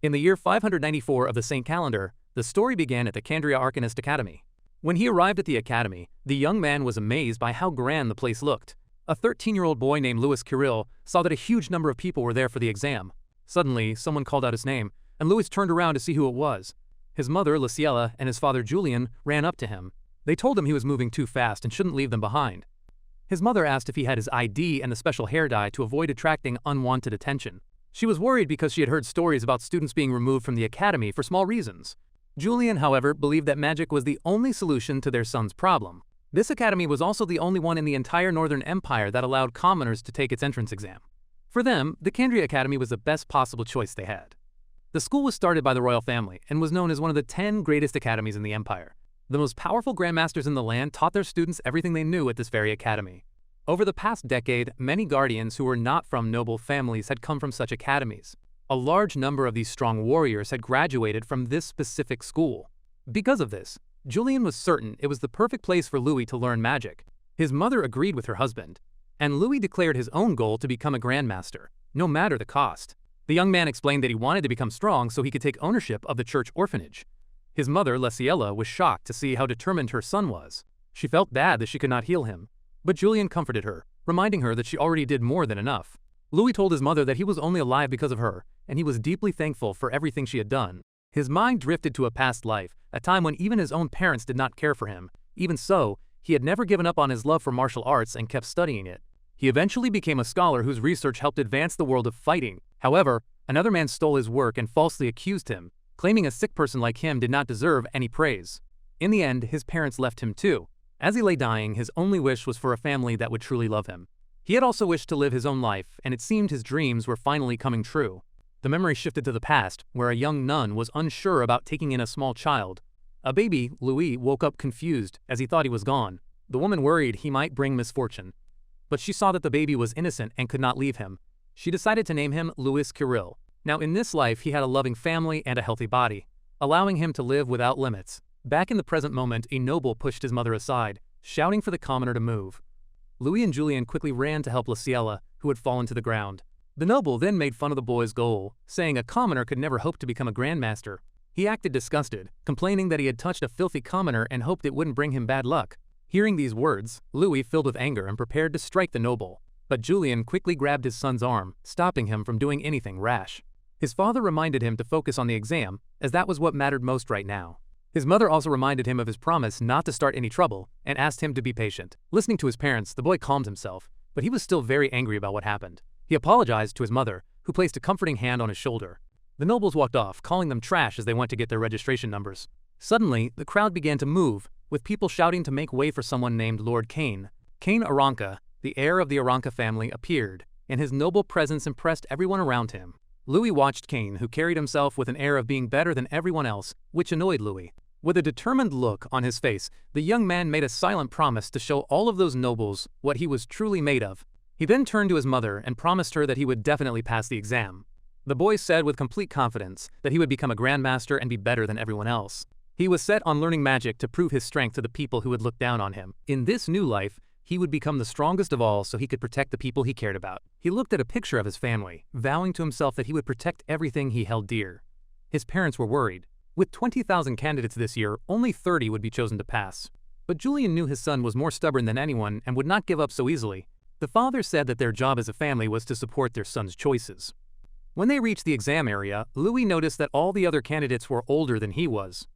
In the year 594 of the Saint calendar, the story began at the Kandria Arcanist Academy. When he arrived at the academy, the young man was amazed by how grand the place looked. A 13-year-old boy named Louis Kirill saw that a huge number of people were there for the exam. Suddenly, someone called out his name, and Louis turned around to see who it was. His mother, Luciella, and his father, Julian, ran up to him. They told him he was moving too fast and shouldn't leave them behind. His mother asked if he had his ID and the special hair dye to avoid attracting unwanted attention. She was worried because she had heard stories about students being removed from the academy for small reasons. Julian, however, believed that magic was the only solution to their son's problem. This academy was also the only one in the entire Northern Empire that allowed commoners to take its entrance exam. For them, the Kandria Academy was the best possible choice they had. The school was started by the royal family and was known as one of the 10 greatest academies in the empire. The most powerful grandmasters in the land taught their students everything they knew at this very academy. Over the past decade, many guardians who were not from noble families had come from such academies. A large number of these strong warriors had graduated from this specific school. Because of this, Julian was certain it was the perfect place for Louis to learn magic. His mother agreed with her husband, and Louis declared his own goal to become a grandmaster, no matter the cost. The young man explained that he wanted to become strong so he could take ownership of the church orphanage. His mother, Luciella, was shocked to see how determined her son was. She felt bad that she could not heal him, but Julian comforted her, reminding her that she already did more than enough. Louis told his mother that he was only alive because of her, and he was deeply thankful for everything she had done. His mind drifted to a past life, a time when even his own parents did not care for him. Even so, he had never given up on his love for martial arts and kept studying it. He eventually became a scholar whose research helped advance the world of fighting. However, another man stole his work and falsely accused him, claiming a sick person like him did not deserve any praise. In the end, his parents left him too. As he lay dying, his only wish was for a family that would truly love him. He had also wished to live his own life, and it seemed his dreams were finally coming true. The memory shifted to the past, where a young nun was unsure about taking in a small child. A baby, Louis, woke up confused as he thought he was gone. The woman worried he might bring misfortune. But she saw that the baby was innocent and could not leave him. She decided to name him Louis Kirill. Now in this life he had a loving family and a healthy body, allowing him to live without limits. Back in the present moment, a noble pushed his mother aside, shouting for the commoner to move. Louis and Julian quickly ran to help Luciella, who had fallen to the ground. The noble then made fun of the boy's goal, saying a commoner could never hope to become a grandmaster. He acted disgusted, complaining that he had touched a filthy commoner and hoped it wouldn't bring him bad luck. Hearing these words, Louis filled with anger and prepared to strike the noble. But Julian quickly grabbed his son's arm, stopping him from doing anything rash. His father reminded him to focus on the exam, as that was what mattered most right now. His mother also reminded him of his promise not to start any trouble and asked him to be patient. Listening to his parents, the boy calmed himself, but he was still very angry about what happened. He apologized to his mother, who placed a comforting hand on his shoulder. The nobles walked off, calling them trash as they went to get their registration numbers. Suddenly, the crowd began to move, with people shouting to make way for someone named Lord Kane. Kane Aranka, the heir of the Aranka family, appeared, and his noble presence impressed everyone around him. Louis watched Kane, who carried himself with an air of being better than everyone else, which annoyed Louis. With a determined look on his face, the young man made a silent promise to show all of those nobles what he was truly made of. He then turned to his mother and promised her that he would definitely pass the exam. The boy said with complete confidence that he would become a grandmaster and be better than everyone else. He was set on learning magic to prove his strength to the people who would look down on him. In this new life, he would become the strongest of all so he could protect the people he cared about. He looked at a picture of his family, vowing to himself that he would protect everything he held dear. His parents were worried. With 20,000 candidates this year, only 30 would be chosen to pass. But Julian knew his son was more stubborn than anyone and would not give up so easily. The father said that their job as a family was to support their son's choices. When they reached the exam area, Louis noticed that all the other candidates were older than he was.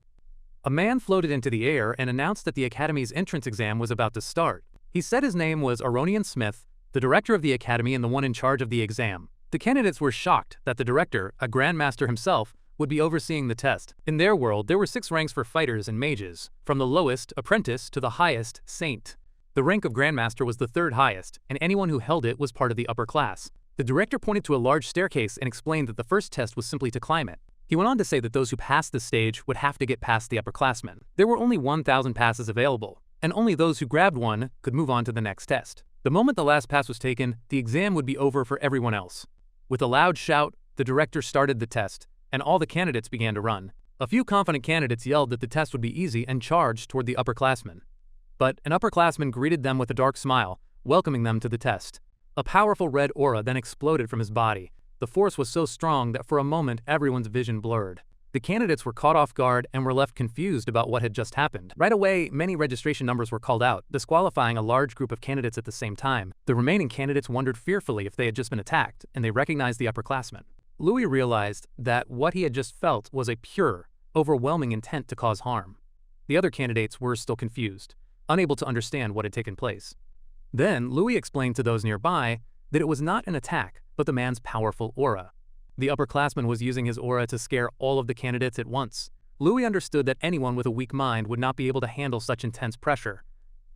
A man floated into the air and announced that the academy's entrance exam was about to start. He said his name was Aronian Smith, the director of the academy and the one in charge of the exam. The candidates were shocked that the director, a grandmaster himself, would be overseeing the test. In their world, there were 6 ranks for fighters and mages, from the lowest, apprentice, to the highest, saint. The rank of grandmaster was the 3rd highest, and anyone who held it was part of the upper class. The director pointed to a large staircase and explained that the first test was simply to climb it. He went on to say that those who passed this stage would have to get past the upperclassmen. There were only 1,000 passes available, and only those who grabbed one could move on to the next test. The moment the last pass was taken, the exam would be over for everyone else. With a loud shout, the director started the test, and all the candidates began to run. A few confident candidates yelled that the test would be easy and charged toward the upperclassmen. But an upperclassman greeted them with a dark smile, welcoming them to the test. A powerful red aura then exploded from his body, The force was so strong that for a moment everyone's vision blurred. The candidates were caught off guard and were left confused about what had just happened. Right away, many registration numbers were called out, disqualifying a large group of candidates at the same time. The remaining candidates wondered fearfully if they had just been attacked, and they recognized the upperclassmen. Louis realized that what he had just felt was a pure, overwhelming intent to cause harm. The other candidates were still confused, unable to understand what had taken place. Then, Louis explained to those nearby that it was not an attack, but the man's powerful aura. The upperclassman was using his aura to scare all of the candidates at once. Louis understood that anyone with a weak mind would not be able to handle such intense pressure.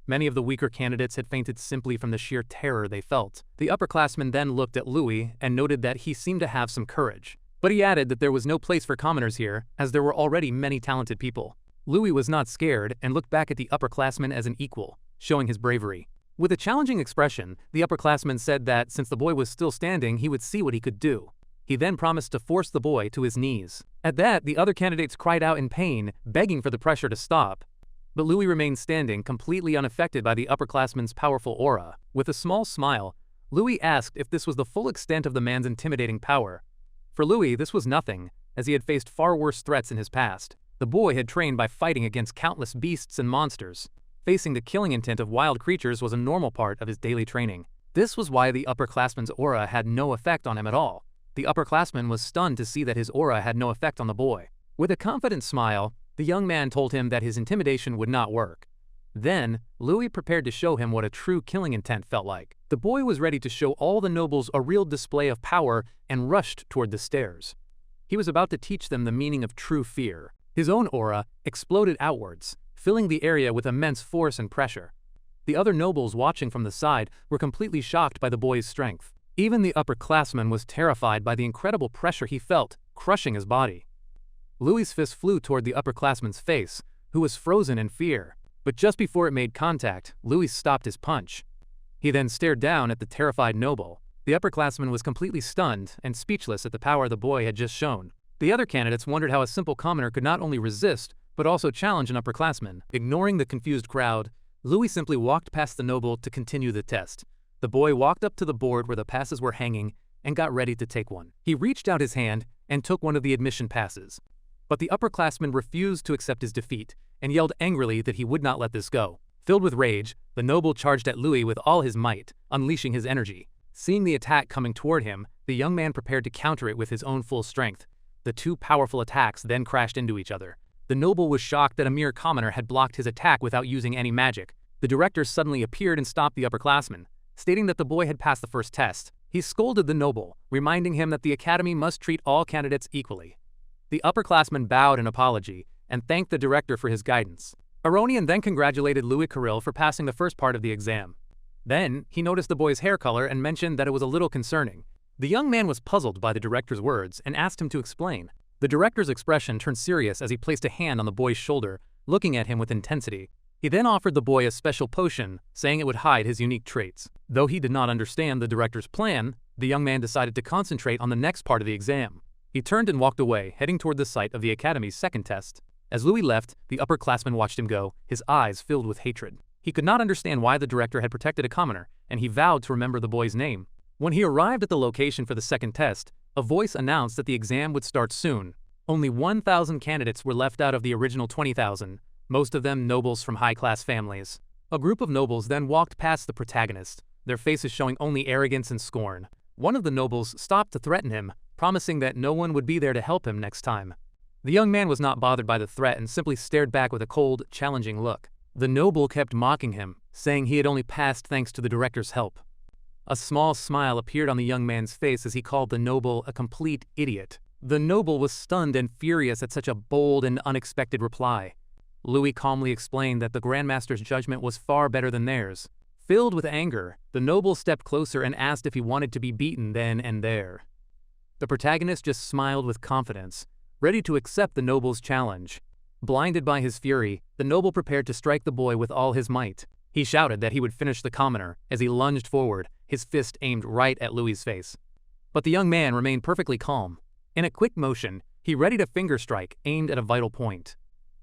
Many of the weaker candidates had fainted simply from the sheer terror they felt. The upperclassman then looked at Louis and noted that he seemed to have some courage. But he added that there was no place for commoners here, as there were already many talented people. Louis was not scared and looked back at the upperclassman as an equal, showing his bravery. With a challenging expression, the upperclassman said that since the boy was still standing, he would see what he could do. He then promised to force the boy to his knees. At that, the other candidates cried out in pain, begging for the pressure to stop. But Louis remained standing, completely unaffected by the upperclassman's powerful aura. With a small smile, Louis asked if this was the full extent of the man's intimidating power. For Louis, this was nothing, as he had faced far worse threats in his past. The boy had trained by fighting against countless beasts and monsters. Facing the killing intent of wild creatures was a normal part of his daily training. This was why the upperclassman's aura had no effect on him at all. The upperclassman was stunned to see that his aura had no effect on the boy. With a confident smile, the young man told him that his intimidation would not work. Then, Louis prepared to show him what a true killing intent felt like. The boy was ready to show all the nobles a real display of power and rushed toward the stairs. He was about to teach them the meaning of true fear. His own aura exploded outwards, filling the area with immense force and pressure. The other nobles watching from the side were completely shocked by the boy's strength. Even the upperclassman was terrified by the incredible pressure he felt, crushing his body. Louis's fist flew toward the upperclassman's face, who was frozen in fear. But just before it made contact, Louis stopped his punch. He then stared down at the terrified noble. The upperclassman was completely stunned and speechless at the power the boy had just shown. The other candidates wondered how a simple commoner could not only resist, but also challenge an upperclassman. Ignoring the confused crowd, Louis simply walked past the noble to continue the test. The boy walked up to the board where the passes were hanging and got ready to take one. He reached out his hand and took one of the admission passes. But the upperclassman refused to accept his defeat and yelled angrily that he would not let this go. Filled with rage, the noble charged at Louis with all his might, unleashing his energy. Seeing the attack coming toward him, the young man prepared to counter it with his own full strength. The two powerful attacks then crashed into each other. The noble was shocked that a mere commoner had blocked his attack without using any magic. The director suddenly appeared and stopped the upperclassman, stating that the boy had passed the first test. He scolded the noble, reminding him that the academy must treat all candidates equally. The upperclassman bowed in apology and thanked the director for his guidance. Aronian then congratulated Louis Kirill for passing the first part of the exam. Then, he noticed the boy's hair color and mentioned that it was a little concerning. The young man was puzzled by the director's words and asked him to explain. The director's expression turned serious as he placed a hand on the boy's shoulder, looking at him with intensity. He then offered the boy a special potion, saying it would hide his unique traits. Though he did not understand the director's plan, the young man decided to concentrate on the next part of the exam. He turned and walked away, heading toward the site of the academy's second test. As Louis left, the upperclassman watched him go, his eyes filled with hatred. He could not understand why the director had protected a commoner, and he vowed to remember the boy's name. When he arrived at the location for the second test, a voice announced that the exam would start soon. Only 1,000 candidates were left out of the original 20,000. Most of them nobles from high-class families. A group of nobles then walked past the protagonist, their faces showing only arrogance and scorn. One of the nobles stopped to threaten him, promising that no one would be there to help him next time. The young man was not bothered by the threat and simply stared back with a cold, challenging look. The noble kept mocking him, saying he had only passed thanks to the director's help. A small smile appeared on the young man's face as he called the noble a complete idiot. The noble was stunned and furious at such a bold and unexpected reply. Louis calmly explained that the Grandmaster's judgment was far better than theirs. Filled with anger, the noble stepped closer and asked if he wanted to be beaten then and there. The protagonist just smiled with confidence, ready to accept the noble's challenge. Blinded by his fury, the noble prepared to strike the boy with all his might. He shouted that he would finish the commoner as he lunged forward, his fist aimed right at Louis's face. But the young man remained perfectly calm. In a quick motion, he readied a finger strike aimed at a vital point.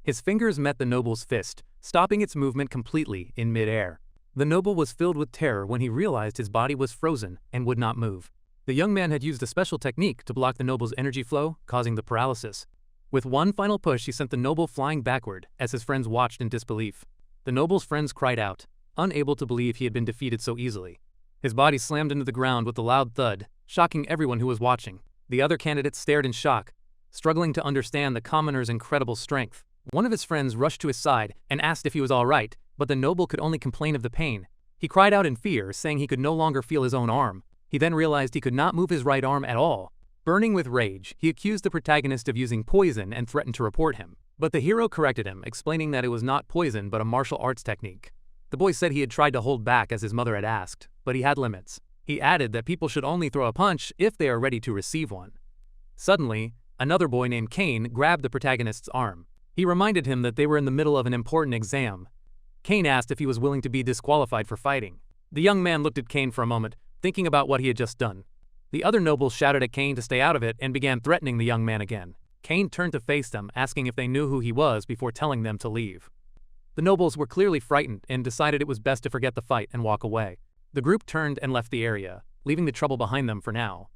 His fingers met the noble's fist, stopping its movement completely in mid-air. The noble was filled with terror when he realized his body was frozen and would not move. The young man had used a special technique to block the noble's energy flow, causing the paralysis. With one final push, he sent the noble flying backward as his friends watched in disbelief. The noble's friends cried out, unable to believe he had been defeated so easily. His body slammed into the ground with a loud thud, shocking everyone who was watching. The other candidates stared in shock, struggling to understand the commoner's incredible strength. One of his friends rushed to his side and asked if he was all right, but the noble could only complain of the pain. He cried out in fear, saying he could no longer feel his own arm. He then realized he could not move his right arm at all. Burning with rage, he accused the protagonist of using poison and threatened to report him. But the hero corrected him, explaining that it was not poison but a martial arts technique. The boy said he had tried to hold back as his mother had asked, but he had limits. He added that people should only throw a punch if they are ready to receive one. Suddenly, another boy named Kane grabbed the protagonist's arm. He reminded him that they were in the middle of an important exam. Kane asked if he was willing to be disqualified for fighting. The young man looked at Kane for a moment, thinking about what he had just done. The other nobles shouted at Kane to stay out of it and began threatening the young man again. Kane turned to face them, asking if they knew who he was before telling them to leave. The nobles were clearly frightened and decided it was best to forget the fight and walk away. The group turned and left the area, leaving the trouble behind them for now.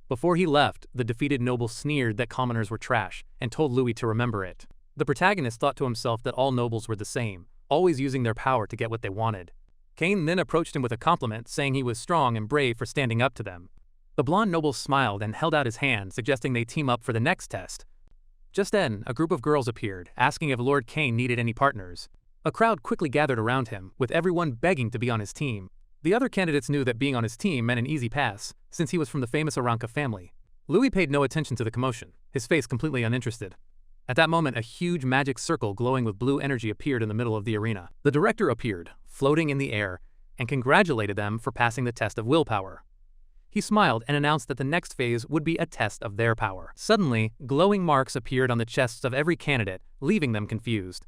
Before he left, the defeated noble sneered that commoners were trash and told Louis to remember it. The protagonist thought to himself that all nobles were the same, always using their power to get what they wanted. Kane then approached him with a compliment, saying he was strong and brave for standing up to them. The blonde noble smiled and held out his hand, suggesting they team up for the next test. Just then, a group of girls appeared, asking if Lord Kane needed any partners. A crowd quickly gathered around him, with everyone begging to be on his team. The other candidates knew that being on his team meant an easy pass, since he was from the famous Aranka family. Louis paid no attention to the commotion, his face completely uninterested. At that moment, a huge magic circle glowing with blue energy appeared in the middle of the arena. The director appeared, floating in the air, and congratulated them for passing the test of willpower. He smiled and announced that the next phase would be a test of their power. Suddenly, glowing marks appeared on the chests of every candidate, leaving them confused.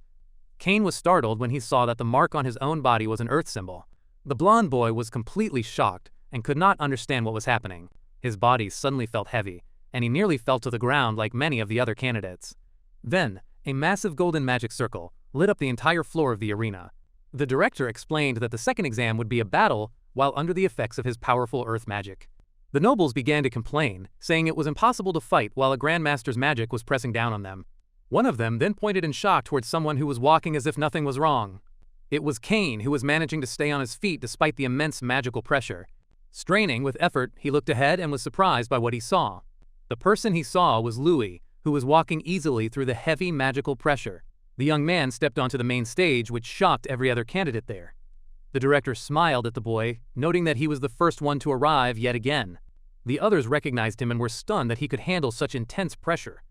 Kane was startled when he saw that the mark on his own body was an earth symbol. The blonde boy was completely shocked and could not understand what was happening. His body suddenly felt heavy, and he nearly fell to the ground like many of the other candidates. Then, a massive golden magic circle lit up the entire floor of the arena. The director explained that the second exam would be a battle while under the effects of his powerful earth magic. The nobles began to complain, saying it was impossible to fight while a grandmaster's magic was pressing down on them. One of them then pointed in shock towards someone who was walking as if nothing was wrong. It was Kane, who was managing to stay on his feet despite the immense magical pressure. Straining with effort, he looked ahead and was surprised by what he saw. The person he saw was Louis, who was walking easily through the heavy magical pressure. The young man stepped onto the main stage, which shocked every other candidate there. The director smiled at the boy, noting that he was the first one to arrive yet again. The others recognized him and were stunned that he could handle such intense pressure.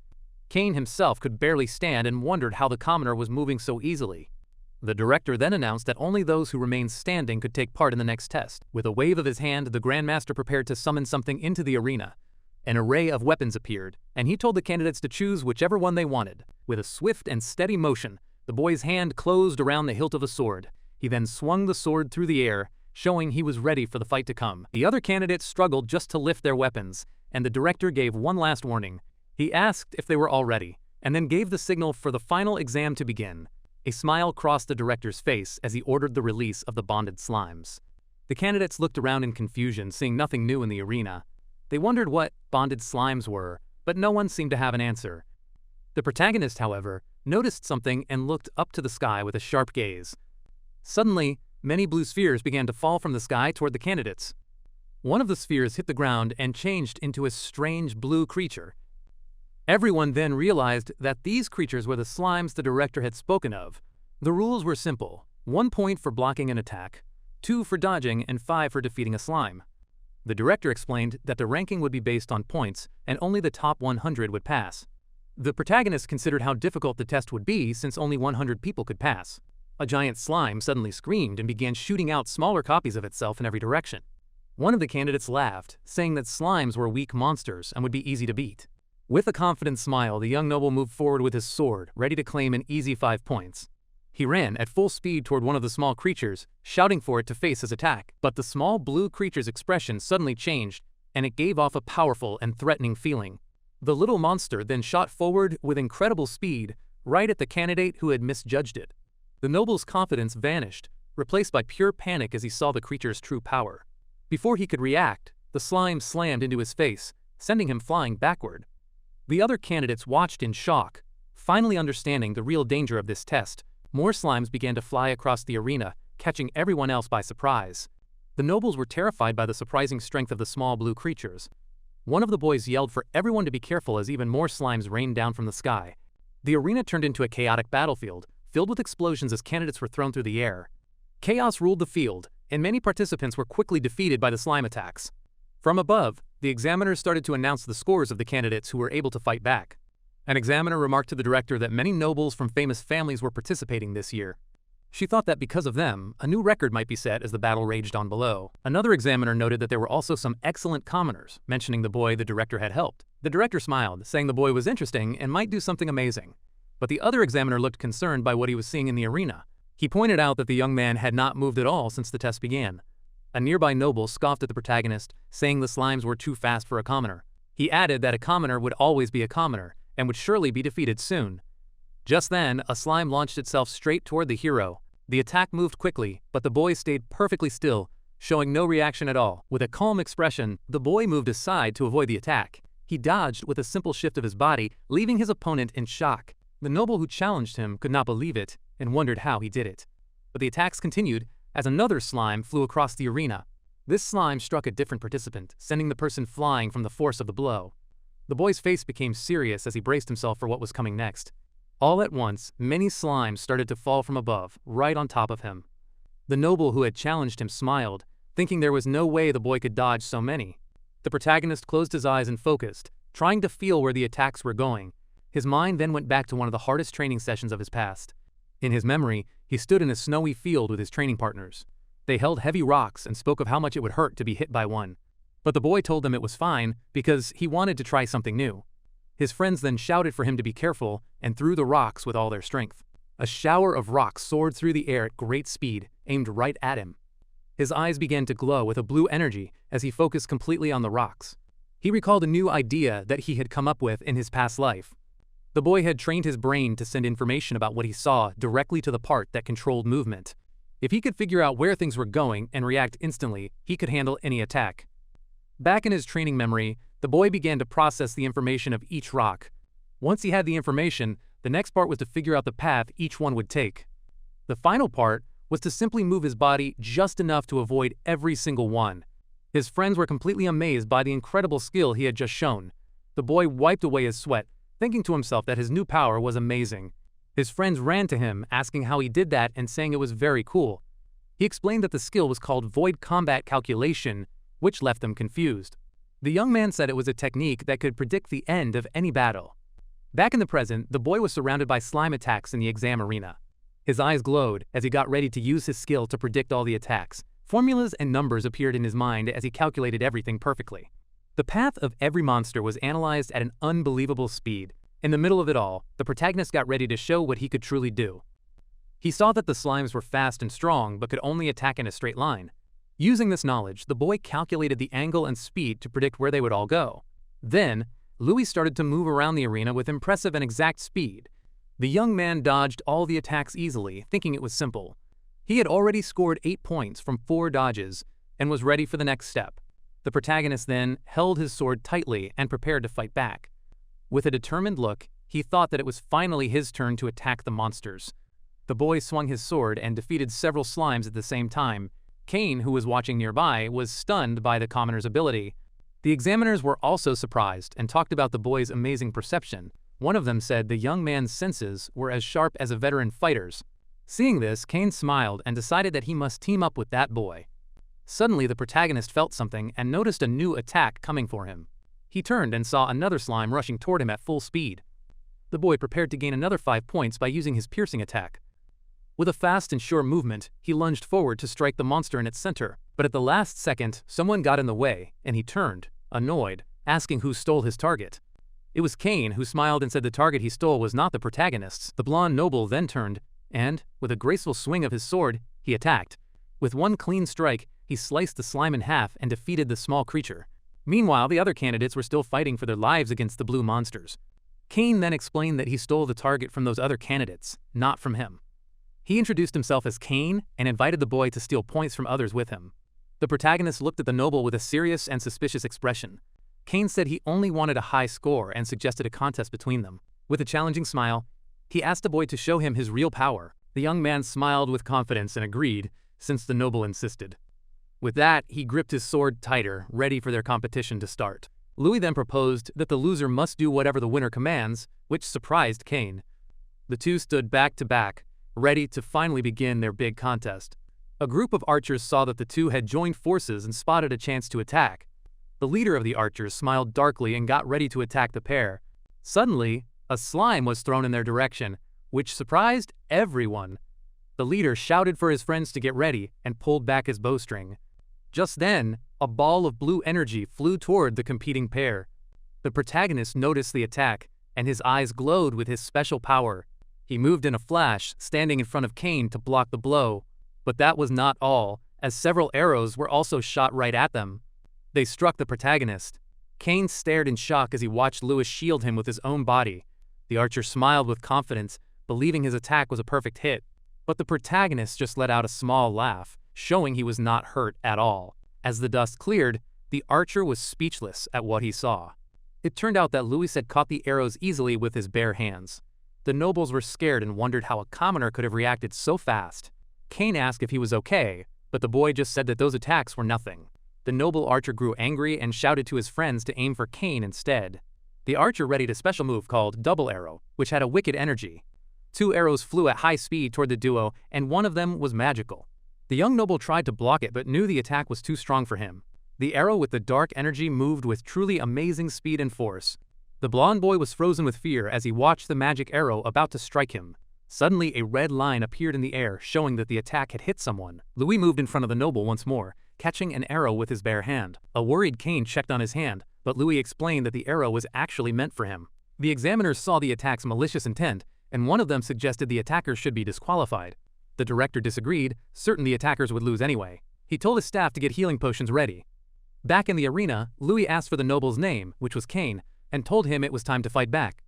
Kane himself could barely stand and wondered how the commoner was moving so easily. The director then announced that only those who remained standing could take part in the next test. With a wave of his hand, the Grandmaster prepared to summon something into the arena. An array of weapons appeared, and he told the candidates to choose whichever one they wanted. With a swift and steady motion, the boy's hand closed around the hilt of a sword. He then swung the sword through the air, showing he was ready for the fight to come. The other candidates struggled just to lift their weapons, and the director gave one last warning. He asked if they were all ready, and then gave the signal for the final exam to begin. A smile crossed the director's face as he ordered the release of the bonded slimes. The candidates looked around in confusion, seeing nothing new in the arena. They wondered what bonded slimes were, but no one seemed to have an answer. The protagonist, however, noticed something and looked up to the sky with a sharp gaze. Suddenly, many blue spheres began to fall from the sky toward the candidates. One of the spheres hit the ground and changed into a strange blue creature. Everyone then realized that these creatures were the slimes the director had spoken of. The rules were simple: 1 point for blocking an attack, 2 for dodging, and 5 for defeating a slime. The director explained that the ranking would be based on points, and only the top 100 would pass. The protagonist considered how difficult the test would be since only 100 people could pass. A giant slime suddenly screamed and began shooting out smaller copies of itself in every direction. One of the candidates laughed, saying that slimes were weak monsters and would be easy to beat. With a confident smile, the young noble moved forward with his sword, ready to claim an easy 5 points. He ran at full speed toward one of the small creatures, shouting for it to face his attack. But the small blue creature's expression suddenly changed, and it gave off a powerful and threatening feeling. The little monster then shot forward with incredible speed, right at the candidate who had misjudged it. The noble's confidence vanished, replaced by pure panic as he saw the creature's true power. Before he could react, The slime slammed into his face, sending him flying backward. The other candidates watched in shock. Finally understanding the real danger of this test, more slimes began to fly across the arena, catching everyone else by surprise. The nobles were terrified by the surprising strength of the small blue creatures. One of the boys yelled for everyone to be careful as even more slimes rained down from the sky. The arena turned into a chaotic battlefield, filled with explosions as candidates were thrown through the air. Chaos ruled the field, and many participants were quickly defeated by the slime attacks. From above, the examiners started to announce the scores of the candidates who were able to fight back. An examiner remarked to the director that many nobles from famous families were participating this year. She thought that because of them, a new record might be set as the battle raged on below. Another examiner noted that there were also some excellent commoners, mentioning the boy the director had helped. The director smiled, saying the boy was interesting and might do something amazing. But the other examiner looked concerned by what he was seeing in the arena. He pointed out that the young man had not moved at all since the test began. A nearby noble scoffed at the protagonist, saying the slimes were too fast for a commoner. He added that a commoner would always be a commoner, and would surely be defeated soon. Just then, a slime launched itself straight toward the hero. The attack moved quickly, but the boy stayed perfectly still, showing no reaction at all. With a calm expression, the boy moved aside to avoid the attack. He dodged with a simple shift of his body, leaving his opponent in shock. The noble who challenged him could not believe it, and wondered how he did it. But the attacks continued, as another slime flew across the arena. This slime struck a different participant, sending the person flying from the force of the blow. The boy's face became serious as he braced himself for what was coming next. All at once, many slimes started to fall from above, right on top of him. The noble who had challenged him smiled, thinking there was no way the boy could dodge so many. The protagonist closed his eyes and focused, trying to feel where the attacks were going. His mind then went back to one of the hardest training sessions of his past. In his memory, he stood in a snowy field with his training partners. They held heavy rocks and spoke of how much it would hurt to be hit by one. But the boy told them it was fine because he wanted to try something new. His friends then shouted for him to be careful and threw the rocks with all their strength. A shower of rocks soared through the air at great speed, aimed right at him. His eyes began to glow with a blue energy as he focused completely on the rocks. He recalled a new idea that he had come up with in his past life. The boy had trained his brain to send information about what he saw directly to the part that controlled movement. If he could figure out where things were going and react instantly, he could handle any attack. Back in his training memory, the boy began to process the information of each rock. Once he had the information, the next part was to figure out the path each one would take. The final part was to simply move his body just enough to avoid every single one. His friends were completely amazed by the incredible skill he had just shown. The boy wiped away his sweat, thinking to himself that his new power was amazing. His friends ran to him, asking how he did that and saying it was very cool. He explained that the skill was called void combat calculation, which left them confused. The young man said it was a technique that could predict the end of any battle. Back in the present, the boy was surrounded by slime attacks in the exam arena. His eyes glowed as he got ready to use his skill to predict all the attacks. Formulas and numbers appeared in his mind as he calculated everything perfectly. The path of every monster was analyzed at an unbelievable speed. In the middle of it all, the protagonist got ready to show what he could truly do. He saw that the slimes were fast and strong but could only attack in a straight line. Using this knowledge, the boy calculated the angle and speed to predict where they would all go. Then, Louis started to move around the arena with impressive and exact speed. The young man dodged all the attacks easily, thinking it was simple. He had already scored 8 points from 4 dodges and was ready for the next step. The protagonist then held his sword tightly and prepared to fight back. With a determined look, he thought that it was finally his turn to attack the monsters. The boy swung his sword and defeated several slimes at the same time. Kane, who was watching nearby, was stunned by the commoner's ability. The examiners were also surprised and talked about the boy's amazing perception. One of them said the young man's senses were as sharp as a veteran fighter's. Seeing this, Kane smiled and decided that he must team up with that boy. Suddenly, the protagonist felt something and noticed a new attack coming for him. He turned and saw another slime rushing toward him at full speed. The boy prepared to gain another 5 points by using his piercing attack. With a fast and sure movement, he lunged forward to strike the monster in its center. But at the last second, someone got in the way, and he turned, annoyed, asking who stole his target. It was Kane, who smiled and said the target he stole was not the protagonist's. The blonde noble then turned, and, with a graceful swing of his sword, he attacked. With one clean strike, he sliced the slime in half and defeated the small creature. Meanwhile, the other candidates were still fighting for their lives against the blue monsters. Kane then explained that he stole the target from those other candidates, not from him. He introduced himself as Kane and invited the boy to steal points from others with him. The protagonist looked at the noble with a serious and suspicious expression. Kane said he only wanted a high score and suggested a contest between them. With a challenging smile, he asked the boy to show him his real power. The young man smiled with confidence and agreed, since the noble insisted. With that, he gripped his sword tighter, ready for their competition to start. Louis then proposed that the loser must do whatever the winner commands, which surprised Kane. The two stood back to back, ready to finally begin their big contest. A group of archers saw that the two had joined forces and spotted a chance to attack. The leader of the archers smiled darkly and got ready to attack the pair. Suddenly, a slime was thrown in their direction, which surprised everyone. The leader shouted for his friends to get ready and pulled back his bowstring. Just then, a ball of blue energy flew toward the competing pair. The protagonist noticed the attack, and his eyes glowed with his special power. He moved in a flash, standing in front of Kane to block the blow. But that was not all, as several arrows were also shot right at them. They struck the protagonist. Kane stared in shock as he watched Louis shield him with his own body. The archer smiled with confidence, believing his attack was a perfect hit. But the protagonist just let out a small laugh, showing he was not hurt at all. As the dust cleared, the archer was speechless at what he saw. It turned out that Louis had caught the arrows easily with his bare hands. The nobles were scared and wondered how a commoner could have reacted so fast. Kane asked if he was okay, but the boy just said that those attacks were nothing. The noble archer grew angry and shouted to his friends to aim for Kane instead. The archer readied a special move called Double Arrow, which had a wicked energy. 2 arrows flew at high speed toward the duo, and one of them was magical. The young noble tried to block it but knew the attack was too strong for him. The arrow with the dark energy moved with truly amazing speed and force. The blonde boy was frozen with fear as he watched the magic arrow about to strike him. Suddenly, a red line appeared in the air, showing that the attack had hit someone. Louis moved in front of the noble once more, catching an arrow with his bare hand. A worried Kane checked on his hand, but Louis explained that the arrow was actually meant for him. The examiners saw the attack's malicious intent, and one of them suggested the attackers should be disqualified. The director disagreed, certain the attackers would lose anyway. He told his staff to get healing potions ready. Back in the arena, Louis asked for the noble's name, which was Kane, and told him it was time to fight back.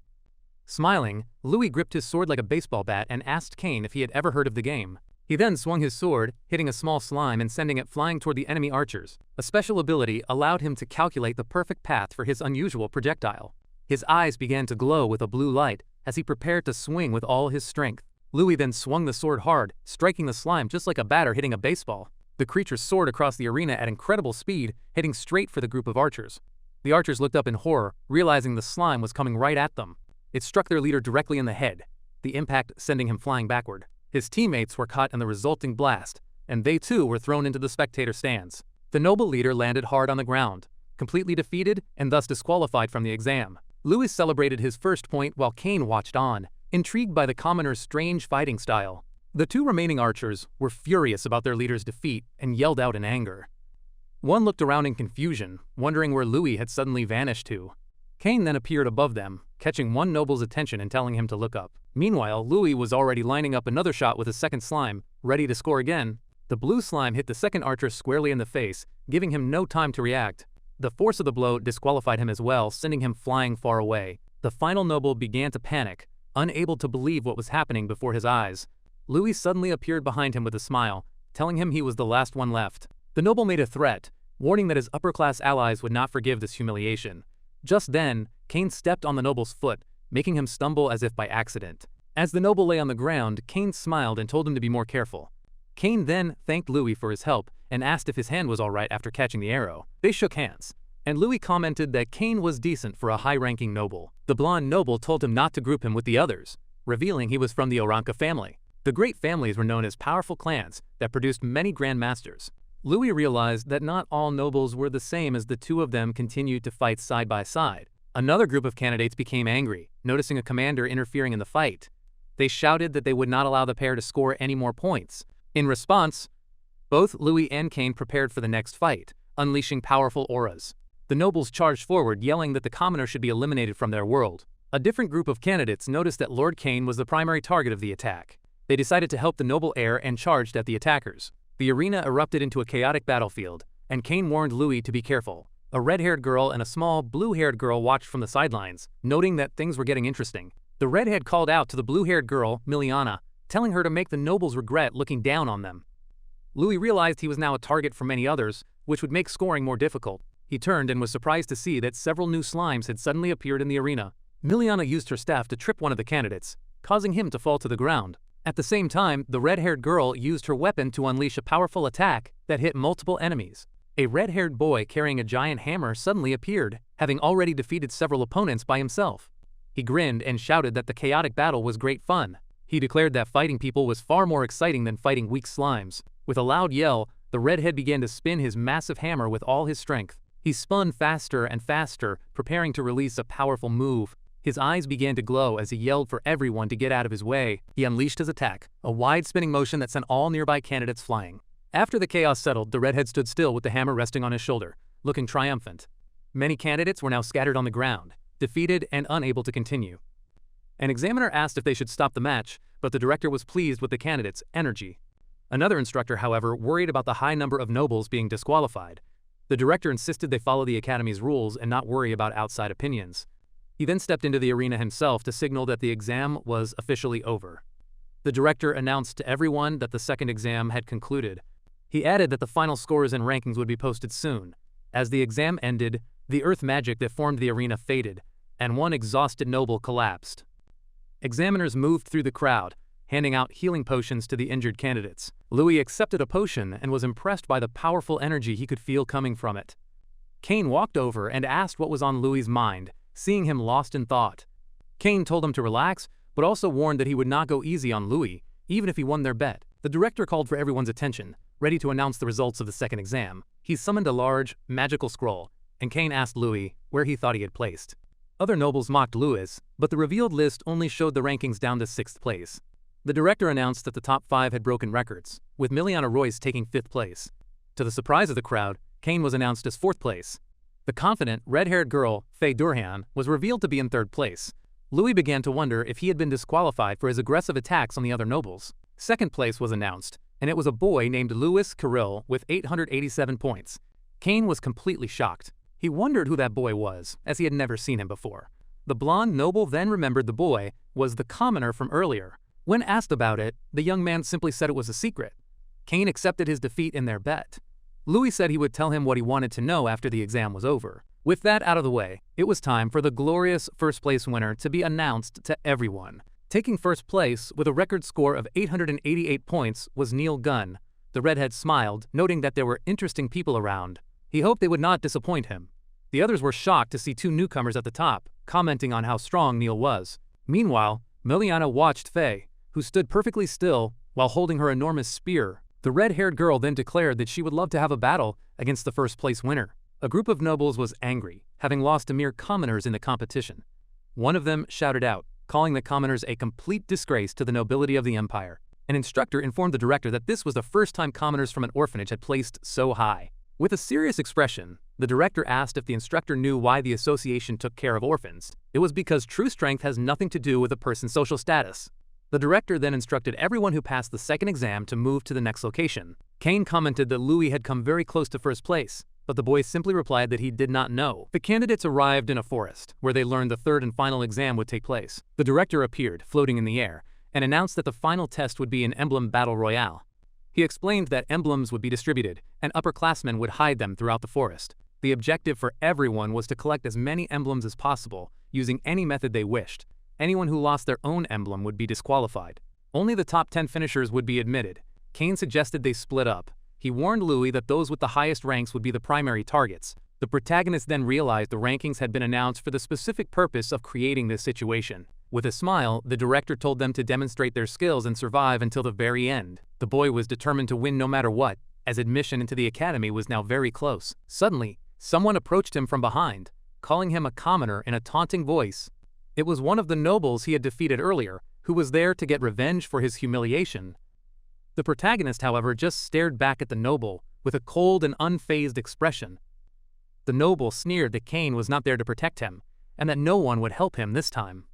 Smiling, Louis gripped his sword like a baseball bat and asked Kane if he had ever heard of the game. He then swung his sword, hitting a small slime and sending it flying toward the enemy archers. A special ability allowed him to calculate the perfect path for his unusual projectile. His eyes began to glow with a blue light as he prepared to swing with all his strength. Louis then swung the sword hard, striking the slime just like a batter hitting a baseball. The creature soared across the arena at incredible speed, heading straight for the group of archers. The archers looked up in horror, realizing the slime was coming right at them. It struck their leader directly in the head, the impact sending him flying backward. His teammates were caught in the resulting blast, and they too were thrown into the spectator stands. The noble leader landed hard on the ground, completely defeated and thus disqualified from the exam. Louis celebrated his first point while Kane watched on, intrigued by the commoner's strange fighting style. The 2 remaining archers were furious about their leader's defeat and yelled out in anger. One looked around in confusion, wondering where Louis had suddenly vanished to. Kane then appeared above them, catching one noble's attention and telling him to look up. Meanwhile, Louis was already lining up another shot with a second slime, ready to score again. The blue slime hit the second archer squarely in the face, giving him no time to react. The force of the blow disqualified him as well, sending him flying far away. The final noble began to panic, unable to believe what was happening before his eyes. Louis suddenly appeared behind him with a smile, telling him he was the last one left. The noble made a threat, warning that his upper-class allies would not forgive this humiliation. Just then, Kane stepped on the noble's foot, making him stumble as if by accident. As the noble lay on the ground, Kane smiled and told him to be more careful. Kane then thanked Louis for his help and asked if his hand was all right after catching the arrow. They shook hands, and Louis commented that Kane was decent for a high-ranking noble. The blonde noble told him not to group him with the others, revealing he was from the Oranka family. The great families were known as powerful clans that produced many grand masters. Louis realized that not all nobles were the same as the 2 of them continued to fight side by side. Another group of candidates became angry, noticing a commander interfering in the fight. They shouted that they would not allow the pair to score any more points. In response, both Louis and Kane prepared for the next fight, unleashing powerful auras. The nobles charged forward, yelling that the commoner should be eliminated from their world. A different group of candidates noticed that Lord Kane was the primary target of the attack. They decided to help the noble heir and charged at the attackers. The arena erupted into a chaotic battlefield, and Kane warned Louis to be careful. A red-haired girl and a small, blue-haired girl watched from the sidelines, noting that things were getting interesting. The redhead called out to the blue-haired girl, Miliana, telling her to make the nobles regret looking down on them. Louis realized he was now a target for many others, which would make scoring more difficult. He turned and was surprised to see that several new slimes had suddenly appeared in the arena. Miliana used her staff to trip one of the candidates, causing him to fall to the ground. At the same time, the red-haired girl used her weapon to unleash a powerful attack that hit multiple enemies. A red-haired boy carrying a giant hammer suddenly appeared, having already defeated several opponents by himself. He grinned and shouted that the chaotic battle was great fun. He declared that fighting people was far more exciting than fighting weak slimes. With a loud yell, the redhead began to spin his massive hammer with all his strength. He spun faster and faster, preparing to release a powerful move. His eyes began to glow as he yelled for everyone to get out of his way. He unleashed his attack, a wide spinning motion that sent all nearby candidates flying. After the chaos settled, the redhead stood still with the hammer resting on his shoulder, looking triumphant. Many candidates were now scattered on the ground, defeated and unable to continue. An examiner asked if they should stop the match, but the director was pleased with the candidates' energy. Another instructor, however, worried about the high number of nobles being disqualified. The director insisted they follow the academy's rules and not worry about outside opinions. He then stepped into the arena himself to signal that the exam was officially over. The director announced to everyone that the second exam had concluded. He added that the final scores and rankings would be posted soon. As the exam ended, the earth magic that formed the arena faded, and one exhausted noble collapsed. Examiners moved through the crowd, handing out healing potions to the injured candidates. Louis accepted a potion and was impressed by the powerful energy he could feel coming from it. Kane walked over and asked what was on Louis's mind, seeing him lost in thought. Kane told him to relax, but also warned that he would not go easy on Louis, even if he won their bet. The director called for everyone's attention, ready to announce the results of the second exam. He summoned a large, magical scroll, and Kane asked Louis where he thought he had placed. Other nobles mocked Louis, but the revealed list only showed the rankings down to 6th place. The director announced that the top 5 had broken records, with Miliana Royce taking 5th place. To the surprise of the crowd, Kane was announced as 4th place. The confident, red-haired girl, Faye Durhan, was revealed to be in 3rd place. Louis began to wonder if he had been disqualified for his aggressive attacks on the other nobles. 2nd place was announced, and it was a boy named Louis Kirill with 887 points. Kane was completely shocked. He wondered who that boy was, as he had never seen him before. The blonde noble then remembered the boy was the commoner from earlier. When asked about it, the young man simply said it was a secret. Kane accepted his defeat in their bet. Louis said he would tell him what he wanted to know after the exam was over. With that out of the way, it was time for the glorious first-place winner to be announced to everyone. Taking first place with a record score of 888 points was Neil Gunn. The redhead smiled, noting that there were interesting people around. He hoped they would not disappoint him. The others were shocked to see 2 newcomers at the top, commenting on how strong Neil was. Meanwhile, Miliana watched Faye, who stood perfectly still while holding her enormous spear. The red-haired girl then declared that she would love to have a battle against the first-place winner. A group of nobles was angry, having lost to mere commoners in the competition. One of them shouted out, calling the commoners a complete disgrace to the nobility of the empire. An instructor informed the director that this was the first time commoners from an orphanage had placed so high. With a serious expression, the director asked if the instructor knew why the association took care of orphans. It was because true strength has nothing to do with a person's social status. The director then instructed everyone who passed the second exam to move to the next location. Kane commented that Louis had come very close to first place, but the boy simply replied that he did not know. The candidates arrived in a forest, where they learned the third and final exam would take place. The director appeared, floating in the air, and announced that the final test would be an emblem battle royale. He explained that emblems would be distributed, and upperclassmen would hide them throughout the forest. The objective for everyone was to collect as many emblems as possible, using any method they wished. Anyone who lost their own emblem would be disqualified. Only the top 10 finishers would be admitted. Kane suggested they split up. He warned Louis that those with the highest ranks would be the primary targets. The protagonist then realized the rankings had been announced for the specific purpose of creating this situation. With a smile, the director told them to demonstrate their skills and survive until the very end. The boy was determined to win no matter what, as admission into the academy was now very close. Suddenly, someone approached him from behind, calling him a commoner in a taunting voice. It was one of the nobles he had defeated earlier, who was there to get revenge for his humiliation. The protagonist, however, just stared back at the noble with a cold and unfazed expression. The noble sneered that Kane was not there to protect him, and that no one would help him this time.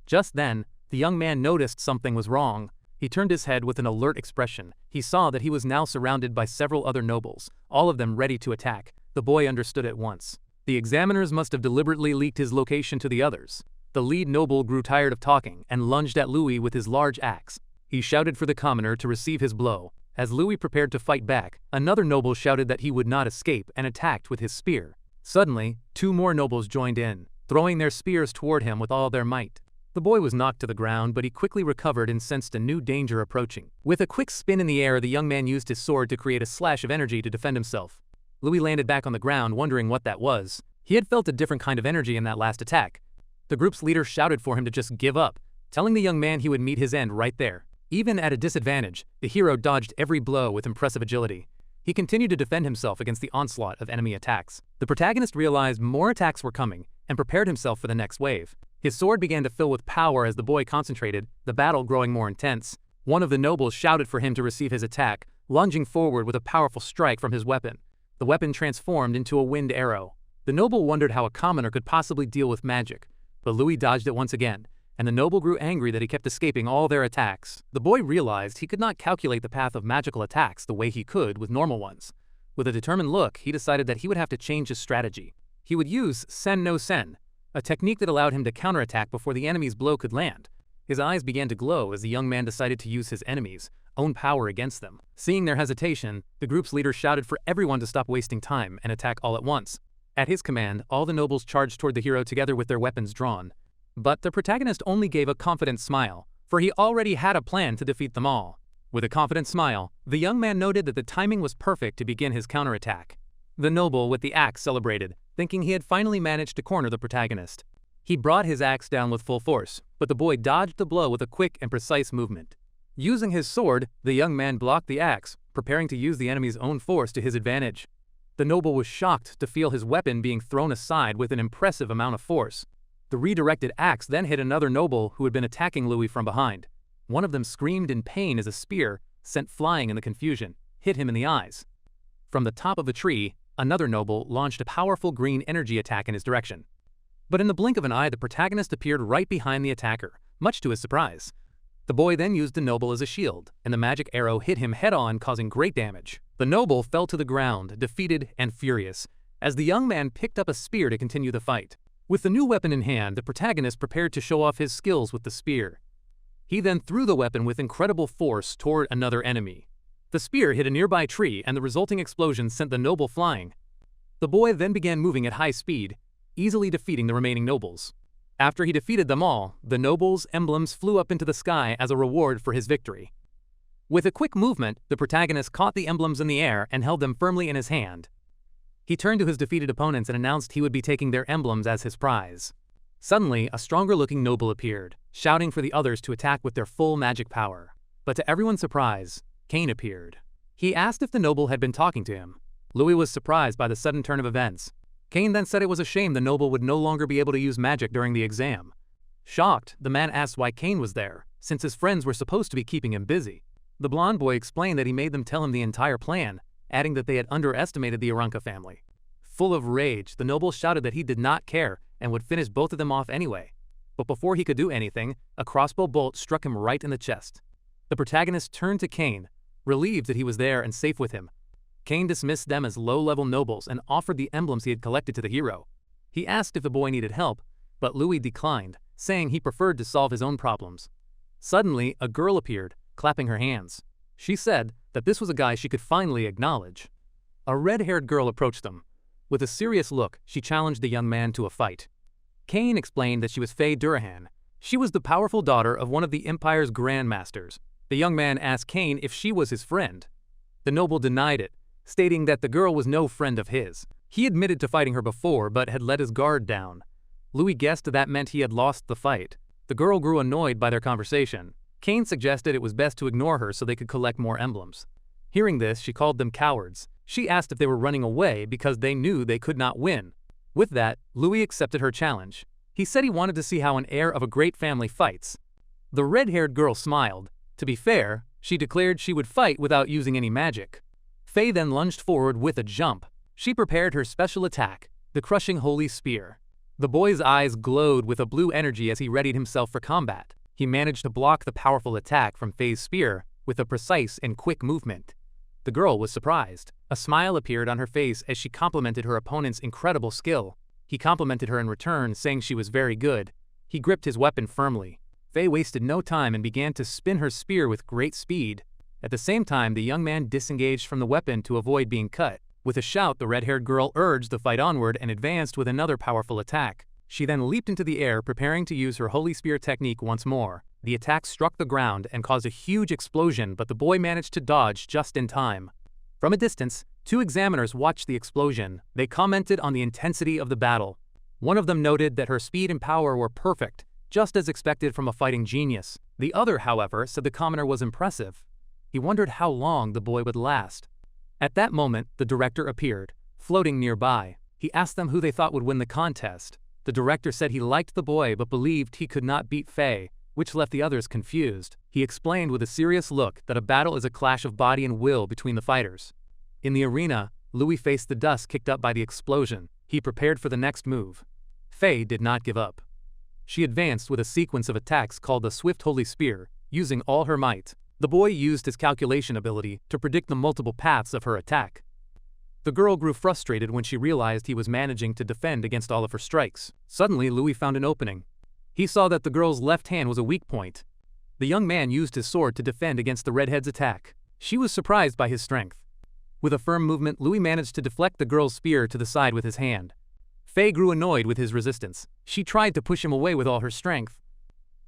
Just then, the young man noticed something was wrong. He turned his head with an alert expression. He saw that he was now surrounded by several other nobles, all of them ready to attack. The boy understood at once. The examiners must have deliberately leaked his location to the others. The lead noble grew tired of talking and lunged at Louis with his large axe. He shouted for the commoner to receive his blow, As Louis prepared to fight back, another noble shouted that he would not escape and attacked with his spear. Suddenly, 2 more nobles joined in, throwing their spears toward him with all their might. The boy was knocked to the ground, but he quickly recovered and sensed a new danger approaching. With a quick spin in the air, the young man used his sword to create a slash of energy to defend himself. Louis landed back on the ground, wondering what that was. He had felt a different kind of energy in that last attack. The group's leader shouted for him to just give up, telling the young man he would meet his end right there. Even at a disadvantage, the hero dodged every blow with impressive agility. He continued to defend himself against the onslaught of enemy attacks. The protagonist realized more attacks were coming and prepared himself for the next wave. His sword began to fill with power as the boy concentrated, the battle growing more intense. One of the nobles shouted for him to receive his attack, lunging forward with a powerful strike from his weapon. The weapon transformed into a wind arrow. The noble wondered how a commoner could possibly deal with magic, but Louis dodged it once again, and the noble grew angry that he kept escaping all their attacks. The boy realized he could not calculate the path of magical attacks the way he could with normal ones. With a determined look, he decided that he would have to change his strategy. He would use sen no sen, a technique that allowed him to counterattack before the enemy's blow could land. His eyes began to glow as the young man decided to use his enemies' own power against them. Seeing their hesitation, the group's leader shouted for everyone to stop wasting time and attack all at once. At his command, all the nobles charged toward the hero together with their weapons drawn. But the protagonist only gave a confident smile, for he already had a plan to defeat them all. With a confident smile, the young man noted that the timing was perfect to begin his counterattack. The noble with the axe celebrated, thinking he had finally managed to corner the protagonist. He brought his axe down with full force, but the boy dodged the blow with a quick and precise movement. Using his sword, the young man blocked the axe, preparing to use the enemy's own force to his advantage. The noble was shocked to feel his weapon being thrown aside with an impressive amount of force. The redirected axe then hit another noble who had been attacking Louis from behind. One of them screamed in pain as a spear, sent flying in the confusion, hit him in the eyes. From the top of a tree, another noble launched a powerful green energy attack in his direction. But in the blink of an eye, the protagonist appeared right behind the attacker, much to his surprise. The boy then used the noble as a shield, and the magic arrow hit him head-on, causing great damage. The noble fell to the ground, defeated and furious, as the young man picked up a spear to continue the fight. With the new weapon in hand, the protagonist prepared to show off his skills with the spear. He then threw the weapon with incredible force toward another enemy. The spear hit a nearby tree, and the resulting explosion sent the noble flying. The boy then began moving at high speed, easily defeating the remaining nobles. After he defeated them all, the nobles' emblems flew up into the sky as a reward for his victory. With a quick movement, the protagonist caught the emblems in the air and held them firmly in his hand. He turned to his defeated opponents and announced he would be taking their emblems as his prize. Suddenly, a stronger-looking noble appeared, shouting for the others to attack with their full magic power. But to everyone's surprise, Cain appeared. He asked if the noble had been talking to him. Louis was surprised by the sudden turn of events. Cain then said it was a shame the noble would no longer be able to use magic during the exam. Shocked, the man asked why Cain was there, since his friends were supposed to be keeping him busy. The blonde boy explained that he made them tell him the entire plan, adding that they had underestimated the Aranka family. Full of rage, the noble shouted that he did not care and would finish both of them off anyway. But before he could do anything, a crossbow bolt struck him right in the chest. The protagonist turned to Cain, relieved that he was there and safe with him. Cain dismissed them as low-level nobles and offered the emblems he had collected to the hero. He asked if the boy needed help, but Louis declined, saying he preferred to solve his own problems. Suddenly, a girl appeared, clapping her hands. She said that this was a guy she could finally acknowledge. A red-haired girl approached them. With a serious look, she challenged the young man to a fight. Cain explained that she was Faye Durahan. She was the powerful daughter of one of the Empire's grandmasters. The young man asked Cain if she was his friend. The noble denied it, stating that the girl was no friend of his. He admitted to fighting her before, but had let his guard down. Louis guessed that meant he had lost the fight. The girl grew annoyed by their conversation. Cain suggested it was best to ignore her so they could collect more emblems. Hearing this, she called them cowards. She asked if they were running away because they knew they could not win. With that, Louis accepted her challenge. He said he wanted to see how an heir of a great family fights. The red-haired girl smiled. To be fair, she declared she would fight without using any magic. Faye then lunged forward with a jump. She prepared her special attack, the crushing holy spear. The boy's eyes glowed with a blue energy as he readied himself for combat. He managed to block the powerful attack from Faye's spear with a precise and quick movement. The girl was surprised. A smile appeared on her face as she complimented her opponent's incredible skill. He complimented her in return, saying she was very good. He gripped his weapon firmly. Faye wasted no time and began to spin her spear with great speed. At the same time, the young man disengaged from the weapon to avoid being cut. With a shout, the red-haired girl urged the fight onward and advanced with another powerful attack. She then leaped into the air, preparing to use her Holy Spear technique once more. The attack struck the ground and caused a huge explosion, but the boy managed to dodge just in time. From a distance, two examiners watched the explosion. They commented on the intensity of the battle. One of them noted that her speed and power were perfect, just as expected from a fighting genius. The other, however, said the commoner was impressive. He wondered how long the boy would last. At that moment, the director appeared, floating nearby. He asked them who they thought would win the contest. The director said he liked the boy but believed he could not beat Faye, which left the others confused. He explained with a serious look that a battle is a clash of body and will between the fighters. In the arena, Louis faced the dust kicked up by the explosion. He prepared for the next move. Faye did not give up. She advanced with a sequence of attacks called the Swift Holy Spear, using all her might. The boy used his calculation ability to predict the multiple paths of her attack. The girl grew frustrated when she realized he was managing to defend against all of her strikes. Suddenly, Louis found an opening. He saw that the girl's left hand was a weak point. The young man used his sword to defend against the redhead's attack. She was surprised by his strength. With a firm movement, Louis managed to deflect the girl's spear to the side with his hand. Faye grew annoyed with his resistance. She tried to push him away with all her strength.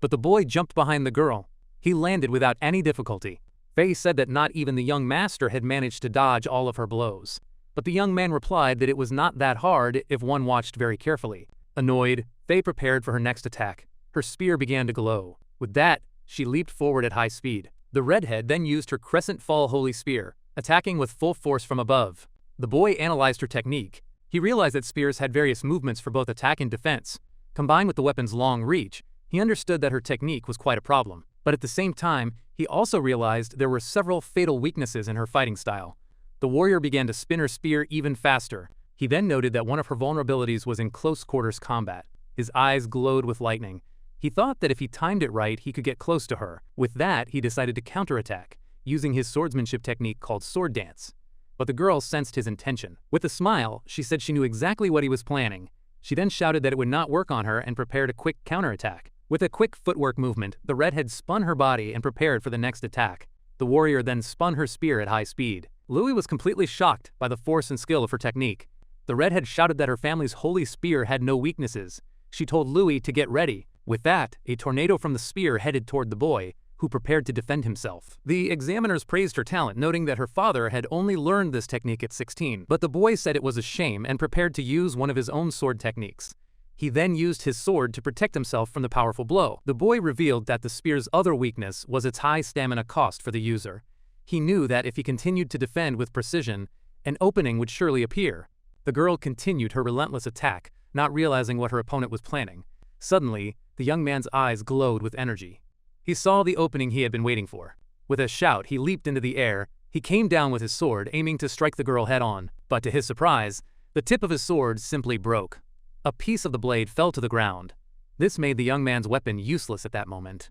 But the boy jumped behind the girl. He landed without any difficulty. Faye said that not even the young master had managed to dodge all of her blows. But the young man replied that it was not that hard if one watched very carefully. Annoyed, Faye prepared for her next attack. Her spear began to glow. With that, she leaped forward at high speed. The redhead then used her Crescent Fall Holy Spear, attacking with full force from above. The boy analyzed her technique. He realized that spears had various movements for both attack and defense. Combined with the weapon's long reach, he understood that her technique was quite a problem. But at the same time, he also realized there were several fatal weaknesses in her fighting style. The warrior began to spin her spear even faster. He then noted that one of her vulnerabilities was in close quarters combat. His eyes glowed with lightning. He thought that if he timed it right, he could get close to her. With that, he decided to counterattack, using his swordsmanship technique called sword dance. But the girl sensed his intention. With a smile, she said she knew exactly what he was planning. She then shouted that it would not work on her and prepared a quick counterattack. With a quick footwork movement, the redhead spun her body and prepared for the next attack. The warrior then spun her spear at high speed. Louis was completely shocked by the force and skill of her technique. The redhead shouted that her family's holy spear had no weaknesses. She told Louis to get ready. With that, a tornado from the spear headed toward the boy, who prepared to defend himself. The examiners praised her talent, noting that her father had only learned this technique at 16, but the boy said it was a shame and prepared to use one of his own sword techniques. He then used his sword to protect himself from the powerful blow. The boy revealed that the spear's other weakness was its high stamina cost for the user. He knew that if he continued to defend with precision, an opening would surely appear. The girl continued her relentless attack, not realizing what her opponent was planning. Suddenly, the young man's eyes glowed with energy. He saw the opening he had been waiting for. With a shout, he leaped into the air. He came down with his sword, aiming to strike the girl head-on. But to his surprise, the tip of his sword simply broke. A piece of the blade fell to the ground. This made the young man's weapon useless at that moment.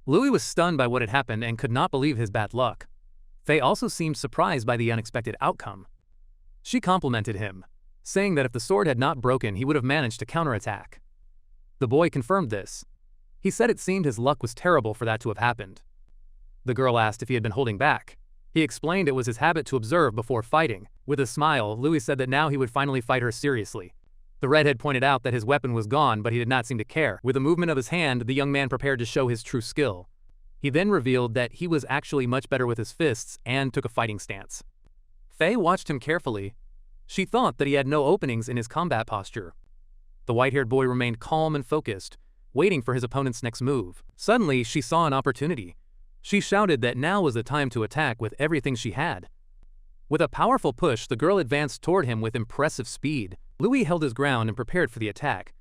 Louis was stunned by what had happened and could not believe his bad luck. Faye also seemed surprised by the unexpected outcome. She complimented him, saying that if the sword had not broken, he would have managed to counterattack. The boy confirmed this. He said it seemed his luck was terrible for that to have happened. The girl asked if he had been holding back. He explained it was his habit to observe before fighting. With a smile, Louis said that now he would finally fight her seriously. The redhead pointed out that his weapon was gone, but he did not seem to care. With a movement of his hand, the young man prepared to show his true skill. He then revealed that he was actually much better with his fists and took a fighting stance. Faye watched him carefully. She thought that he had no openings in his combat posture. The white-haired boy remained calm and focused, waiting for his opponent's next move. Suddenly, she saw an opportunity. She shouted that now was the time to attack with everything she had. With a powerful push, the girl advanced toward him with impressive speed. Louis held his ground and prepared for the attack.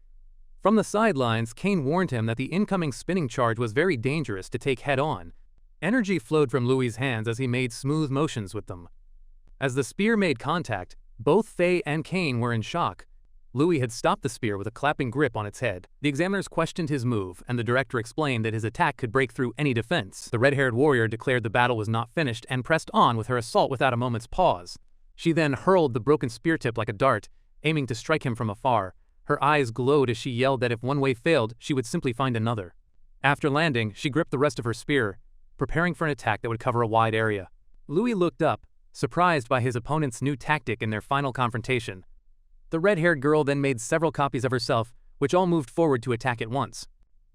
From the sidelines, Kane warned him that the incoming spinning charge was very dangerous to take head-on. Energy flowed from Louis's hands as he made smooth motions with them. As the spear made contact, both Faye and Kane were in shock. Louis had stopped the spear with a clapping grip on its head. The examiners questioned his move, and the director explained that his attack could break through any defense. The red-haired warrior declared the battle was not finished and pressed on with her assault without a moment's pause. She then hurled the broken spear tip like a dart, aiming to strike him from afar. Her eyes glowed as she yelled that if one way failed, she would simply find another. After landing, she gripped the rest of her spear, preparing for an attack that would cover a wide area. Louis looked up, surprised by his opponent's new tactic in their final confrontation. The red-haired girl then made several copies of herself, which all moved forward to attack at once.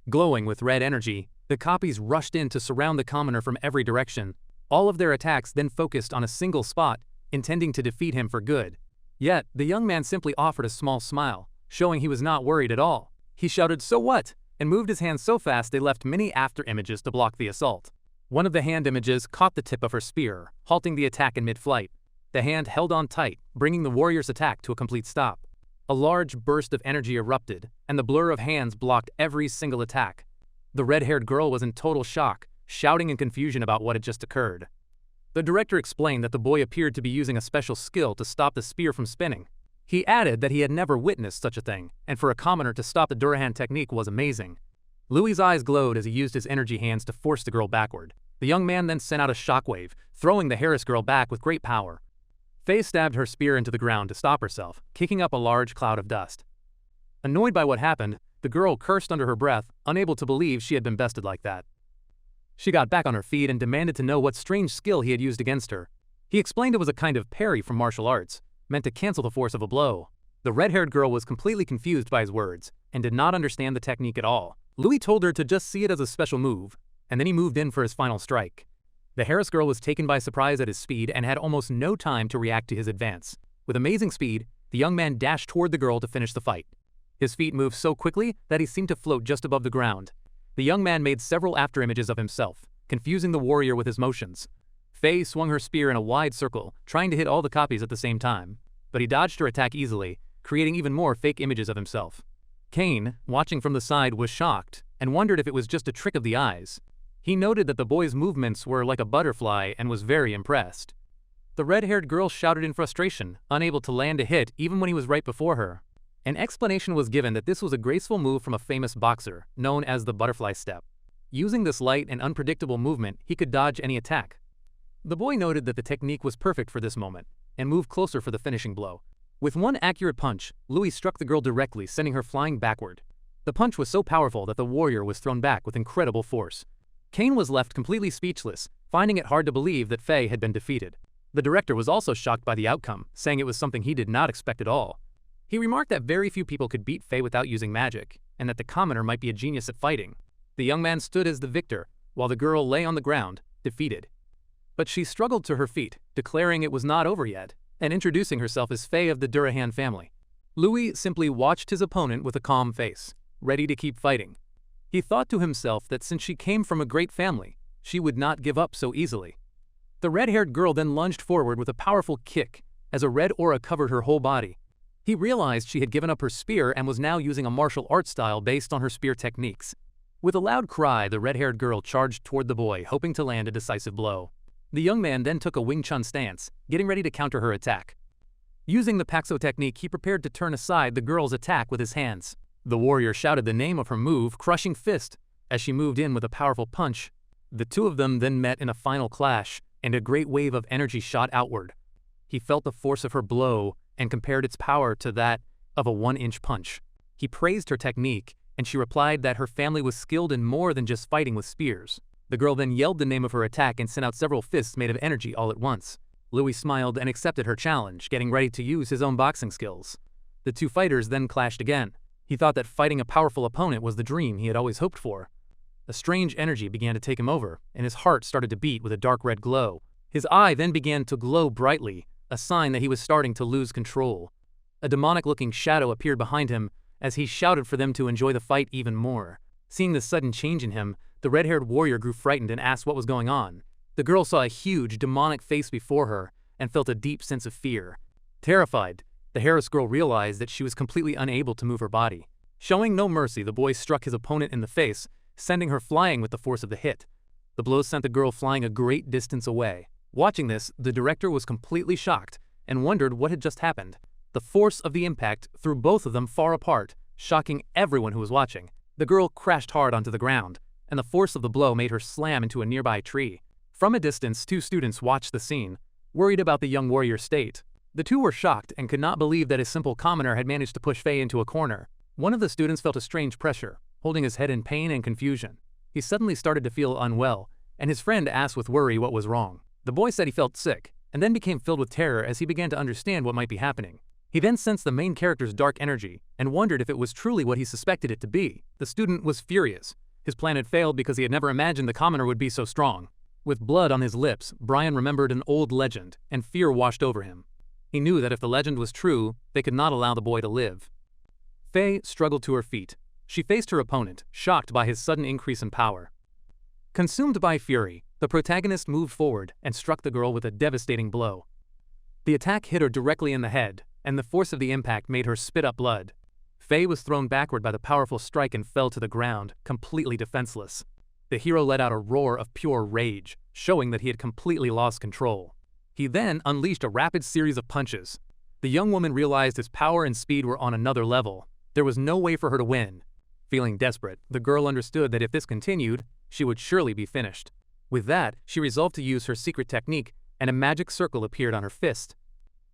Glowing with red energy, the copies rushed in to surround the commoner from every direction. All of their attacks then focused on a single spot, intending to defeat him for good. Yet, the young man simply offered a small smile, showing he was not worried at all. He shouted, "So what?" and moved his hands so fast they left many after-images to block the assault. One of the hand images caught the tip of her spear, halting the attack in mid-flight. The hand held on tight, bringing the warrior's attack to a complete stop. A large burst of energy erupted, and the blur of hands blocked every single attack. The red-haired girl was in total shock, shouting in confusion about what had just occurred. The director explained that the boy appeared to be using a special skill to stop the spear from spinning. He added that he had never witnessed such a thing, and for a commoner to stop the Durahan technique was amazing. Louis's eyes glowed as he used his energy hands to force the girl backward. The young man then sent out a shockwave, throwing the Harris girl back with great power. Faye stabbed her spear into the ground to stop herself, kicking up a large cloud of dust. Annoyed by what happened, the girl cursed under her breath, unable to believe she had been bested like that. She got back on her feet and demanded to know what strange skill he had used against her. He explained it was a kind of parry from martial arts, meant to cancel the force of a blow. The red-haired girl was completely confused by his words, and did not understand the technique at all. Louis told her to just see it as a special move, and then he moved in for his final strike. The Harris girl was taken by surprise at his speed and had almost no time to react to his advance. With amazing speed, the young man dashed toward the girl to finish the fight. His feet moved so quickly that he seemed to float just above the ground. The young man made several afterimages of himself, confusing the warrior with his motions. Faye swung her spear in a wide circle, trying to hit all the copies at the same time, but he dodged her attack easily, creating even more fake images of himself. Kane, watching from the side, was shocked and wondered if it was just a trick of the eyes. He noted that the boy's movements were like a butterfly and was very impressed. The red-haired girl shouted in frustration, unable to land a hit even when he was right before her. An explanation was given that this was a graceful move from a famous boxer, known as the butterfly step. Using this light and unpredictable movement, he could dodge any attack. The boy noted that the technique was perfect for this moment, and moved closer for the finishing blow. With one accurate punch, Louis struck the girl directly, sending her flying backward. The punch was so powerful that the warrior was thrown back with incredible force. Kane was left completely speechless, finding it hard to believe that Faye had been defeated. The director was also shocked by the outcome, saying it was something he did not expect at all. He remarked that very few people could beat Faye without using magic, and that the commoner might be a genius at fighting. The young man stood as the victor, while the girl lay on the ground, defeated. But she struggled to her feet, declaring it was not over yet, and introducing herself as Faye of the Durahan family. Louis simply watched his opponent with a calm face, ready to keep fighting. He thought to himself that since she came from a great family, she would not give up so easily. The red-haired girl then lunged forward with a powerful kick, as a red aura covered her whole body. He realized she had given up her spear and was now using a martial art style based on her spear techniques. With a loud cry, the red-haired girl charged toward the boy, hoping to land a decisive blow. The young man then took a Wing Chun stance, getting ready to counter her attack. Using the Paxo technique, he prepared to turn aside the girl's attack with his hands. The warrior shouted the name of her move, Crushing Fist, as she moved in with a powerful punch. The two of them then met in a final clash, and a great wave of energy shot outward. He felt the force of her blow and compared its power to that of a 1-inch punch. He praised her technique, and she replied that her family was skilled in more than just fighting with spears. The girl then yelled the name of her attack and sent out several fists made of energy all at once. Louis smiled and accepted her challenge, getting ready to use his own boxing skills. The two fighters then clashed again. He thought that fighting a powerful opponent was the dream he had always hoped for. A strange energy began to take him over, and his heart started to beat with a dark red glow. His eye then began to glow brightly, a sign that he was starting to lose control. A demonic-looking shadow appeared behind him as he shouted for them to enjoy the fight even more. Seeing this sudden change in him, the red-haired warrior grew frightened and asked what was going on. The girl saw a huge, demonic face before her and felt a deep sense of fear. Terrified, the Harris girl realized that she was completely unable to move her body. Showing no mercy, the boy struck his opponent in the face, sending her flying with the force of the hit. The blow sent the girl flying a great distance away. Watching this, the director was completely shocked and wondered what had just happened. The force of the impact threw both of them far apart, shocking everyone who was watching. The girl crashed hard onto the ground, and the force of the blow made her slam into a nearby tree. From a distance, two students watched the scene, worried about the young warrior's state. The two were shocked and could not believe that a simple commoner had managed to push Faye into a corner. One of the students felt a strange pressure, holding his head in pain and confusion. He suddenly started to feel unwell, and his friend asked with worry what was wrong. The boy said he felt sick, and then became filled with terror as he began to understand what might be happening. He then sensed the main character's dark energy, and wondered if it was truly what he suspected it to be. The student was furious. His plan had failed because he had never imagined the commoner would be so strong. With blood on his lips, Brian remembered an old legend, and fear washed over him. He knew that if the legend was true, they could not allow the boy to live. Faye struggled to her feet. She faced her opponent, shocked by his sudden increase in power. Consumed by fury, the protagonist moved forward and struck the girl with a devastating blow. The attack hit her directly in the head, and the force of the impact made her spit up blood. Faye was thrown backward by the powerful strike and fell to the ground, completely defenseless. The hero let out a roar of pure rage, showing that he had completely lost control. He then unleashed a rapid series of punches. The young woman realized his power and speed were on another level. There was no way for her to win. Feeling desperate, the girl understood that if this continued, she would surely be finished. With that, she resolved to use her secret technique, and a magic circle appeared on her fist.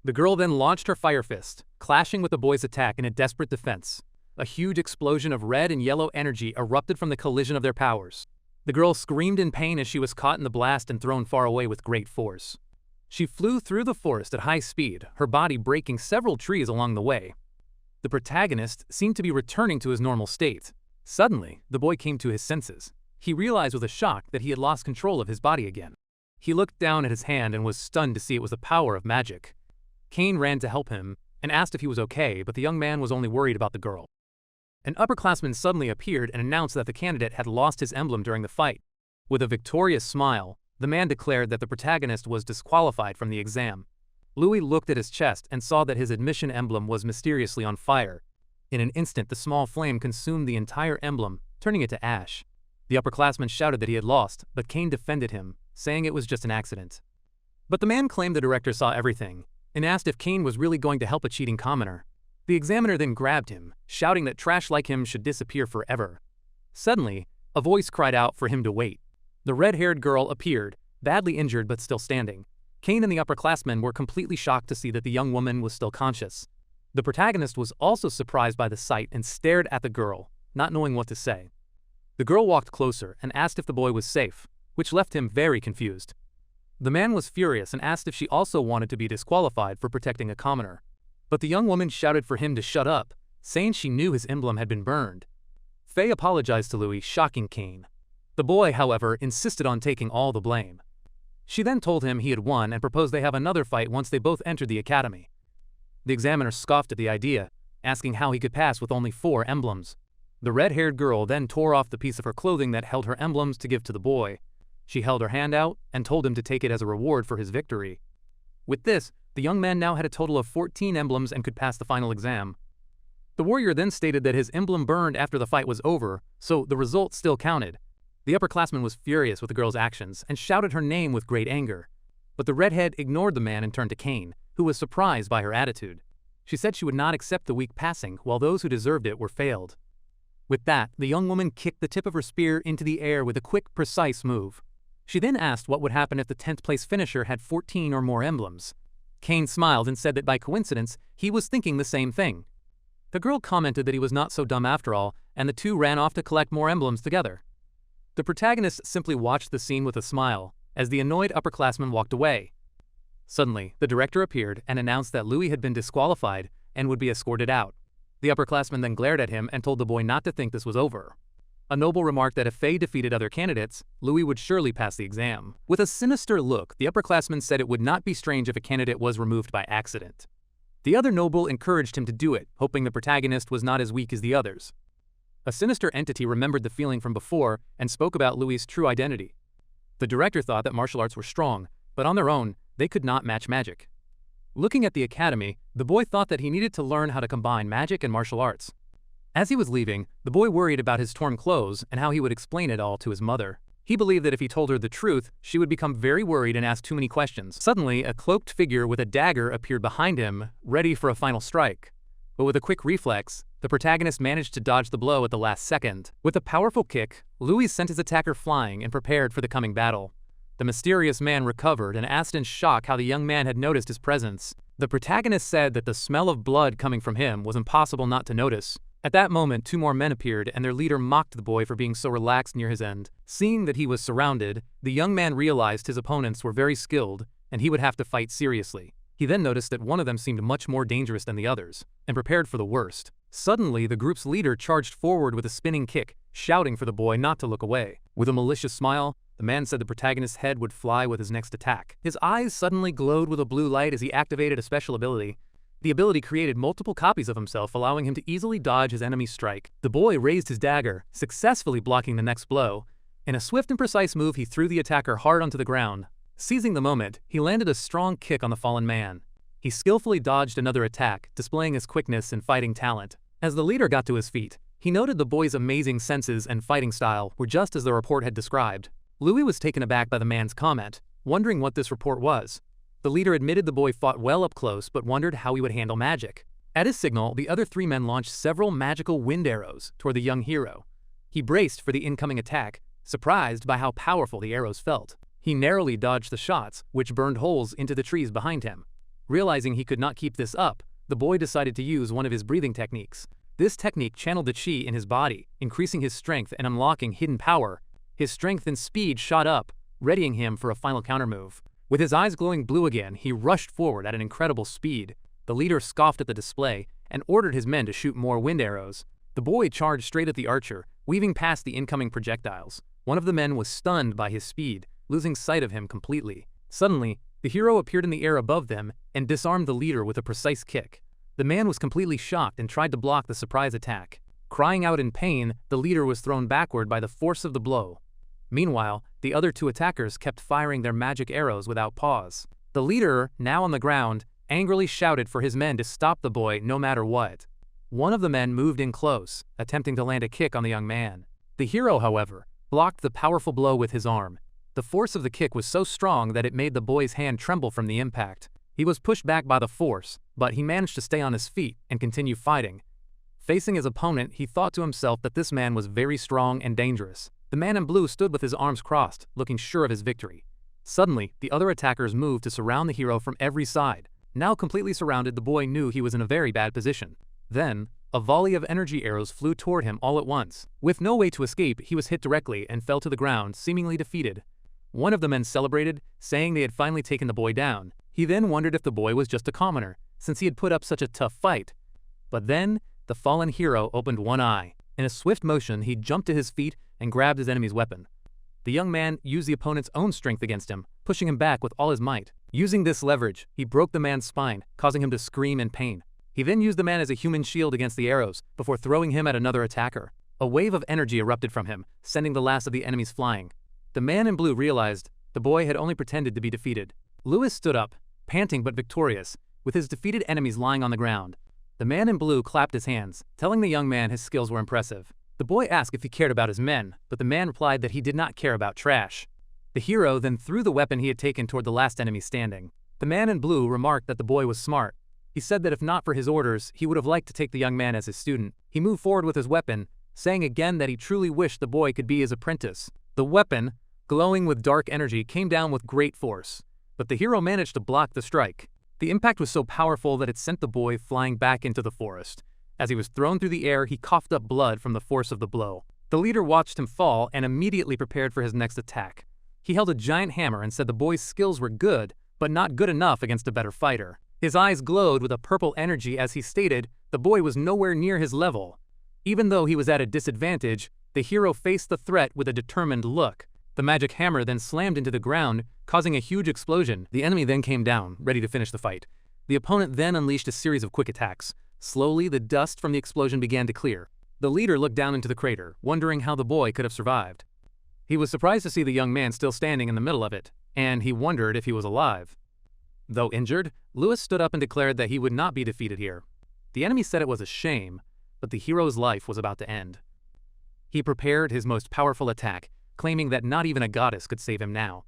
The girl then launched her fire fist, clashing with the boy's attack in a desperate defense. A huge explosion of red and yellow energy erupted from the collision of their powers. The girl screamed in pain as she was caught in the blast and thrown far away with great force. She flew through the forest at high speed, her body breaking several trees along the way. The protagonist seemed to be returning to his normal state. Suddenly, the boy came to his senses. He realized with a shock that he had lost control of his body again. He looked down at his hand and was stunned to see it was the power of magic. Kane ran to help him and asked if he was okay, but the young man was only worried about the girl. An upperclassman suddenly appeared and announced that the candidate had lost his emblem during the fight. With a victorious smile, the man declared that the protagonist was disqualified from the exam. Louis looked at his chest and saw that his admission emblem was mysteriously on fire. In an instant, the small flame consumed the entire emblem, turning it to ash. The upperclassman shouted that he had lost, but Kane defended him, saying it was just an accident. But the man claimed the director saw everything, and asked if Kane was really going to help a cheating commoner. The examiner then grabbed him, shouting that trash like him should disappear forever. Suddenly, a voice cried out for him to wait. The red-haired girl appeared, badly injured but still standing. Kane and the upperclassmen were completely shocked to see that the young woman was still conscious. The protagonist was also surprised by the sight and stared at the girl, not knowing what to say. The girl walked closer and asked if the boy was safe, which left him very confused. The man was furious and asked if she also wanted to be disqualified for protecting a commoner. But the young woman shouted for him to shut up, saying she knew his emblem had been burned. Faye apologized to Louis, shocking Kane. The boy, however, insisted on taking all the blame. She then told him he had won and proposed they have another fight once they both entered the academy. The examiner scoffed at the idea, asking how he could pass with only 4 emblems. The red-haired girl then tore off the piece of her clothing that held her emblems to give to the boy. She held her hand out and told him to take it as a reward for his victory. With this, the young man now had a total of 14 emblems and could pass the final exam. The warrior then stated that his emblem burned after the fight was over, so the result still counted. The upperclassman was furious with the girl's actions and shouted her name with great anger. But the redhead ignored the man and turned to Kane, who was surprised by her attitude. She said she would not accept the weak passing, while those who deserved it were failed. With that, the young woman kicked the tip of her spear into the air with a quick, precise move. She then asked what would happen if the 10th place finisher had 14 or more emblems. Kane smiled and said that by coincidence, he was thinking the same thing. The girl commented that he was not so dumb after all, and the two ran off to collect more emblems together. The protagonist simply watched the scene with a smile, as the annoyed upperclassman walked away. Suddenly, the director appeared and announced that Louis had been disqualified and would be escorted out. The upperclassman then glared at him and told the boy not to think this was over. A noble remarked that if Faye defeated other candidates, Louis would surely pass the exam. With a sinister look, the upperclassman said it would not be strange if a candidate was removed by accident. The other noble encouraged him to do it, hoping the protagonist was not as weak as the others. A sinister entity remembered the feeling from before and spoke about Louis' true identity. The director thought that martial arts were strong, but on their own, they could not match magic. Looking at the academy, the boy thought that he needed to learn how to combine magic and martial arts. As he was leaving, the boy worried about his torn clothes and how he would explain it all to his mother. He believed that if he told her the truth, she would become very worried and ask too many questions. Suddenly, a cloaked figure with a dagger appeared behind him, ready for a final strike. But with a quick reflex, the protagonist managed to dodge the blow at the last second. With a powerful kick, Louis sent his attacker flying and prepared for the coming battle. The mysterious man recovered and asked in shock how the young man had noticed his presence. The protagonist said that the smell of blood coming from him was impossible not to notice, At that moment, two more men appeared, and their leader mocked the boy for being so relaxed near his end. Seeing that he was surrounded, the young man realized his opponents were very skilled, and he would have to fight seriously. He then noticed that one of them seemed much more dangerous than the others, and prepared for the worst. Suddenly, the group's leader charged forward with a spinning kick, shouting for the boy not to look away. With a malicious smile, the man said the protagonist's head would fly with his next attack. His eyes suddenly glowed with a blue light as he activated a special ability. The ability created multiple copies of himself, allowing him to easily dodge his enemy's strike. The boy raised his dagger, successfully blocking the next blow. In a swift and precise move, he threw the attacker hard onto the ground. Seizing the moment, he landed a strong kick on the fallen man. He skillfully dodged another attack, displaying his quickness and fighting talent. As the leader got to his feet, he noted the boy's amazing senses and fighting style were just as the report had described. Louis was taken aback by the man's comment, wondering what this report was. The leader admitted the boy fought well up close but wondered how he would handle magic. At his signal, the other three men launched several magical wind arrows toward the young hero. He braced for the incoming attack, surprised by how powerful the arrows felt. He narrowly dodged the shots, which burned holes into the trees behind him. Realizing he could not keep this up, the boy decided to use one of his breathing techniques. This technique channeled the chi in his body, increasing his strength and unlocking hidden power. His strength and speed shot up, readying him for a final countermove. With his eyes glowing blue again, he rushed forward at an incredible speed. The leader scoffed at the display and ordered his men to shoot more wind arrows. The boy charged straight at the archer, weaving past the incoming projectiles. One of the men was stunned by his speed, losing sight of him completely. Suddenly, the hero appeared in the air above them and disarmed the leader with a precise kick. The man was completely shocked and tried to block the surprise attack. Crying out in pain, the leader was thrown backward by the force of the blow. Meanwhile, the other two attackers kept firing their magic arrows without pause. The leader, now on the ground, angrily shouted for his men to stop the boy no matter what. One of the men moved in close, attempting to land a kick on the young man. The hero, however, blocked the powerful blow with his arm. The force of the kick was so strong that it made the boy's hand tremble from the impact. He was pushed back by the force, but he managed to stay on his feet and continue fighting. Facing his opponent, he thought to himself that this man was very strong and dangerous. The man in blue stood with his arms crossed, looking sure of his victory. Suddenly, the other attackers moved to surround the hero from every side. Now completely surrounded, the boy knew he was in a very bad position. Then, a volley of energy arrows flew toward him all at once. With no way to escape, he was hit directly and fell to the ground, seemingly defeated. One of the men celebrated, saying they had finally taken the boy down. He then wondered if the boy was just a commoner, since he had put up such a tough fight. But then, the fallen hero opened one eye. In a swift motion, he jumped to his feet and grabbed his enemy's weapon. The young man used the opponent's own strength against him, pushing him back with all his might. Using this leverage, he broke the man's spine, causing him to scream in pain. He then used the man as a human shield against the arrows, before throwing him at another attacker. A wave of energy erupted from him, sending the last of the enemies flying. The man in blue realized the boy had only pretended to be defeated. Louis stood up, panting but victorious, with his defeated enemies lying on the ground. The man in blue clapped his hands, telling the young man his skills were impressive. The boy asked if he cared about his men, but the man replied that he did not care about trash. The hero then threw the weapon he had taken toward the last enemy standing. The man in blue remarked that the boy was smart. He said that if not for his orders, he would have liked to take the young man as his student. He moved forward with his weapon, saying again that he truly wished the boy could be his apprentice. The weapon, glowing with dark energy, came down with great force, but the hero managed to block the strike. The impact was so powerful that it sent the boy flying back into the forest. As he was thrown through the air, he coughed up blood from the force of the blow. The leader watched him fall and immediately prepared for his next attack. He held a giant hammer and said the boy's skills were good, but not good enough against a better fighter. His eyes glowed with a purple energy as he stated the boy was nowhere near his level. Even though he was at a disadvantage, the hero faced the threat with a determined look. The magic hammer then slammed into the ground, causing a huge explosion. The enemy then came down, ready to finish the fight. The opponent then unleashed a series of quick attacks. Slowly, the dust from the explosion began to clear. The leader looked down into the crater, wondering how the boy could have survived. He was surprised to see the young man still standing in the middle of it, and he wondered if he was alive. Though injured, Louis stood up and declared that he would not be defeated here. The enemy said it was a shame, but the hero's life was about to end. He prepared his most powerful attack, claiming that not even a goddess could save him now.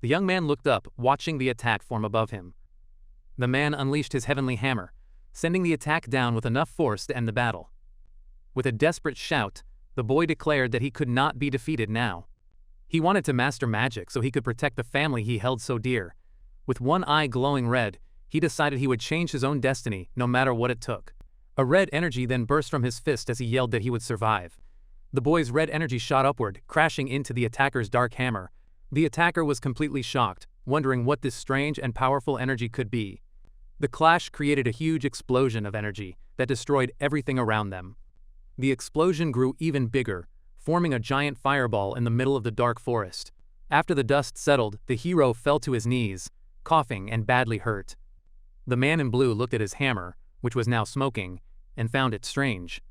The young man looked up, watching the attack form above him. The man unleashed his heavenly hammer, sending the attack down with enough force to end the battle. With a desperate shout, the boy declared that he could not be defeated now. He wanted to master magic so he could protect the family he held so dear. With one eye glowing red, he decided he would change his own destiny no matter what it took. A red energy then burst from his fist as he yelled that he would survive. The boy's red energy shot upward, crashing into the attacker's dark hammer. The attacker was completely shocked, wondering what this strange and powerful energy could be. The clash created a huge explosion of energy that destroyed everything around them. The explosion grew even bigger, forming a giant fireball in the middle of the dark forest. After the dust settled, the hero fell to his knees, coughing and badly hurt. The man in blue looked at his hammer, which was now smoking, and found it strange.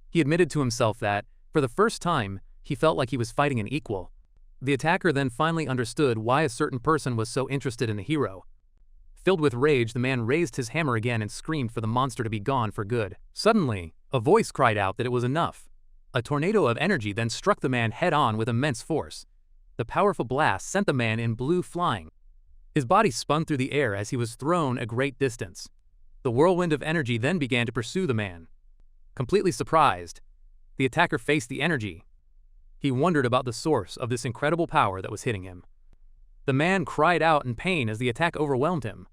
He admitted to himself that, for the first time, he felt like he was fighting an equal. The attacker then finally understood why a certain person was so interested in the hero. Filled with rage, the man raised his hammer again and screamed for the monster to be gone for good. Suddenly, a voice cried out that it was enough. A tornado of energy then struck the man head-on with immense force. The powerful blast sent the man in blue flying. His body spun through the air as he was thrown a great distance. The whirlwind of energy then began to pursue the man. Completely surprised, the attacker faced the energy. He wondered about the source of this incredible power that was hitting him. The man cried out in pain as the attack overwhelmed him.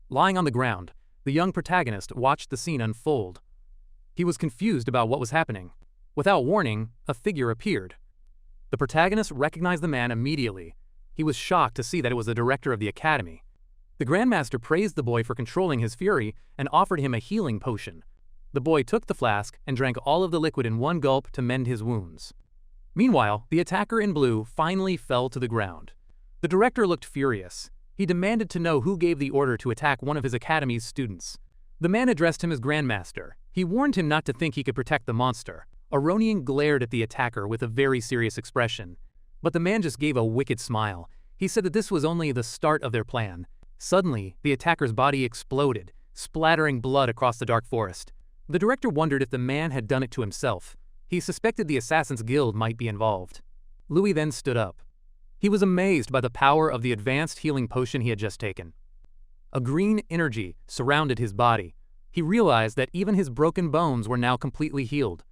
Lying on the ground, the young protagonist watched the scene unfold. He was confused about what was happening. Without warning, a figure appeared. The protagonist recognized the man immediately. He was shocked to see that it was the director of the academy. The Grandmaster praised the boy for controlling his fury and offered him a healing potion. The boy took the flask and drank all of the liquid in one gulp to mend his wounds. Meanwhile, the attacker in blue finally fell to the ground. The director looked furious. He demanded to know who gave the order to attack one of his academy's students. The man addressed him as Grandmaster. He warned him not to think he could protect the monster. Aronian glared at the attacker with a very serious expression. But the man just gave a wicked smile. He said that this was only the start of their plan. Suddenly, the attacker's body exploded, splattering blood across the dark forest. The director wondered if the man had done it to himself. He suspected the Assassin's Guild might be involved. Louis then stood up. He was amazed by the power of the advanced healing potion he had just taken. A green energy surrounded his body. He realized that even his broken bones were now completely healed.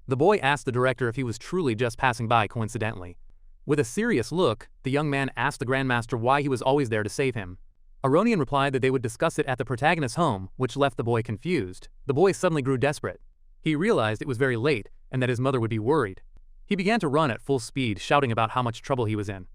The boy asked the director if he was truly just passing by coincidentally. With a serious look, the young man asked the Grandmaster why he was always there to save him. Aronian replied that they would discuss it at the protagonist's home, which left the boy confused. The boy suddenly grew desperate. He realized it was very late and that his mother would be worried. He began to run at full speed, shouting about how much trouble he was in.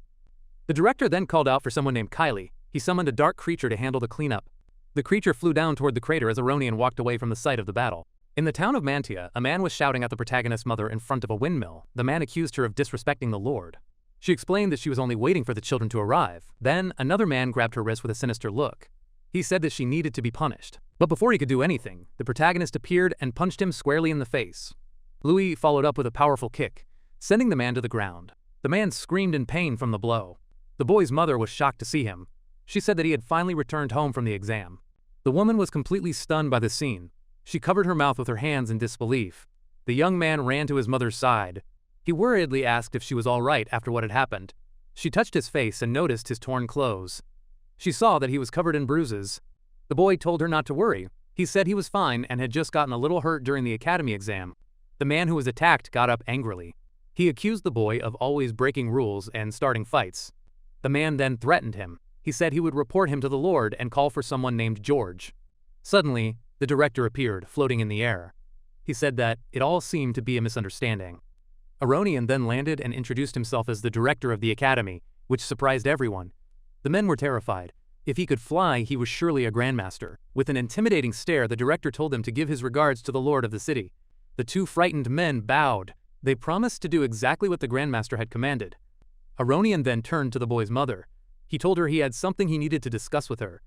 The director then called out for someone named Kylie. He summoned a dark creature to handle the cleanup. The creature flew down toward the crater as Aronian walked away from the site of the battle. In the town of Mantia, a man was shouting at the protagonist's mother in front of a windmill. The man accused her of disrespecting the Lord. She explained that she was only waiting for the children to arrive. Then, another man grabbed her wrist with a sinister look. He said that she needed to be punished. But before he could do anything, the protagonist appeared and punched him squarely in the face. Louis followed up with a powerful kick, sending the man to the ground. The man screamed in pain from the blow. The boy's mother was shocked to see him. She said that he had finally returned home from the exam. The woman was completely stunned by the scene. She covered her mouth with her hands in disbelief. The young man ran to his mother's side. He worriedly asked if she was all right after what had happened. She touched his face and noticed his torn clothes. She saw that he was covered in bruises. The boy told her not to worry. He said he was fine and had just gotten a little hurt during the academy exam. The man who was attacked got up angrily. He accused the boy of always breaking rules and starting fights. The man then threatened him. He said he would report him to the Lord and call for someone named George. Suddenly, the director appeared, floating in the air. He said that it all seemed to be a misunderstanding. Aronian then landed and introduced himself as the director of the academy, which surprised everyone. The men were terrified. If he could fly, he was surely a grandmaster. With an intimidating stare, the director told them to give his regards to the lord of the city. The two frightened men bowed. They promised to do exactly what the grandmaster had commanded. Aronian then turned to the boy's mother. He told her he had something he needed to discuss with her.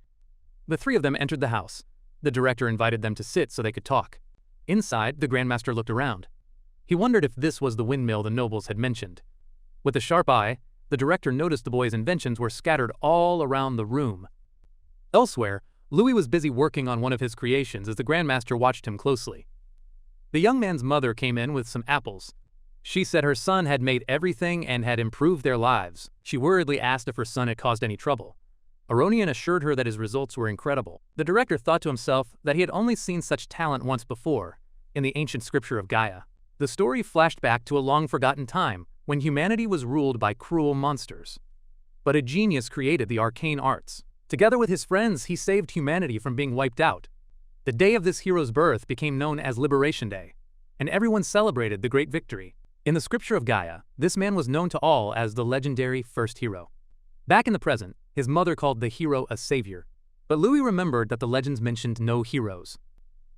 The three of them entered the house. The director invited them to sit so they could talk. Inside, the grandmaster looked around. He wondered if this was the windmill the nobles had mentioned. With a sharp eye, the director noticed the boy's inventions were scattered all around the room. Elsewhere, Louis was busy working on one of his creations as the grandmaster watched him closely. The young man's mother came in with some apples. She said her son had made everything and had improved their lives. She worriedly asked if her son had caused any trouble. Aronian assured her that his results were incredible. The director thought to himself that he had only seen such talent once before, in the ancient scripture of Gaia. The story flashed back to a long-forgotten time when humanity was ruled by cruel monsters. But a genius created the arcane arts. Together with his friends, he saved humanity from being wiped out. The day of this hero's birth became known as Liberation Day, and everyone celebrated the great victory. In the scripture of Gaia, this man was known to all as the legendary first hero. Back in the present, his mother called the hero a savior, but Louis remembered that the legends mentioned no heroes.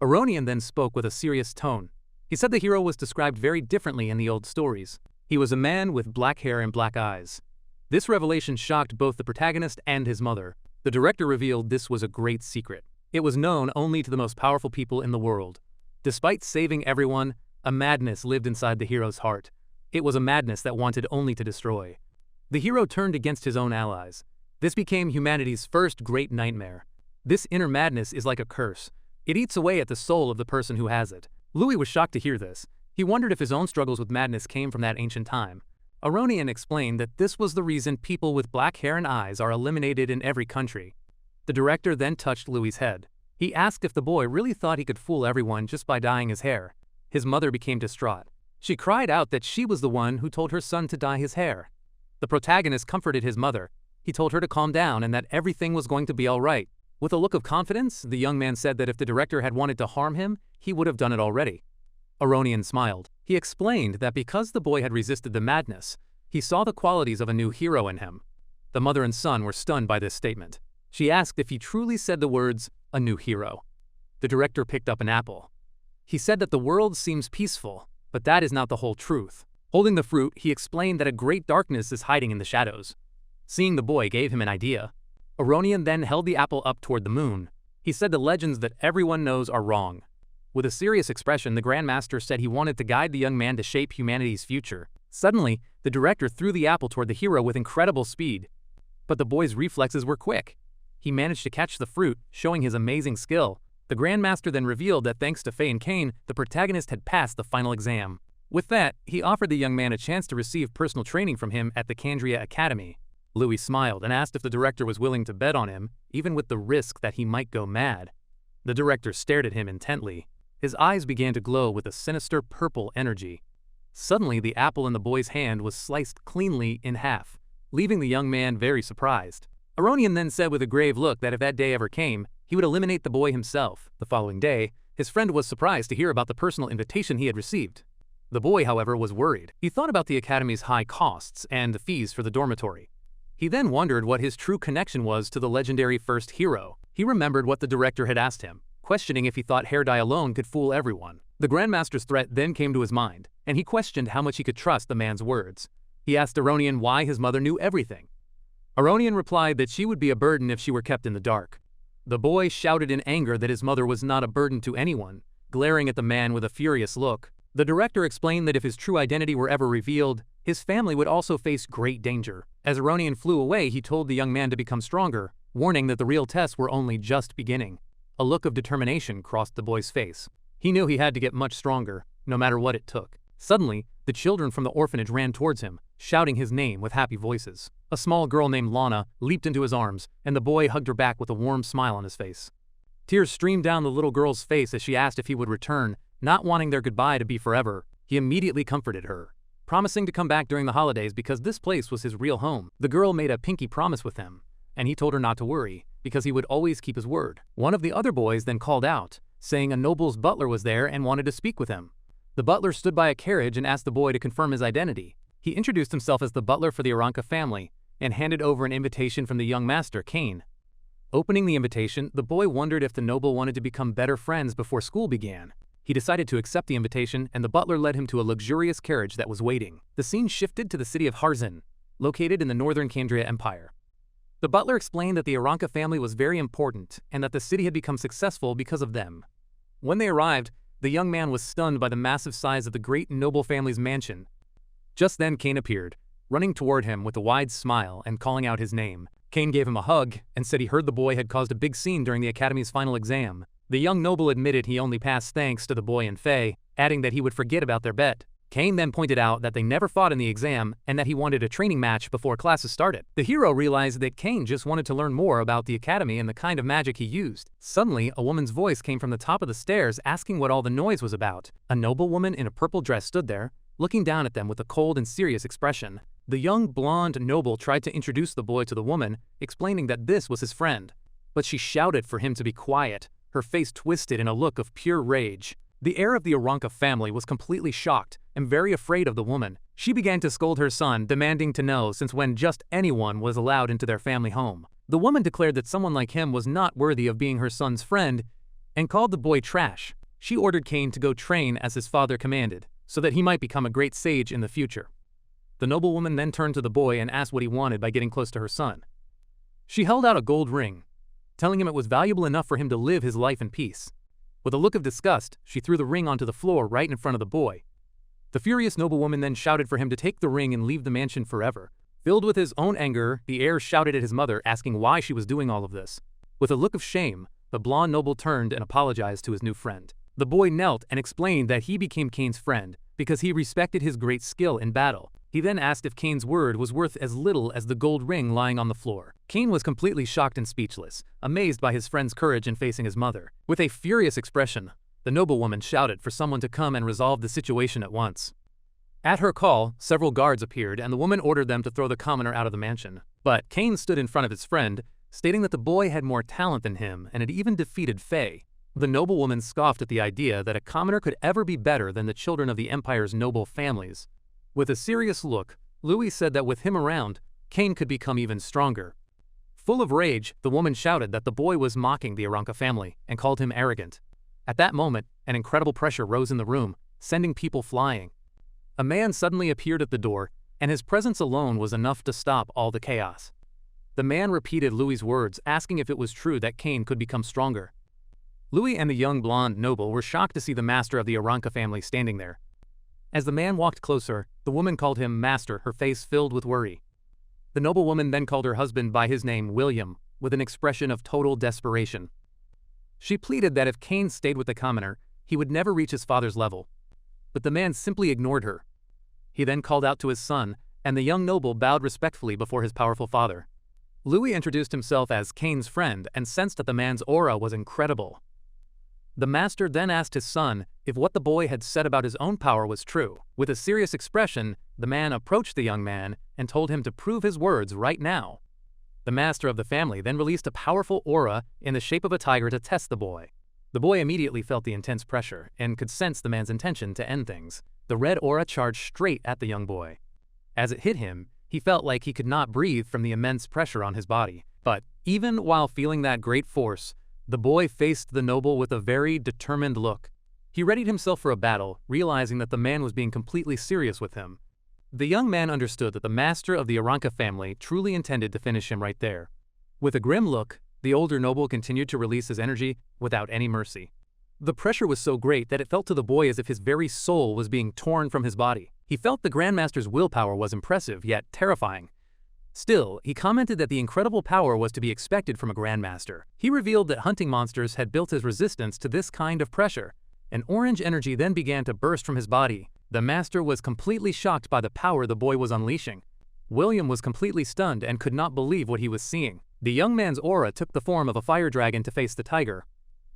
Aronian then spoke with a serious tone. He said the hero was described very differently in the old stories. He was a man with black hair and black eyes. This revelation shocked both the protagonist and his mother. The director revealed this was a great secret. It was known only to the most powerful people in the world. Despite saving everyone, a madness lived inside the hero's heart. It was a madness that wanted only to destroy. The hero turned against his own allies. This became humanity's first great nightmare. This inner madness is like a curse. It eats away at the soul of the person who has it. Louis was shocked to hear this. He wondered if his own struggles with madness came from that ancient time. Aronian explained that this was the reason people with black hair and eyes are eliminated in every country. The director then touched Louis's head. He asked if the boy really thought he could fool everyone just by dyeing his hair. His mother became distraught. She cried out that she was the one who told her son to dye his hair. The protagonist comforted his mother. He told her to calm down and that everything was going to be all right. With a look of confidence, the young man said that if the director had wanted to harm him, he would have done it already. Aronian smiled. He explained that because the boy had resisted the madness, he saw the qualities of a new hero in him. The mother and son were stunned by this statement. She asked if he truly said the words, "a new hero." The director picked up an apple. He said that the world seems peaceful, but that is not the whole truth. Holding the fruit, he explained that a great darkness is hiding in the shadows. Seeing the boy gave him an idea. Aronian then held the apple up toward the moon. He said the legends that everyone knows are wrong. With a serious expression, the Grand Master said he wanted to guide the young man to shape humanity's future. Suddenly, the director threw the apple toward the hero with incredible speed. But the boy's reflexes were quick. He managed to catch the fruit, showing his amazing skill. The Grand Master then revealed that thanks to Faye and Cain, the protagonist had passed the final exam. With that, he offered the young man a chance to receive personal training from him at the Candria Academy. Louis smiled and asked if the director was willing to bet on him, even with the risk that he might go mad. The director stared at him intently. His eyes began to glow with a sinister purple energy. Suddenly, the apple in the boy's hand was sliced cleanly in half, leaving the young man very surprised. Aronian then said with a grave look that if that day ever came, he would eliminate the boy himself. The following day, his friend was surprised to hear about the personal invitation he had received. The boy, however, was worried. He thought about the academy's high costs and the fees for the dormitory. He then wondered what his true connection was to the legendary first hero. He remembered what the director had asked him, questioning if he thought hair dye alone could fool everyone. The Grand Master's threat then came to his mind, and he questioned how much he could trust the man's words. He asked Aronian why his mother knew everything. Aronian replied that she would be a burden if she were kept in the dark. The boy shouted in anger that his mother was not a burden to anyone, glaring at the man with a furious look. The director explained that if his true identity were ever revealed, his family would also face great danger. As Aronian flew away, he told the young man to become stronger, warning that the real tests were only just beginning. A look of determination crossed the boy's face. He knew he had to get much stronger, no matter what it took. Suddenly, the children from the orphanage ran towards him, shouting his name with happy voices. A small girl named Lana leaped into his arms, and the boy hugged her back with a warm smile on his face. Tears streamed down the little girl's face as she asked if he would return, not wanting their goodbye to be forever. He immediately comforted her, promising to come back during the holidays because this place was his real home. The girl made a pinky promise with him, and he told her not to worry, because he would always keep his word. One of the other boys then called out, saying a noble's butler was there and wanted to speak with him. The butler stood by a carriage and asked the boy to confirm his identity. He introduced himself as the butler for the Aranka family, and handed over an invitation from the young master, Cain. Opening the invitation, the boy wondered if the noble wanted to become better friends before school began. He decided to accept the invitation, and the butler led him to a luxurious carriage that was waiting. The scene shifted to the city of Harzan, located in the northern Candria Empire. The butler explained that the Aranka family was very important, and that the city had become successful because of them. When they arrived, the young man was stunned by the massive size of the great noble family's mansion. Just then Cain appeared, running toward him with a wide smile and calling out his name. Cain gave him a hug and said he heard the boy had caused a big scene during the academy's final exam. The young noble admitted he only passed thanks to the boy and Faye, adding that he would forget about their bet. Cain then pointed out that they never fought in the exam and that he wanted a training match before classes started. The hero realized that Cain just wanted to learn more about the academy and the kind of magic he used. Suddenly, a woman's voice came from the top of the stairs asking what all the noise was about. A noble woman in a purple dress stood there, looking down at them with a cold and serious expression. The young blonde noble tried to introduce the boy to the woman, explaining that this was his friend. But she shouted for him to be quiet, her face twisted in a look of pure rage. The heir of the Awakens family was completely shocked and very afraid of the woman. She began to scold her son, demanding to know since when just anyone was allowed into their family home. The woman declared that someone like him was not worthy of being her son's friend and called the boy trash. She ordered Cain to go train as his father commanded, so that he might become a great sage in the future. The noblewoman then turned to the boy and asked what he wanted by getting close to her son. She held out a gold ring, telling him it was valuable enough for him to live his life in peace. With a look of disgust, she threw the ring onto the floor right in front of the boy. The furious noblewoman then shouted for him to take the ring and leave the mansion forever. Filled with his own anger, the heir shouted at his mother, asking why she was doing all of this. With a look of shame, the blonde noble turned and apologized to his new friend. The boy knelt and explained that he became Cain's friend because he respected his great skill in battle. He then asked if Cain's word was worth as little as the gold ring lying on the floor. Cain was completely shocked and speechless, amazed by his friend's courage in facing his mother. With a furious expression, the noblewoman shouted for someone to come and resolve the situation at once. At her call, several guards appeared and the woman ordered them to throw the commoner out of the mansion. But Cain stood in front of his friend, stating that the boy had more talent than him and had even defeated Faye. The noblewoman scoffed at the idea that a commoner could ever be better than the children of the empire's noble families. With a serious look, Louis said that with him around, Cain could become even stronger. Full of rage, the woman shouted that the boy was mocking the Awakens family and called him arrogant. At that moment, an incredible pressure rose in the room, sending people flying. A man suddenly appeared at the door, and his presence alone was enough to stop all the chaos. The man repeated Louis's words, asking if it was true that Cain could become stronger. Louis and the young blonde noble were shocked to see the master of the Awakens family standing there. As the man walked closer, the woman called him master, her face filled with worry. The noblewoman then called her husband by his name, William, with an expression of total desperation. She pleaded that if Cain stayed with the commoner, he would never reach his father's level. But the man simply ignored her. He then called out to his son, and the young noble bowed respectfully before his powerful father. Louis introduced himself as Cain's friend and sensed that the man's aura was incredible. The master then asked his son if what the boy had said about his own power was true. With a serious expression, the man approached the young man and told him to prove his words right now. The master of the family then released a powerful aura in the shape of a tiger to test the boy. The boy immediately felt the intense pressure and could sense the man's intention to end things. The red aura charged straight at the young boy. As it hit him, he felt like he could not breathe from the immense pressure on his body. But even while feeling that great force, the boy faced the noble with a very determined look. He readied himself for a battle, realizing that the man was being completely serious with him. The young man understood that the master of the Awakens family truly intended to finish him right there. With a grim look, the older noble continued to release his energy without any mercy. The pressure was so great that it felt to the boy as if his very soul was being torn from his body. He felt the Grandmaster's willpower was impressive, yet terrifying. Still, he commented that the incredible power was to be expected from a Grandmaster. He revealed that hunting monsters had built his resistance to this kind of pressure. An orange energy then began to burst from his body. The master was completely shocked by the power the boy was unleashing. William was completely stunned and could not believe what he was seeing. The young man's aura took the form of a fire dragon to face the tiger.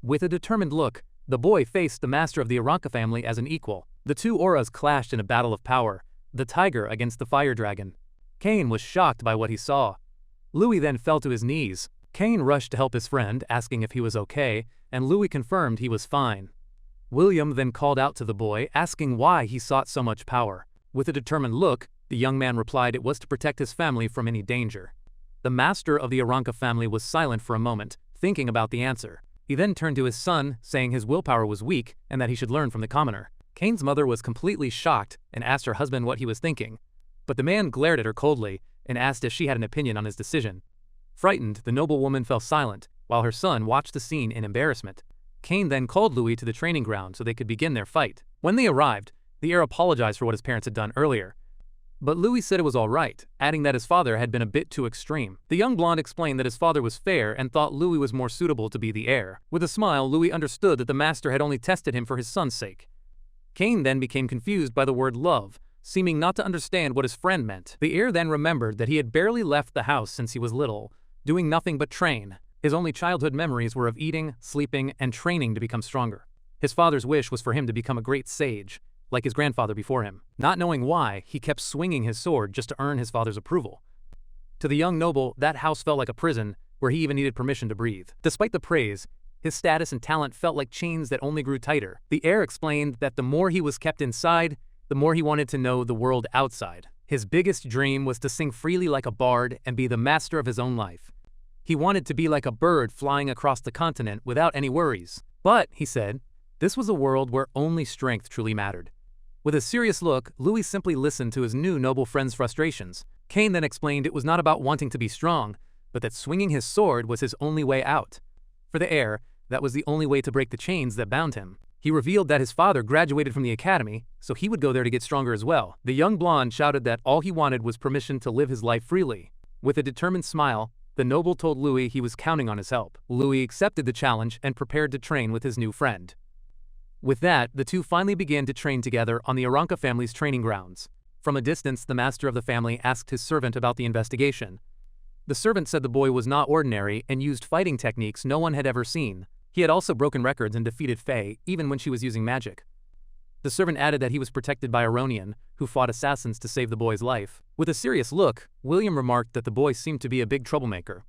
With a determined look, the boy faced the master of the Awakens family as an equal. The two auras clashed in a battle of power, the tiger against the fire dragon. Cain was shocked by what he saw. Louis then fell to his knees. Cain rushed to help his friend, asking if he was okay, and Louis confirmed he was fine. William then called out to the boy, asking why he sought so much power. With a determined look, the young man replied it was to protect his family from any danger. The master of the Awakens family was silent for a moment, thinking about the answer. He then turned to his son, saying his willpower was weak and that he should learn from the commoner. Cain's mother was completely shocked and asked her husband what he was thinking. But the man glared at her coldly and asked if she had an opinion on his decision. Frightened, the noblewoman fell silent, while her son watched the scene in embarrassment. Cain then called Louis to the training ground so they could begin their fight. When they arrived, the heir apologized for what his parents had done earlier. But Louis said it was all right, adding that his father had been a bit too extreme. The young blonde explained that his father was fair and thought Louis was more suitable to be the heir. With a smile, Louis understood that the master had only tested him for his son's sake. Cain then became confused by the word love, seeming not to understand what his friend meant. The heir then remembered that he had barely left the house since he was little, doing nothing but train. His only childhood memories were of eating, sleeping, and training to become stronger. His father's wish was for him to become a great sage, like his grandfather before him. Not knowing why, he kept swinging his sword just to earn his father's approval. To the young noble, that house felt like a prison, where he even needed permission to breathe. Despite the praise, His status and talent felt like chains that only grew tighter. The heir explained that the more he was kept inside, the more he wanted to know the world outside. His biggest dream was to sing freely like a bard and be the master of his own life. He wanted to be like a bird flying across the continent without any worries. But, he said, this was a world where only strength truly mattered. With a serious look, Louis simply listened to his new noble friend's frustrations. Cain then explained it was not about wanting to be strong, but that swinging his sword was his only way out. For the heir, that was the only way to break the chains that bound him. He revealed that his father graduated from the academy, so he would go there to get stronger as well. The young blonde shouted that all he wanted was permission to live his life freely. With a determined smile, the noble told Louis he was counting on his help. Louis accepted the challenge and prepared to train with his new friend. With that, the two finally began to train together on the Awakens family's training grounds. From a distance, the master of the family asked his servant about the investigation. The servant said the boy was not ordinary and used fighting techniques no one had ever seen. He had also broken records and defeated Faye, even when she was using magic. The servant added that he was protected by a Ronin, who fought assassins to save the boy's life. With a serious look, William remarked that the boy seemed to be a big troublemaker.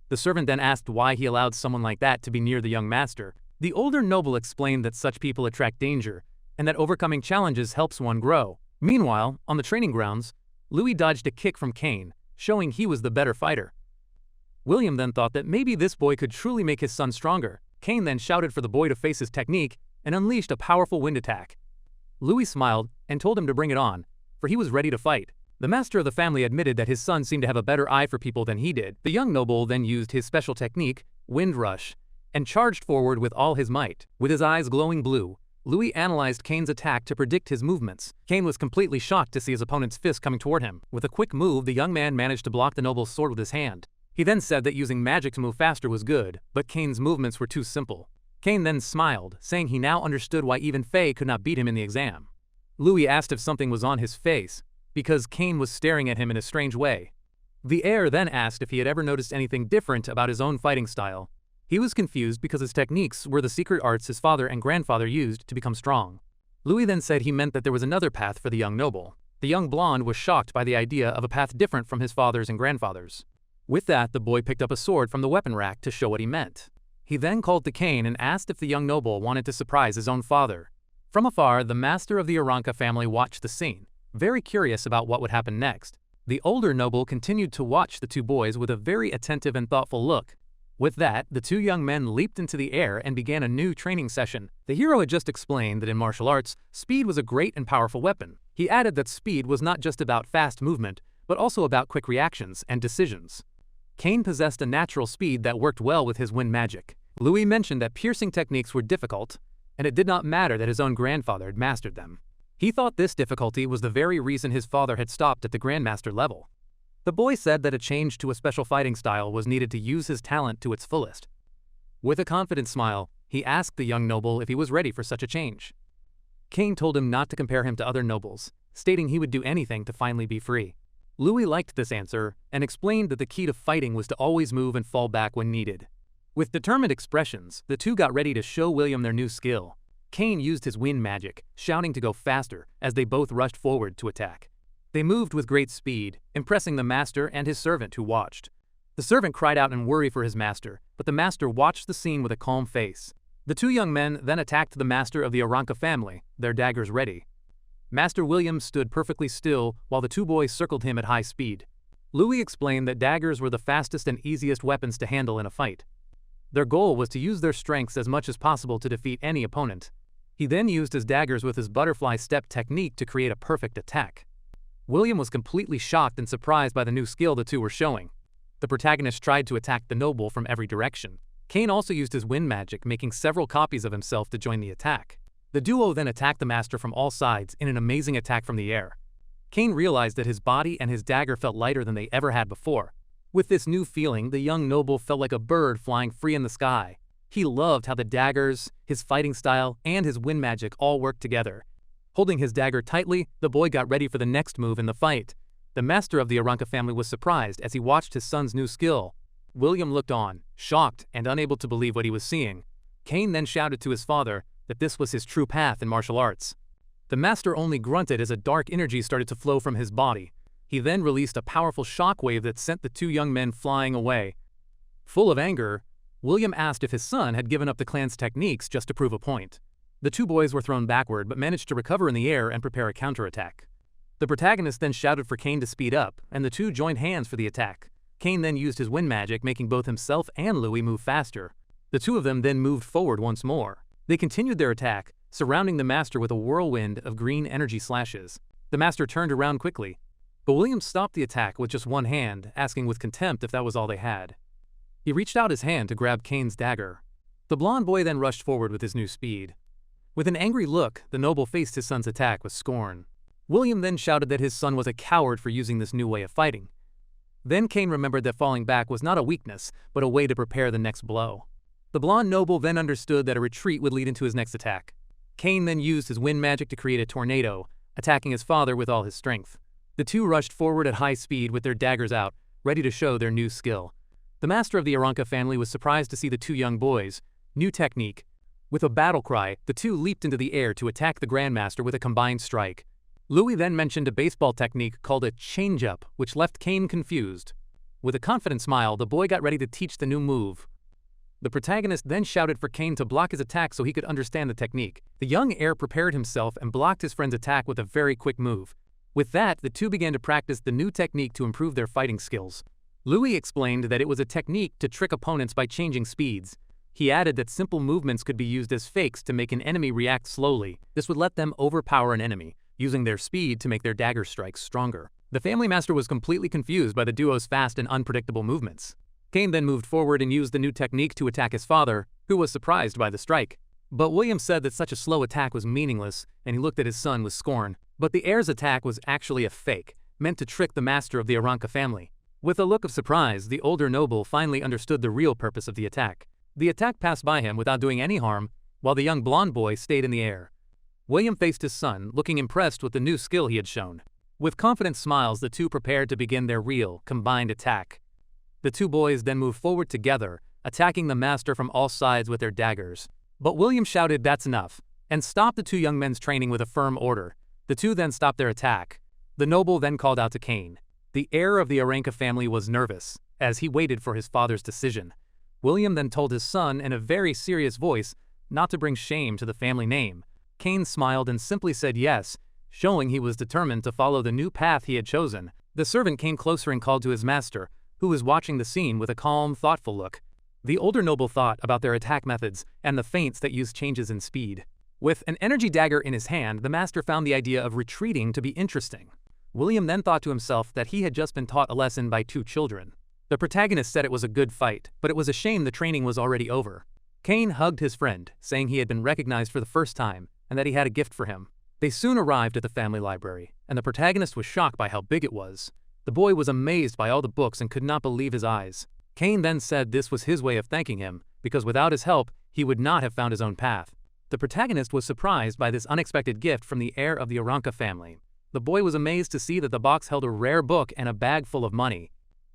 The servant then asked why he allowed someone like that to be near the young master. The older noble explained that such people attract danger, and that overcoming challenges helps one grow. Meanwhile, on the training grounds, Louis dodged a kick from Cain, showing he was the better fighter. William then thought that maybe this boy could truly make his son stronger. Cain then shouted for the boy to face his technique and unleashed a powerful wind attack. Louis smiled and told him to bring it on, for he was ready to fight. The master of the family admitted that his son seemed to have a better eye for people than he did. The young noble then used his special technique, Wind Rush, and charged forward with all his might. With his eyes glowing blue, Louis analyzed Cain's attack to predict his movements. Cain was completely shocked to see his opponent's fist coming toward him. With a quick move, the young man managed to block the noble's sword with his hand. He then said that using magic to move faster was good, but Cain's movements were too simple. Cain then smiled, saying he now understood why even Faye could not beat him in the exam. Louis asked if something was on his face, because Cain was staring at him in a strange way. The heir then asked if he had ever noticed anything different about his own fighting style. He was confused because his techniques were the secret arts his father and grandfather used to become strong. Louis then said he meant that there was another path for the young noble. The young blonde was shocked by the idea of a path different from his father's and grandfather's. With that, the boy picked up a sword from the weapon rack to show what he meant. He then called to Cain and asked if the young noble wanted to surprise his own father. From afar, the master of the Awakens family watched the scene, very curious about what would happen next. The older noble continued to watch the two boys with a very attentive and thoughtful look. With that, the two young men leaped into the air and began a new training session. The hero had just explained that in martial arts, speed was a great and powerful weapon. He added that speed was not just about fast movement, but also about quick reactions and decisions. Cain possessed a natural speed that worked well with his wind magic. Louis mentioned that piercing techniques were difficult, and it did not matter that his own grandfather had mastered them. He thought this difficulty was the very reason his father had stopped at the grandmaster level. The boy said that a change to a special fighting style was needed to use his talent to its fullest. With a confident smile, he asked the young noble if he was ready for such a change. Cain told him not to compare him to other nobles, stating he would do anything to finally be free. Louis liked this answer and explained that the key to fighting was to always move and fall back when needed. With determined expressions, the two got ready to show William their new skill. Cain used his wind magic, shouting to go faster as they both rushed forward to attack. They moved with great speed, impressing the master and his servant who watched. The servant cried out in worry for his master, but the master watched the scene with a calm face. The two young men then attacked the master of the Awakens family, their daggers ready. Master William stood perfectly still while the two boys circled him at high speed. Louis explained that daggers were the fastest and easiest weapons to handle in a fight. Their goal was to use their strengths as much as possible to defeat any opponent. He then used his daggers with his butterfly step technique to create a perfect attack. William was completely shocked and surprised by the new skill the two were showing. The protagonist tried to attack the noble from every direction. Cain also used his wind magic, making several copies of himself to join the attack. The duo then attacked the master from all sides in an amazing attack from the air. Cain realized that his body and his dagger felt lighter than they ever had before. With this new feeling, the young noble felt like a bird flying free in the sky. He loved how the daggers, his fighting style, and his wind magic all worked together. Holding his dagger tightly, the boy got ready for the next move in the fight. The master of the Awakens family was surprised as he watched his son's new skill. William looked on, shocked and unable to believe what he was seeing. Cain then shouted to his father that this was his true path in martial arts. The master only grunted as a dark energy started to flow from his body. He then released a powerful shockwave that sent the two young men flying away. Full of anger, William asked if his son had given up the clan's techniques just to prove a point. The two boys were thrown backward but managed to recover in the air and prepare a counterattack. The protagonist then shouted for Cain to speed up, and the two joined hands for the attack. Cain then used his wind magic, making both himself and Louis move faster. The two of them then moved forward once more. They continued their attack, surrounding the master with a whirlwind of green energy slashes. The master turned around quickly, but William stopped the attack with just one hand, asking with contempt if that was all they had. He reached out his hand to grab Cain's dagger. The blonde boy then rushed forward with his new speed. With an angry look, the noble faced his son's attack with scorn. William then shouted that his son was a coward for using this new way of fighting. Then Cain remembered that falling back was not a weakness, but a way to prepare the next blow. The blonde noble then understood that a retreat would lead into his next attack. Cain then used his wind magic to create a tornado, attacking his father with all his strength. The two rushed forward at high speed with their daggers out, ready to show their new skill. The master of the Awakens family was surprised to see the two young boys' new technique. With a battle cry, the two leaped into the air to attack the Grandmaster with a combined strike. Louis then mentioned a baseball technique called a change-up, which left Cain confused. With a confident smile, the boy got ready to teach the new move. The protagonist then shouted for Cain to block his attack so he could understand the technique. The young heir prepared himself and blocked his friend's attack with a very quick move. With that, the two began to practice the new technique to improve their fighting skills. Louis explained that it was a technique to trick opponents by changing speeds. He added that simple movements could be used as fakes to make an enemy react slowly. This would let them overpower an enemy, using their speed to make their dagger strikes stronger. The family master was completely confused by the duo's fast and unpredictable movements. Cain then moved forward and used the new technique to attack his father, who was surprised by the strike. But William said that such a slow attack was meaningless, and he looked at his son with scorn. But the heir's attack was actually a fake, meant to trick the master of the Awakens family. With a look of surprise, the older noble finally understood the real purpose of the attack. The attack passed by him without doing any harm, while the young blonde boy stayed in the air. William faced his son, looking impressed with the new skill he had shown. With confident smiles, the two prepared to begin their real, combined attack. The two boys then moved forward together, attacking the master from all sides with their daggers. But William shouted, "That's enough," and stopped the two young men's training with a firm order. The two then stopped their attack. The noble then called out to Cain. The heir of the Awakens family was nervous, as he waited for his father's decision. William then told his son in a very serious voice not to bring shame to the family name. Cain smiled and simply said yes, showing he was determined to follow the new path he had chosen. The servant came closer and called to his master, who was watching the scene with a calm, thoughtful look. The older noble thought about their attack methods and the feints that used changes in speed. With an energy dagger in his hand, the master found the idea of retreating to be interesting. William then thought to himself that he had just been taught a lesson by two children. The protagonist said it was a good fight, but it was a shame the training was already over. Cain hugged his friend, saying he had been recognized for the first time and that he had a gift for him. They soon arrived at the family library, and the protagonist was shocked by how big it was. The boy was amazed by all the books and could not believe his eyes. Cain then said this was his way of thanking him, because without his help, he would not have found his own path. The protagonist was surprised by this unexpected gift from the heir of the Awakens family. The boy was amazed to see that the box held a rare book and a bag full of money.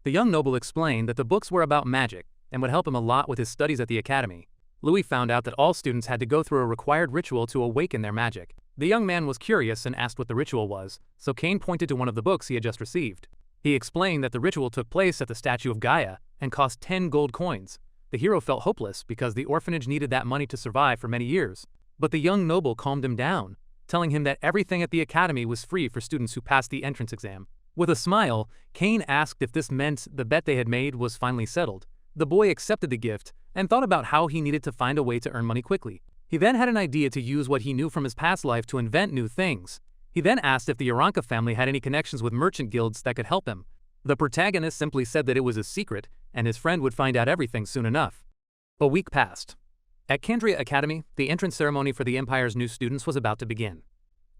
The young noble explained that the books were about magic and would help him a lot with his studies at the academy. Louis found out that all students had to go through a required ritual to awaken their magic. The young man was curious and asked what the ritual was, so Cain pointed to one of the books he had just received. He explained that the ritual took place at the statue of Gaia and cost 10 gold coins. The hero felt hopeless because the orphanage needed that money to survive for many years. But the young noble calmed him down, telling him that everything at the academy was free for students who passed the entrance exam. With a smile, Cain asked if this meant the bet they had made was finally settled. The boy accepted the gift and thought about how he needed to find a way to earn money quickly. He then had an idea to use what he knew from his past life to invent new things. He then asked if the Awakens family had any connections with merchant guilds that could help him. The protagonist simply said that it was a secret, and his friend would find out everything soon enough. A week passed. At Candria Academy, the entrance ceremony for the Empire's new students was about to begin.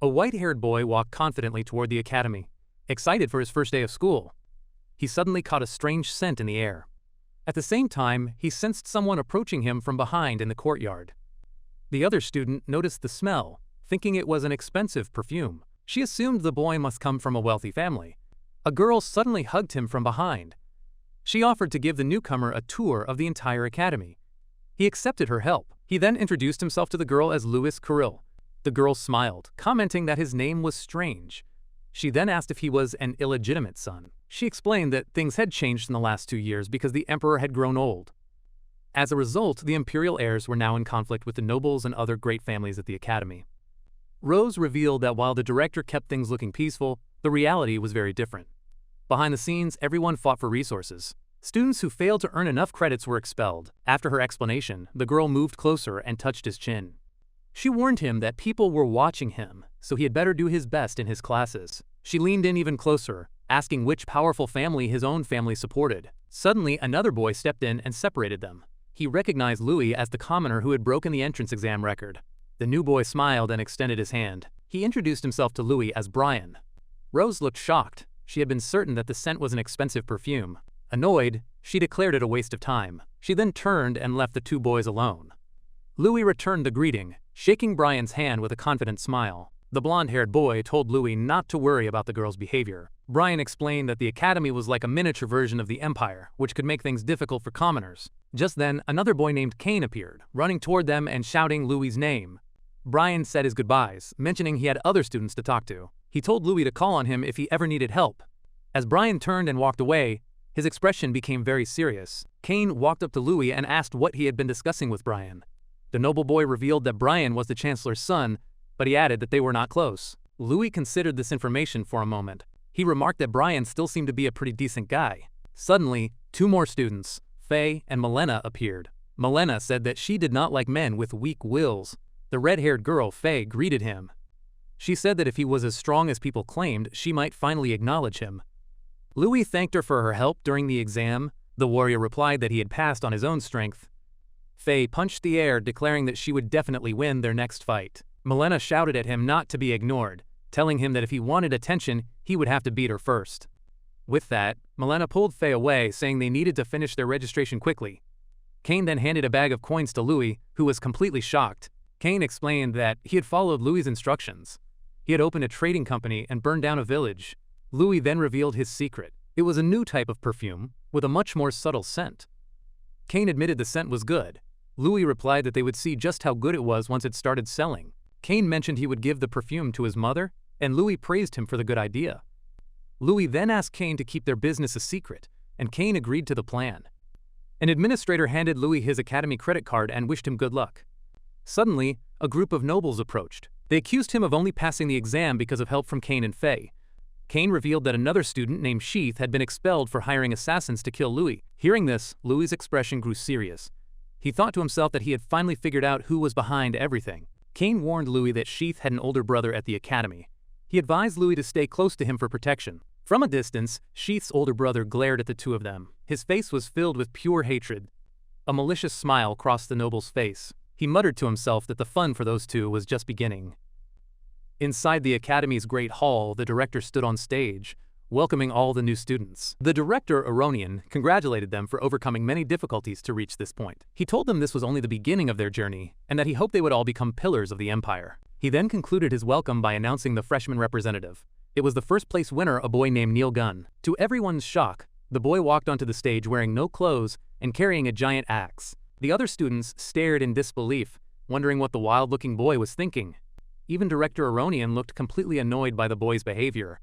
A white-haired boy walked confidently toward the academy, excited for his first day of school. He suddenly caught a strange scent in the air. At the same time, he sensed someone approaching him from behind in the courtyard. The other student noticed the smell, thinking it was an expensive perfume. She assumed the boy must come from a wealthy family. A girl suddenly hugged him from behind. She offered to give the newcomer a tour of the entire academy. He accepted her help. He then introduced himself to the girl as Louis Kirill. The girl smiled, commenting that his name was strange. She then asked if he was an illegitimate son. She explained that things had changed in the last 2 years because the emperor had grown old. As a result, the imperial heirs were now in conflict with the nobles and other great families at the academy. Rose revealed that while the director kept things looking peaceful, the reality was very different. Behind the scenes, everyone fought for resources. Students who failed to earn enough credits were expelled. After her explanation, the girl moved closer and touched his chin. She warned him that people were watching him, so he had better do his best in his classes. She leaned in even closer, asking which powerful family his own family supported. Suddenly, another boy stepped in and separated them. He recognized Louis as the commoner who had broken the entrance exam record. The new boy smiled and extended his hand. He introduced himself to Louis as Brian. Rose looked shocked. She had been certain that the scent was an expensive perfume. Annoyed, she declared it a waste of time. She then turned and left the two boys alone. Louis returned the greeting, shaking Brian's hand with a confident smile. The blonde-haired boy told Louis not to worry about the girl's behavior. Brian explained that the academy was like a miniature version of the Empire, which could make things difficult for commoners. Just then, another boy named Kane appeared, running toward them and shouting Louis' name. Brian said his goodbyes, mentioning he had other students to talk to. He told Louis to call on him if he ever needed help. As Brian turned and walked away, his expression became very serious. Kane walked up to Louis and asked what he had been discussing with Brian. The noble boy revealed that Brian was the chancellor's son, but he added that they were not close. Louis considered this information for a moment. He remarked that Brian still seemed to be a pretty decent guy. Suddenly, two more students, Faye and Milena, appeared. Milena said that she did not like men with weak wills. The red-haired girl, Faye, greeted him. She said that if he was as strong as people claimed, she might finally acknowledge him. Louis thanked her for her help during the exam. The warrior replied that he had passed on his own strength. Faye punched the air, declaring that she would definitely win their next fight. Milena shouted at him not to be ignored, telling him that if he wanted attention, he would have to beat her first. With that, Milena pulled Faye away, saying they needed to finish their registration quickly. Kane then handed a bag of coins to Louis, who was completely shocked. Kane explained that he had followed Louis' instructions. He had opened a trading company and burned down a village. Louis then revealed his secret. It was a new type of perfume, with a much more subtle scent. Kane admitted the scent was good. Louis replied that they would see just how good it was once it started selling. Kane mentioned he would give the perfume to his mother, and Louis praised him for the good idea. Louis then asked Kane to keep their business a secret, and Kane agreed to the plan. An administrator handed Louis his academy credit card and wished him good luck. Suddenly, a group of nobles approached. They accused him of only passing the exam because of help from Kane and Faye. Kane revealed that another student named Sheath had been expelled for hiring assassins to kill Louis. Hearing this, Louis' expression grew serious. He thought to himself that he had finally figured out who was behind everything. Kane warned Louis that Sheath had an older brother at the academy. He advised Louis to stay close to him for protection. From a distance, Sheath's older brother glared at the two of them. His face was filled with pure hatred. A malicious smile crossed the noble's face. He muttered to himself that the fun for those two was just beginning. Inside the academy's great hall, the director stood on stage, welcoming all the new students. The director, Aronian, congratulated them for overcoming many difficulties to reach this point. He told them this was only the beginning of their journey, and that he hoped they would all become pillars of the empire. He then concluded his welcome by announcing the freshman representative. It was the first-place winner, a boy named Neil Gunn. To everyone's shock, the boy walked onto the stage wearing no clothes and carrying a giant axe. The other students stared in disbelief, wondering what the wild-looking boy was thinking. Even Director Aronian looked completely annoyed by the boy's behavior.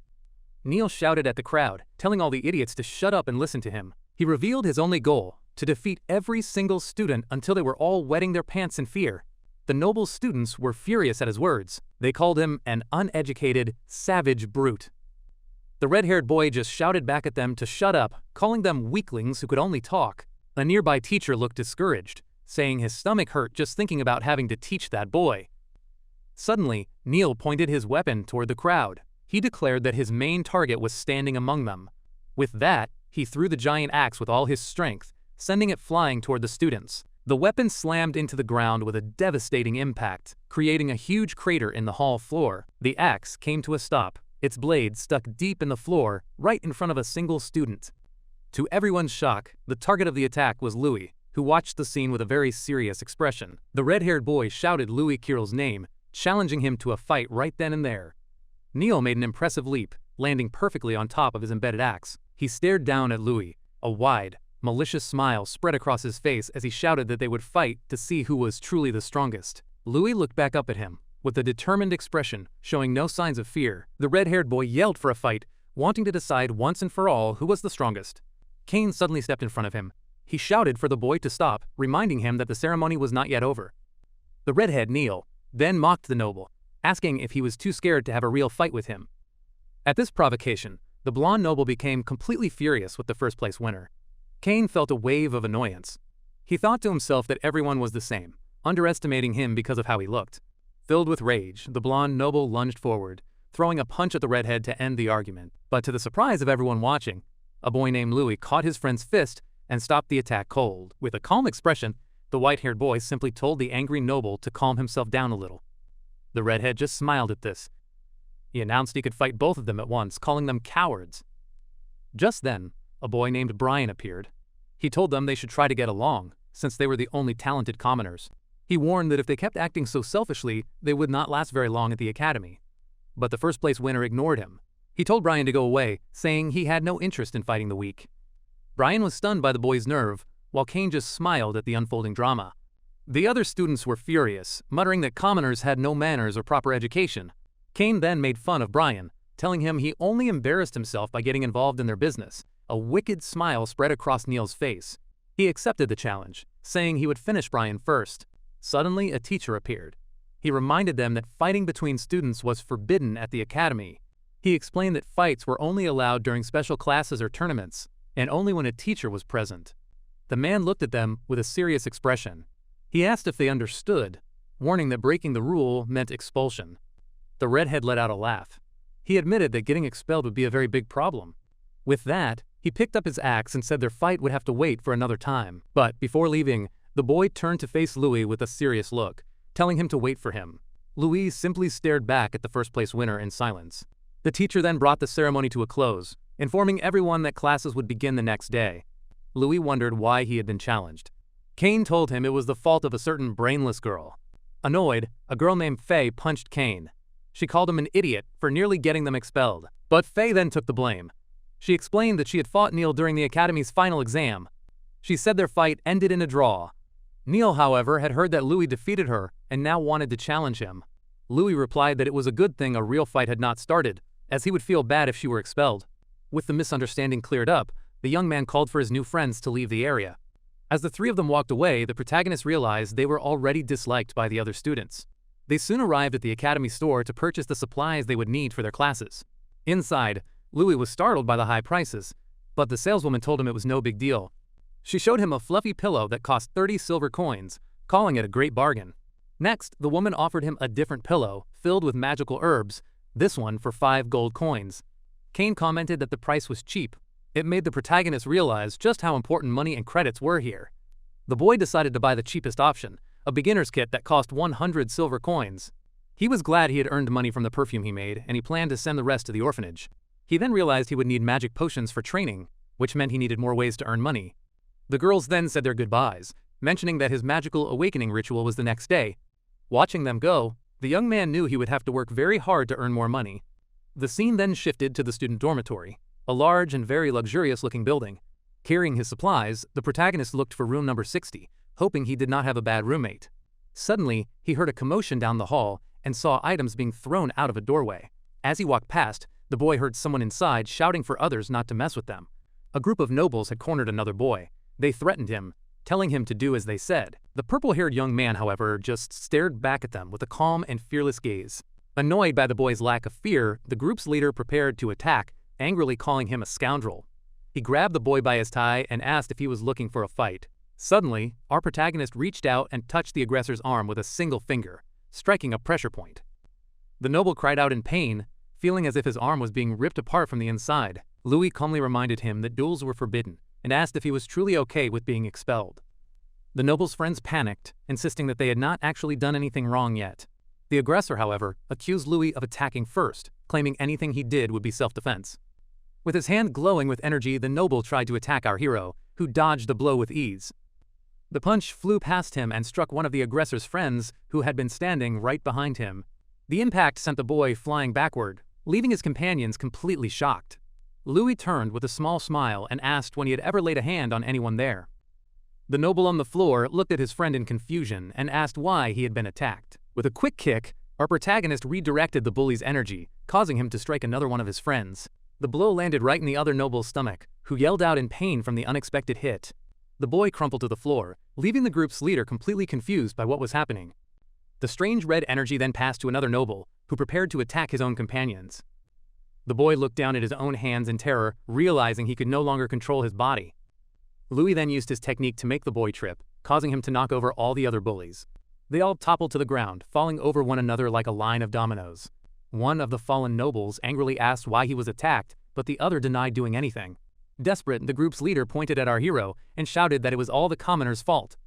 Neil shouted at the crowd, telling all the idiots to shut up and listen to him. He revealed his only goal, to defeat every single student until they were all wetting their pants in fear. The noble students were furious at his words. They called him an uneducated, savage brute. The red-haired boy just shouted back at them to shut up, calling them weaklings who could only talk. A nearby teacher looked discouraged, saying his stomach hurt just thinking about having to teach that boy. Suddenly, Neil pointed his weapon toward the crowd. He declared that his main target was standing among them. With that, he threw the giant axe with all his strength, sending it flying toward the students. The weapon slammed into the ground with a devastating impact, creating a huge crater in the hall floor. The axe came to a stop, its blade stuck deep in the floor, right in front of a single student. To everyone's shock, the target of the attack was Louis, who watched the scene with a very serious expression. The red-haired boy shouted Louis Kirill's name, challenging him to a fight right then and there. Neil made an impressive leap, landing perfectly on top of his embedded axe. He stared down at Louis. A wide, malicious smile spread across his face as he shouted that they would fight to see who was truly the strongest. Louis looked back up at him, with a determined expression, showing no signs of fear. The red-haired boy yelled for a fight, wanting to decide once and for all who was the strongest. Kane suddenly stepped in front of him. He shouted for the boy to stop, reminding him that the ceremony was not yet over. The redhead Neil then mocked the noble, asking if he was too scared to have a real fight with him. At this provocation, the blonde noble became completely furious with the first-place winner. Kane felt a wave of annoyance. He thought to himself that everyone was the same, underestimating him because of how he looked. Filled with rage, the blonde noble lunged forward, throwing a punch at the redhead to end the argument. But to the surprise of everyone watching, a boy named Louis caught his friend's fist and stopped the attack cold. With a calm expression, the white-haired boy simply told the angry noble to calm himself down a little. The redhead just smiled at this. He announced he could fight both of them at once, calling them cowards. Just then, a boy named Brian appeared. He told them they should try to get along, since they were the only talented commoners. He warned that if they kept acting so selfishly, they would not last very long at the academy. But the first-place winner ignored him. He told Brian to go away, saying he had no interest in fighting the weak. Brian was stunned by the boy's nerve, while Kane just smiled at the unfolding drama. The other students were furious, muttering that commoners had no manners or proper education. Kane then made fun of Brian, telling him he only embarrassed himself by getting involved in their business. A wicked smile spread across Neil's face. He accepted the challenge, saying he would finish Brian first. Suddenly, a teacher appeared. He reminded them that fighting between students was forbidden at the academy. He explained that fights were only allowed during special classes or tournaments, and only when a teacher was present. The man looked at them with a serious expression. He asked if they understood, warning that breaking the rule meant expulsion. The redhead let out a laugh. He admitted that getting expelled would be a very big problem. With that, he picked up his axe and said their fight would have to wait for another time. But before leaving, the boy turned to face Louis with a serious look, telling him to wait for him. Louis simply stared back at the first-place winner in silence. The teacher then brought the ceremony to a close, informing everyone that classes would begin the next day. Louis wondered why he had been challenged. Kane told him it was the fault of a certain brainless girl. Annoyed, a girl named Faye punched Kane. She called him an idiot for nearly getting them expelled. But Faye then took the blame. She explained that she had fought Neil during the academy's final exam. She said their fight ended in a draw. Neil, however, had heard that Louis defeated her and now wanted to challenge him. Louis replied that it was a good thing a real fight had not started, as he would feel bad if she were expelled. With the misunderstanding cleared up, the young man called for his new friends to leave the area. As the three of them walked away, the protagonists realized they were already disliked by the other students. They soon arrived at the academy store to purchase the supplies they would need for their classes. Inside, Louis was startled by the high prices, but the saleswoman told him it was no big deal. She showed him a fluffy pillow that cost 30 silver coins, calling it a great bargain. Next, the woman offered him a different pillow, filled with magical herbs, this one for 5 gold coins. Kane commented that the price was cheap. It made the protagonist realize just how important money and credits were here. The boy decided to buy the cheapest option, a beginner's kit that cost 100 silver coins. He was glad he had earned money from the perfume he made, and he planned to send the rest to the orphanage. He then realized he would need magic potions for training, which meant he needed more ways to earn money. The girls then said their goodbyes, mentioning that his magical awakening ritual was the next day. Watching them go, the young man knew he would have to work very hard to earn more money. The scene then shifted to the student dormitory, a large and very luxurious-looking building. Carrying his supplies, the protagonist looked for room number 60, hoping he did not have a bad roommate. Suddenly, he heard a commotion down the hall and saw items being thrown out of a doorway. As he walked past, the boy heard someone inside shouting for others not to mess with them. A group of nobles had cornered another boy. They threatened him, telling him to do as they said. The purple-haired young man, however, just stared back at them with a calm and fearless gaze. Annoyed by the boy's lack of fear, the group's leader prepared to attack, angrily calling him a scoundrel. He grabbed the boy by his tie and asked if he was looking for a fight. Suddenly, our protagonist reached out and touched the aggressor's arm with a single finger, striking a pressure point. The noble cried out in pain, feeling as if his arm was being ripped apart from the inside. Louis calmly reminded him that duels were forbidden and asked if he was truly okay with being expelled. The noble's friends panicked, insisting that they had not actually done anything wrong yet. The aggressor, however, accused Louis of attacking first, claiming anything he did would be self-defense. With his hand glowing with energy, the noble tried to attack our hero, who dodged the blow with ease. The punch flew past him and struck one of the aggressor's friends, who had been standing right behind him. The impact sent the boy flying backward, leaving his companions completely shocked. Louis turned with a small smile and asked when he had ever laid a hand on anyone there. The noble on the floor looked at his friend in confusion and asked why he had been attacked. With a quick kick, our protagonist redirected the bully's energy, causing him to strike another one of his friends. The blow landed right in the other noble's stomach, who yelled out in pain from the unexpected hit. The boy crumpled to the floor, leaving the group's leader completely confused by what was happening. The strange red energy then passed to another noble, who prepared to attack his own companions. The boy looked down at his own hands in terror, realizing he could no longer control his body. Louis then used his technique to make the boy trip, causing him to knock over all the other bullies. They all toppled to the ground, falling over one another like a line of dominoes. One of the fallen nobles angrily asked why he was attacked, but the other denied doing anything. Desperate, the group's leader pointed at our hero and shouted that it was all the commoners' fault.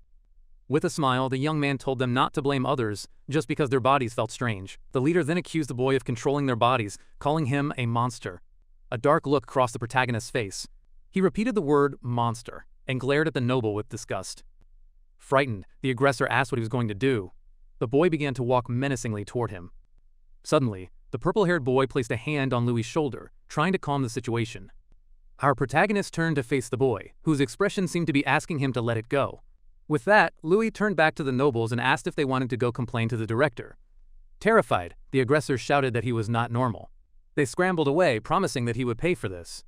With a smile, the young man told them not to blame others just because their bodies felt strange. The leader then accused the boy of controlling their bodies, calling him a monster. A dark look crossed the protagonist's face. He repeated the word monster and glared at the noble with disgust. Frightened, the aggressor asked what he was going to do. The boy began to walk menacingly toward him. Suddenly, the purple-haired boy placed a hand on Louis' shoulder, trying to calm the situation. Our protagonist turned to face the boy, whose expression seemed to be asking him to let it go. With that, Louis turned back to the nobles and asked if they wanted to go complain to the director. Terrified, the aggressor shouted that he was not normal. They scrambled away, promising that he would pay for this.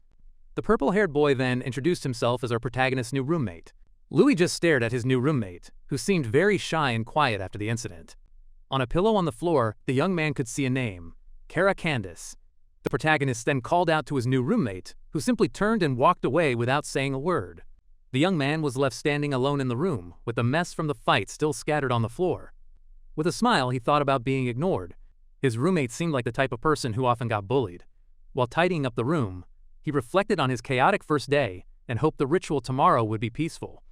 The purple-haired boy then introduced himself as our protagonist's new roommate. Louis just stared at his new roommate, who seemed very shy and quiet after the incident. On a pillow on the floor, the young man could see a name, Kara Candace. The protagonist then called out to his new roommate, who simply turned and walked away without saying a word. The young man was left standing alone in the room, with the mess from the fight still scattered on the floor. With a smile, he thought about being ignored. His roommate seemed like the type of person who often got bullied. While tidying up the room, he reflected on his chaotic first day and hoped the ritual tomorrow would be peaceful.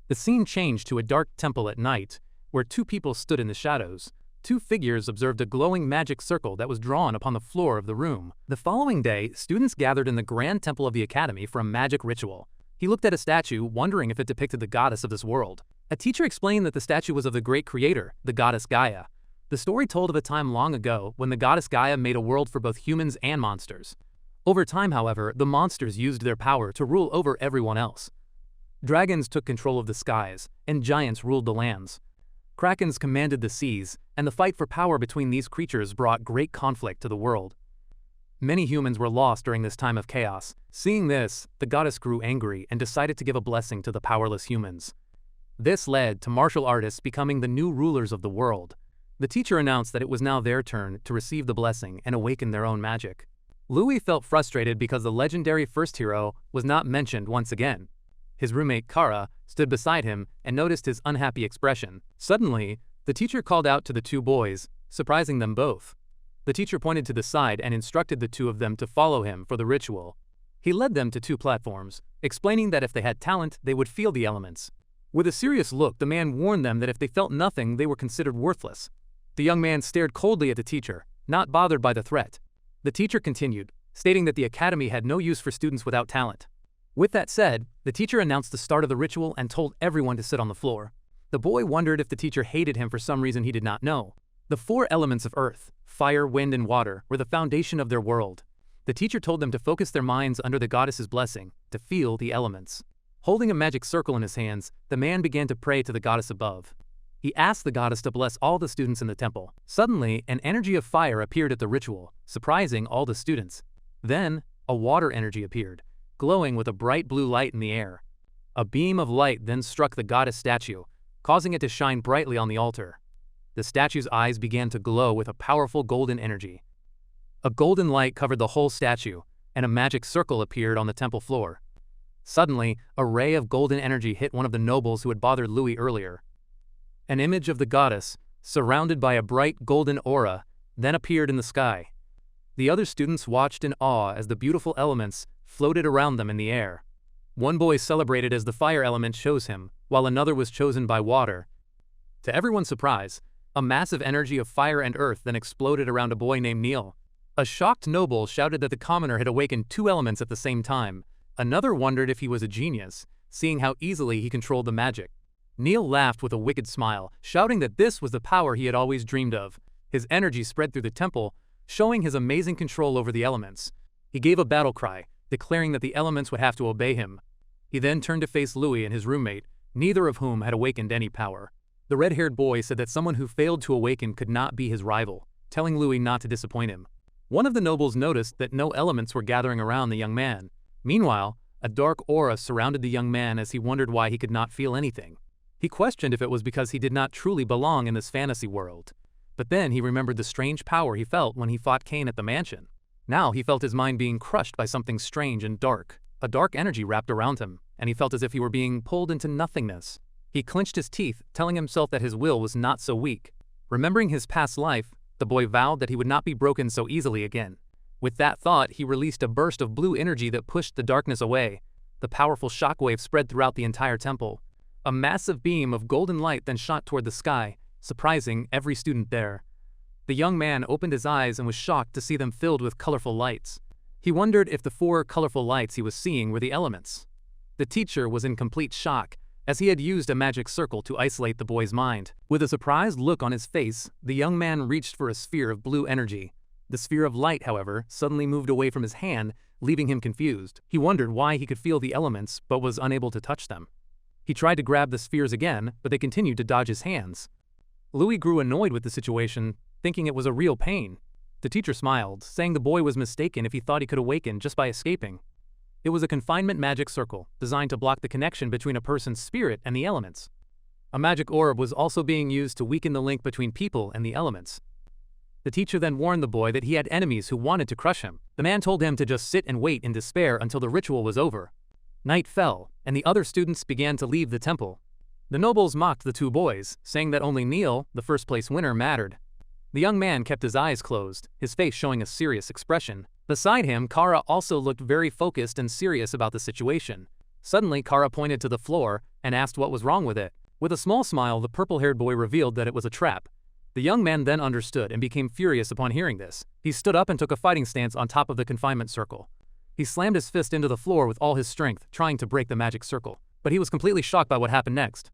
The scene changed to a dark temple at night, where two people stood in the shadows. Two figures observed a glowing magic circle that was drawn upon the floor of the room. The following day, students gathered in the grand temple of the academy for a magic ritual. He looked at a statue, wondering if it depicted the goddess of this world. A teacher explained that the statue was of the great creator, the goddess Gaia. The story told of a time long ago when the goddess Gaia made a world for both humans and monsters. Over time, however, the monsters used their power to rule over everyone else. Dragons took control of the skies, and giants ruled the lands. Krakens commanded the seas, and the fight for power between these creatures brought great conflict to the world. Many humans were lost during this time of chaos. Seeing this, the goddess grew angry and decided to give a blessing to the powerless humans. This led to martial artists becoming the new rulers of the world. The teacher announced that it was now their turn to receive the blessing and awaken their own magic. Louis felt frustrated because the legendary first hero was not mentioned once again. His roommate Kara stood beside him and noticed his unhappy expression. Suddenly, the teacher called out to the two boys, surprising them both. The teacher pointed to the side and instructed the two of them to follow him for the ritual. He led them to two platforms, explaining that if they had talent, they would feel the elements. With a serious look, the man warned them that if they felt nothing, they were considered worthless. The young man stared coldly at the teacher, not bothered by the threat. The teacher continued, stating that the academy had no use for students without talent. With that said, the teacher announced the start of the ritual and told everyone to sit on the floor. The boy wondered if the teacher hated him for some reason he did not know. The four elements of earth, fire, wind, and water were the foundation of their world. The teacher told them to focus their minds under the goddess's blessing, to feel the elements. Holding a magic circle in his hands, the man began to pray to the goddess above. He asked the goddess to bless all the students in the temple. Suddenly, an energy of fire appeared at the ritual, surprising all the students. Then, a water energy appeared, glowing with a bright blue light in the air. A beam of light then struck the goddess statue, causing it to shine brightly on the altar. The statue's eyes began to glow with a powerful golden energy. A golden light covered the whole statue, and a magic circle appeared on the temple floor. Suddenly, a ray of golden energy hit one of the nobles who had bothered Louis earlier. An image of the goddess, surrounded by a bright golden aura, then appeared in the sky. The other students watched in awe as the beautiful elements floated around them in the air. One boy celebrated as the fire element chose him, while another was chosen by water. To everyone's surprise, a massive energy of fire and earth then exploded around a boy named Neil. A shocked noble shouted that the commoner had awakened two elements at the same time. Another wondered if he was a genius, seeing how easily he controlled the magic. Neil laughed with a wicked smile, shouting that this was the power he had always dreamed of. His energy spread through the temple, showing his amazing control over the elements. He gave a battle cry, declaring that the elements would have to obey him. He then turned to face Louis and his roommate, neither of whom had awakened any power. The red-haired boy said that someone who failed to awaken could not be his rival, telling Louis not to disappoint him. One of the nobles noticed that no elements were gathering around the young man. Meanwhile, A dark aura surrounded the young man as he wondered why he could not feel anything. He questioned if it was because he did not truly belong in this fantasy world. But then he remembered the strange power he felt when he fought Cain at the mansion. Now he felt his mind being crushed by something strange and dark. A dark energy wrapped around him, and he felt as if he were being pulled into nothingness. He clenched his teeth, telling himself that his will was not so weak. Remembering his past life, the boy vowed that he would not be broken so easily again. With that thought, he released a burst of blue energy that pushed the darkness away. The powerful shockwave spread throughout the entire temple. A massive beam of golden light then shot toward the sky, surprising every student there. The young man opened his eyes and was shocked to see them filled with colorful lights. He wondered if the 4 colorful lights he was seeing were the elements. The teacher was in complete shock, as he had used a magic circle to isolate the boy's mind. With a surprised look on his face, the young man reached for a sphere of blue energy. The sphere of light, however, suddenly moved away from his hand, leaving him confused. He wondered why he could feel the elements but was unable to touch them. He tried to grab the spheres again, but they continued to dodge his hands. Louis grew annoyed with the situation, thinking it was a real pain. The teacher smiled, saying the boy was mistaken if he thought he could awaken just by escaping. It was a confinement magic circle, designed to block the connection between a person's spirit and the elements. A magic orb was also being used to weaken the link between people and the elements. The teacher then warned the boy that he had enemies who wanted to crush him. The man told him to just sit and wait in despair until the ritual was over. Night fell, and the other students began to leave the temple. The nobles mocked the 2 boys, saying that only Neil, the first-place winner, mattered. The young man kept his eyes closed, his face showing a serious expression. Beside him, Kara also looked very focused and serious about the situation. Suddenly, Kara pointed to the floor and asked what was wrong with it. With a small smile, the purple-haired boy revealed that it was a trap. The young man then understood and became furious upon hearing this. He stood up and took a fighting stance on top of the confinement circle. He slammed his fist into the floor with all his strength, trying to break the magic circle. But he was completely shocked by what happened next.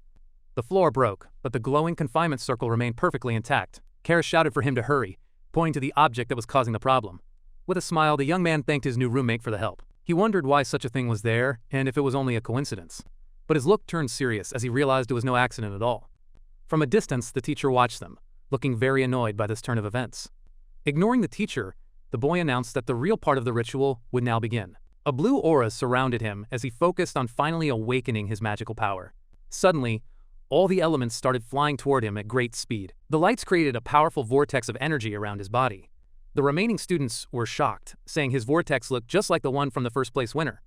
The floor broke, but the glowing confinement circle remained perfectly intact. Kara shouted for him to hurry, pointing to the object that was causing the problem. With a smile, the young man thanked his new roommate for the help. He wondered why such a thing was there, and if it was only a coincidence. But his look turned serious as he realized it was no accident at all. From a distance, the teacher watched them, looking very annoyed by this turn of events. Ignoring the teacher, the boy announced that the real part of the ritual would now begin. A blue aura surrounded him as he focused on finally awakening his magical power. Suddenly, all the elements started flying toward him at great speed. The lights created a powerful vortex of energy around his body. The remaining students were shocked, saying his vortex looked just like the one from the first-place winner.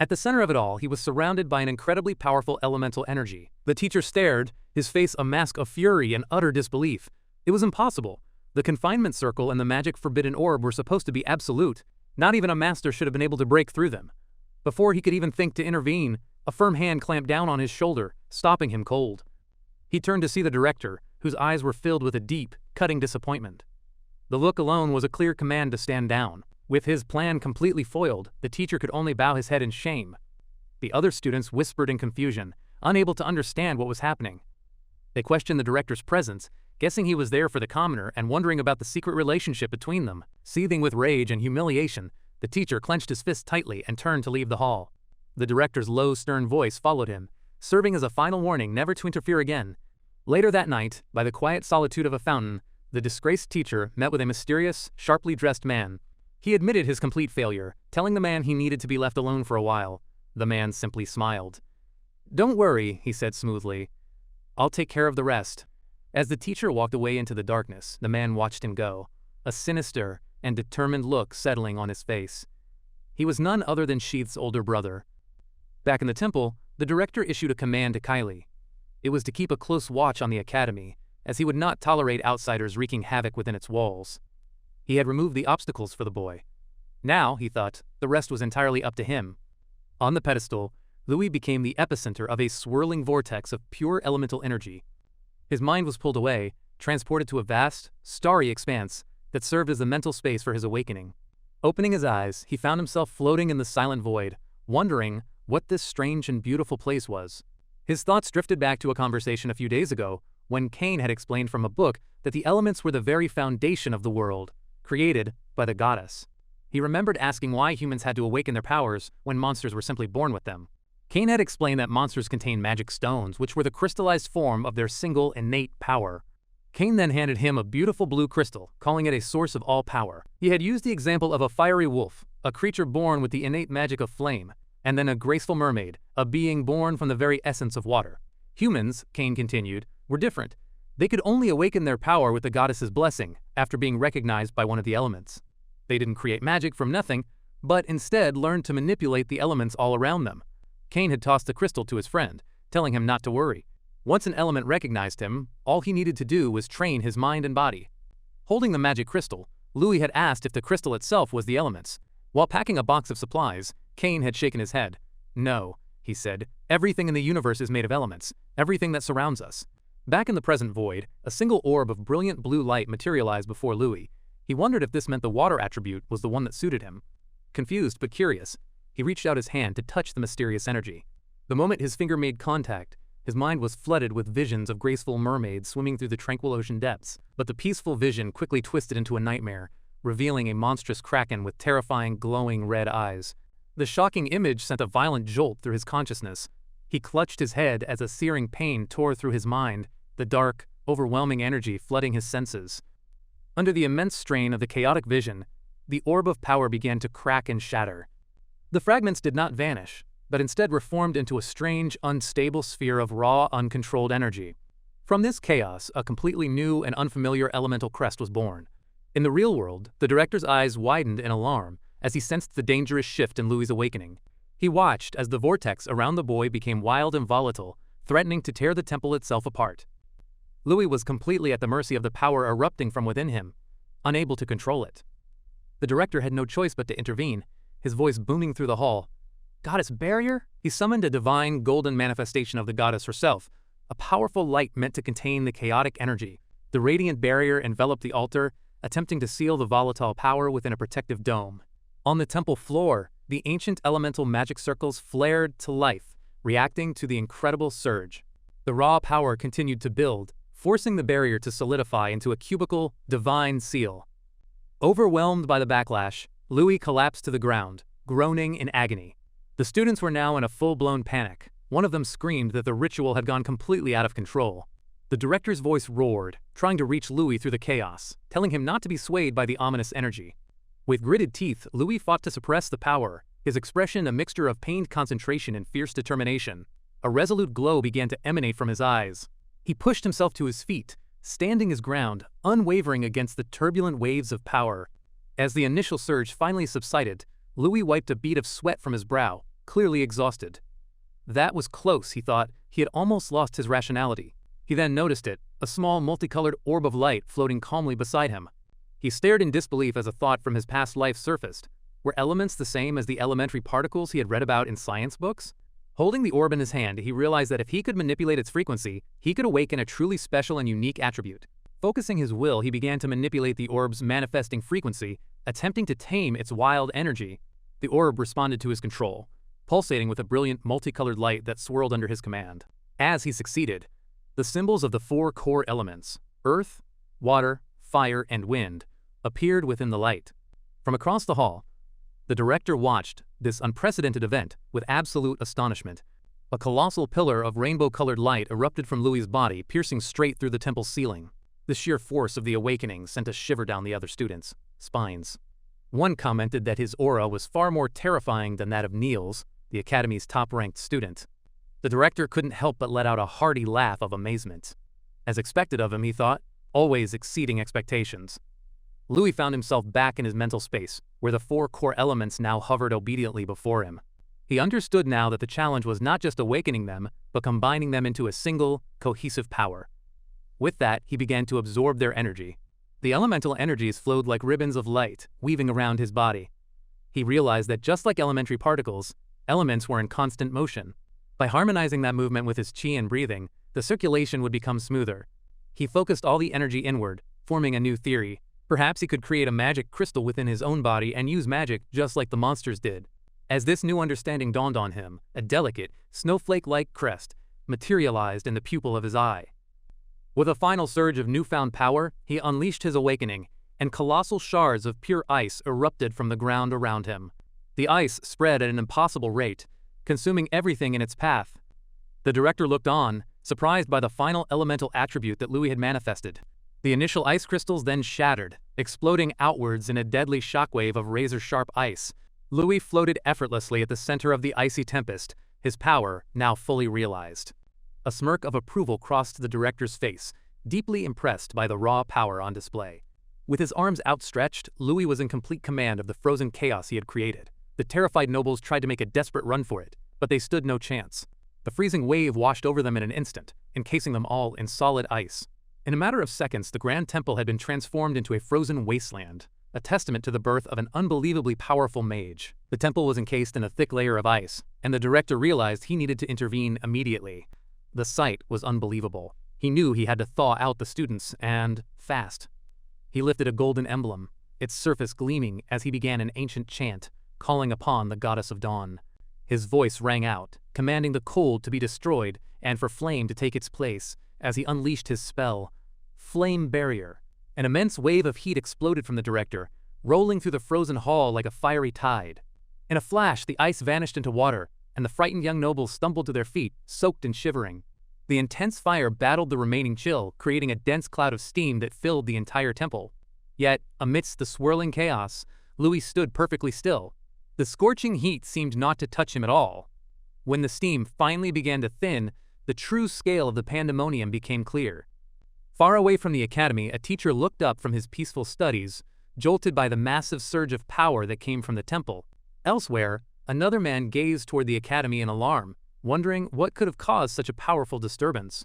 At the center of it all, he was surrounded by an incredibly powerful elemental energy. The teacher stared, his face a mask of fury and utter disbelief. It was impossible. The confinement circle and the magic forbidden orb were supposed to be absolute. Not even a master should have been able to break through them. Before he could even think to intervene, a firm hand clamped down on his shoulder, stopping him cold. He turned to see the director, whose eyes were filled with a deep, cutting disappointment. The look alone was a clear command to stand down. With his plan completely foiled, the teacher could only bow his head in shame. The other students whispered in confusion, unable to understand what was happening. They questioned the director's presence, guessing he was there for the commoner and wondering about the secret relationship between them. Seething with rage and humiliation, the teacher clenched his fist tightly and turned to leave the hall. The director's low, stern voice followed him, serving as a final warning never to interfere again. Later that night, by the quiet solitude of a fountain, the disgraced teacher met with a mysterious, sharply dressed man. He admitted his complete failure, telling the man he needed to be left alone for a while. The man simply smiled. "Don't worry," he said smoothly. "I'll take care of the rest." As the teacher walked away into the darkness, the man watched him go, a sinister and determined look settling on his face. He was none other than Sheath's older brother. Back in the temple, the director issued a command to Kylie. It was to keep a close watch on the academy, as he would not tolerate outsiders wreaking havoc within its walls. He had removed the obstacles for the boy. Now, he thought, the rest was entirely up to him. On the pedestal, Louis became the epicenter of a swirling vortex of pure elemental energy. His mind was pulled away, transported to a vast, starry expanse that served as the mental space for his awakening. Opening his eyes, he found himself floating in the silent void, wondering what this strange and beautiful place was. His thoughts drifted back to a conversation a few days ago, when Cain had explained from a book that the elements were the very foundation of the world, created by the goddess. He remembered asking why humans had to awaken their powers when monsters were simply born with them. Cain had explained that monsters contain magic stones, which were the crystallized form of their single innate power. Cain then handed him a beautiful blue crystal, calling it a source of all power. He had used the example of a fiery wolf, a creature born with the innate magic of flame. and then a graceful mermaid, a being born from the very essence of water. Humans, Cain continued, were different. They could only awaken their power with the goddess's blessing after being recognized by one of the elements. They didn't create magic from nothing, but instead learned to manipulate the elements all around them. Cain had tossed the crystal to his friend, telling him not to worry. Once an element recognized him, all he needed to do was train his mind and body. Holding the magic crystal, Louis had asked if the crystal itself was the elements. While packing a box of supplies, Cain had shaken his head. "No," he said, "everything in the universe is made of elements, everything that surrounds us." Back in the present void, a single orb of brilliant blue light materialized before Louis. He wondered if this meant the water attribute was the one that suited him. Confused but curious, he reached out his hand to touch the mysterious energy. The moment his finger made contact, his mind was flooded with visions of graceful mermaids swimming through the tranquil ocean depths. But the peaceful vision quickly twisted into a nightmare, revealing a monstrous kraken with terrifying, glowing red eyes. The shocking image sent a violent jolt through his consciousness. He clutched his head as a searing pain tore through his mind, the dark, overwhelming energy flooding his senses. Under the immense strain of the chaotic vision, the orb of power began to crack and shatter. The fragments did not vanish, but instead reformed into a strange, unstable sphere of raw, uncontrolled energy. From this chaos, a completely new and unfamiliar elemental crest was born. In the real world, the director's eyes widened in alarm as he sensed the dangerous shift in Louis' awakening. He watched as the vortex around the boy became wild and volatile, threatening to tear the temple itself apart. Louis was completely at the mercy of the power erupting from within him, unable to control it. The director had no choice but to intervene, his voice booming through the hall. "Goddess barrier?" He summoned a divine golden manifestation of the goddess herself, a powerful light meant to contain the chaotic energy. The radiant barrier enveloped the altar, attempting to seal the volatile power within a protective dome. On the temple floor, the ancient elemental magic circles flared to life, reacting to the incredible surge. The raw power continued to build, forcing the barrier to solidify into a cubical, divine seal. Overwhelmed by the backlash, Louis collapsed to the ground, groaning in agony. The students were now in a full-blown panic. One of them screamed that the ritual had gone completely out of control. The director's voice roared, trying to reach Louis through the chaos, telling him not to be swayed by the ominous energy. With gritted teeth, Louis fought to suppress the power, his expression a mixture of pained concentration and fierce determination. A resolute glow began to emanate from his eyes. He pushed himself to his feet, standing his ground, unwavering against the turbulent waves of power. As the initial surge finally subsided, Louis wiped a bead of sweat from his brow, clearly exhausted. That was close, he thought. He had almost lost his rationality. He then noticed it, a small multicolored orb of light floating calmly beside him. He stared in disbelief as a thought from his past life surfaced. Were elements the same as the elementary particles he had read about in science books? Holding the orb in his hand, he realized that if he could manipulate its frequency, he could awaken a truly special and unique attribute. Focusing his will, he began to manipulate the orb's manifesting frequency, attempting to tame its wild energy. The orb responded to his control, pulsating with a brilliant multicolored light that swirled under his command. As he succeeded, the symbols of the four core elements, earth, water, fire, and wind, appeared within the light. From across the hall, the director watched this unprecedented event with absolute astonishment. A colossal pillar of rainbow-colored light erupted from Louis's body, piercing straight through the temple's ceiling. The sheer force of the awakening sent a shiver down the other students' spines. One commented that his aura was far more terrifying than that of Niels, the academy's top-ranked student. The director couldn't help but let out a hearty laugh of amazement. As expected of him, he thought, always exceeding expectations. Louis found himself back in his mental space, where the four core elements now hovered obediently before him. He understood now that the challenge was not just awakening them, but combining them into a single, cohesive power. With that, he began to absorb their energy. The elemental energies flowed like ribbons of light, weaving around his body. He realized that just like elementary particles, elements were in constant motion. By harmonizing that movement with his chi and breathing, the circulation would become smoother. He focused all the energy inward, forming a new theory. Perhaps he could create a magic crystal within his own body and use magic just like the monsters did. As this new understanding dawned on him, a delicate, snowflake-like crest materialized in the pupil of his eye. With a final surge of newfound power, he unleashed his awakening, and colossal shards of pure ice erupted from the ground around him. The ice spread at an impossible rate, consuming everything in its path. The director looked on, surprised by the final elemental attribute that Louis had manifested. The initial ice crystals then shattered, exploding outwards in a deadly shockwave of razor-sharp ice. Louis floated effortlessly at the center of the icy tempest, his power now fully realized. A smirk of approval crossed the director's face, deeply impressed by the raw power on display. With his arms outstretched, Louis was in complete command of the frozen chaos he had created. The terrified nobles tried to make a desperate run for it, but they stood no chance. The freezing wave washed over them in an instant, encasing them all in solid ice. In a matter of seconds, the Grand Temple had been transformed into a frozen wasteland, a testament to the birth of an unbelievably powerful mage. The temple was encased in a thick layer of ice, and the director realized he needed to intervene immediately. The sight was unbelievable. He knew he had to thaw out the students, and fast. He lifted a golden emblem, its surface gleaming as he began an ancient chant, calling upon the goddess of dawn. His voice rang out, commanding the cold to be destroyed and for flame to take its place, as he unleashed his spell, Flame Barrier. An immense wave of heat exploded from the director, rolling through the frozen hall like a fiery tide. In a flash, the ice vanished into water, and the frightened young nobles stumbled to their feet, soaked and shivering. The intense fire battled the remaining chill, creating a dense cloud of steam that filled the entire temple. Yet, amidst the swirling chaos, Louis stood perfectly still. The scorching heat seemed not to touch him at all. When the steam finally began to thin, the true scale of the pandemonium became clear. Far away from the academy, a teacher looked up from his peaceful studies, jolted by the massive surge of power that came from the temple. Elsewhere, another man gazed toward the academy in alarm, wondering what could have caused such a powerful disturbance.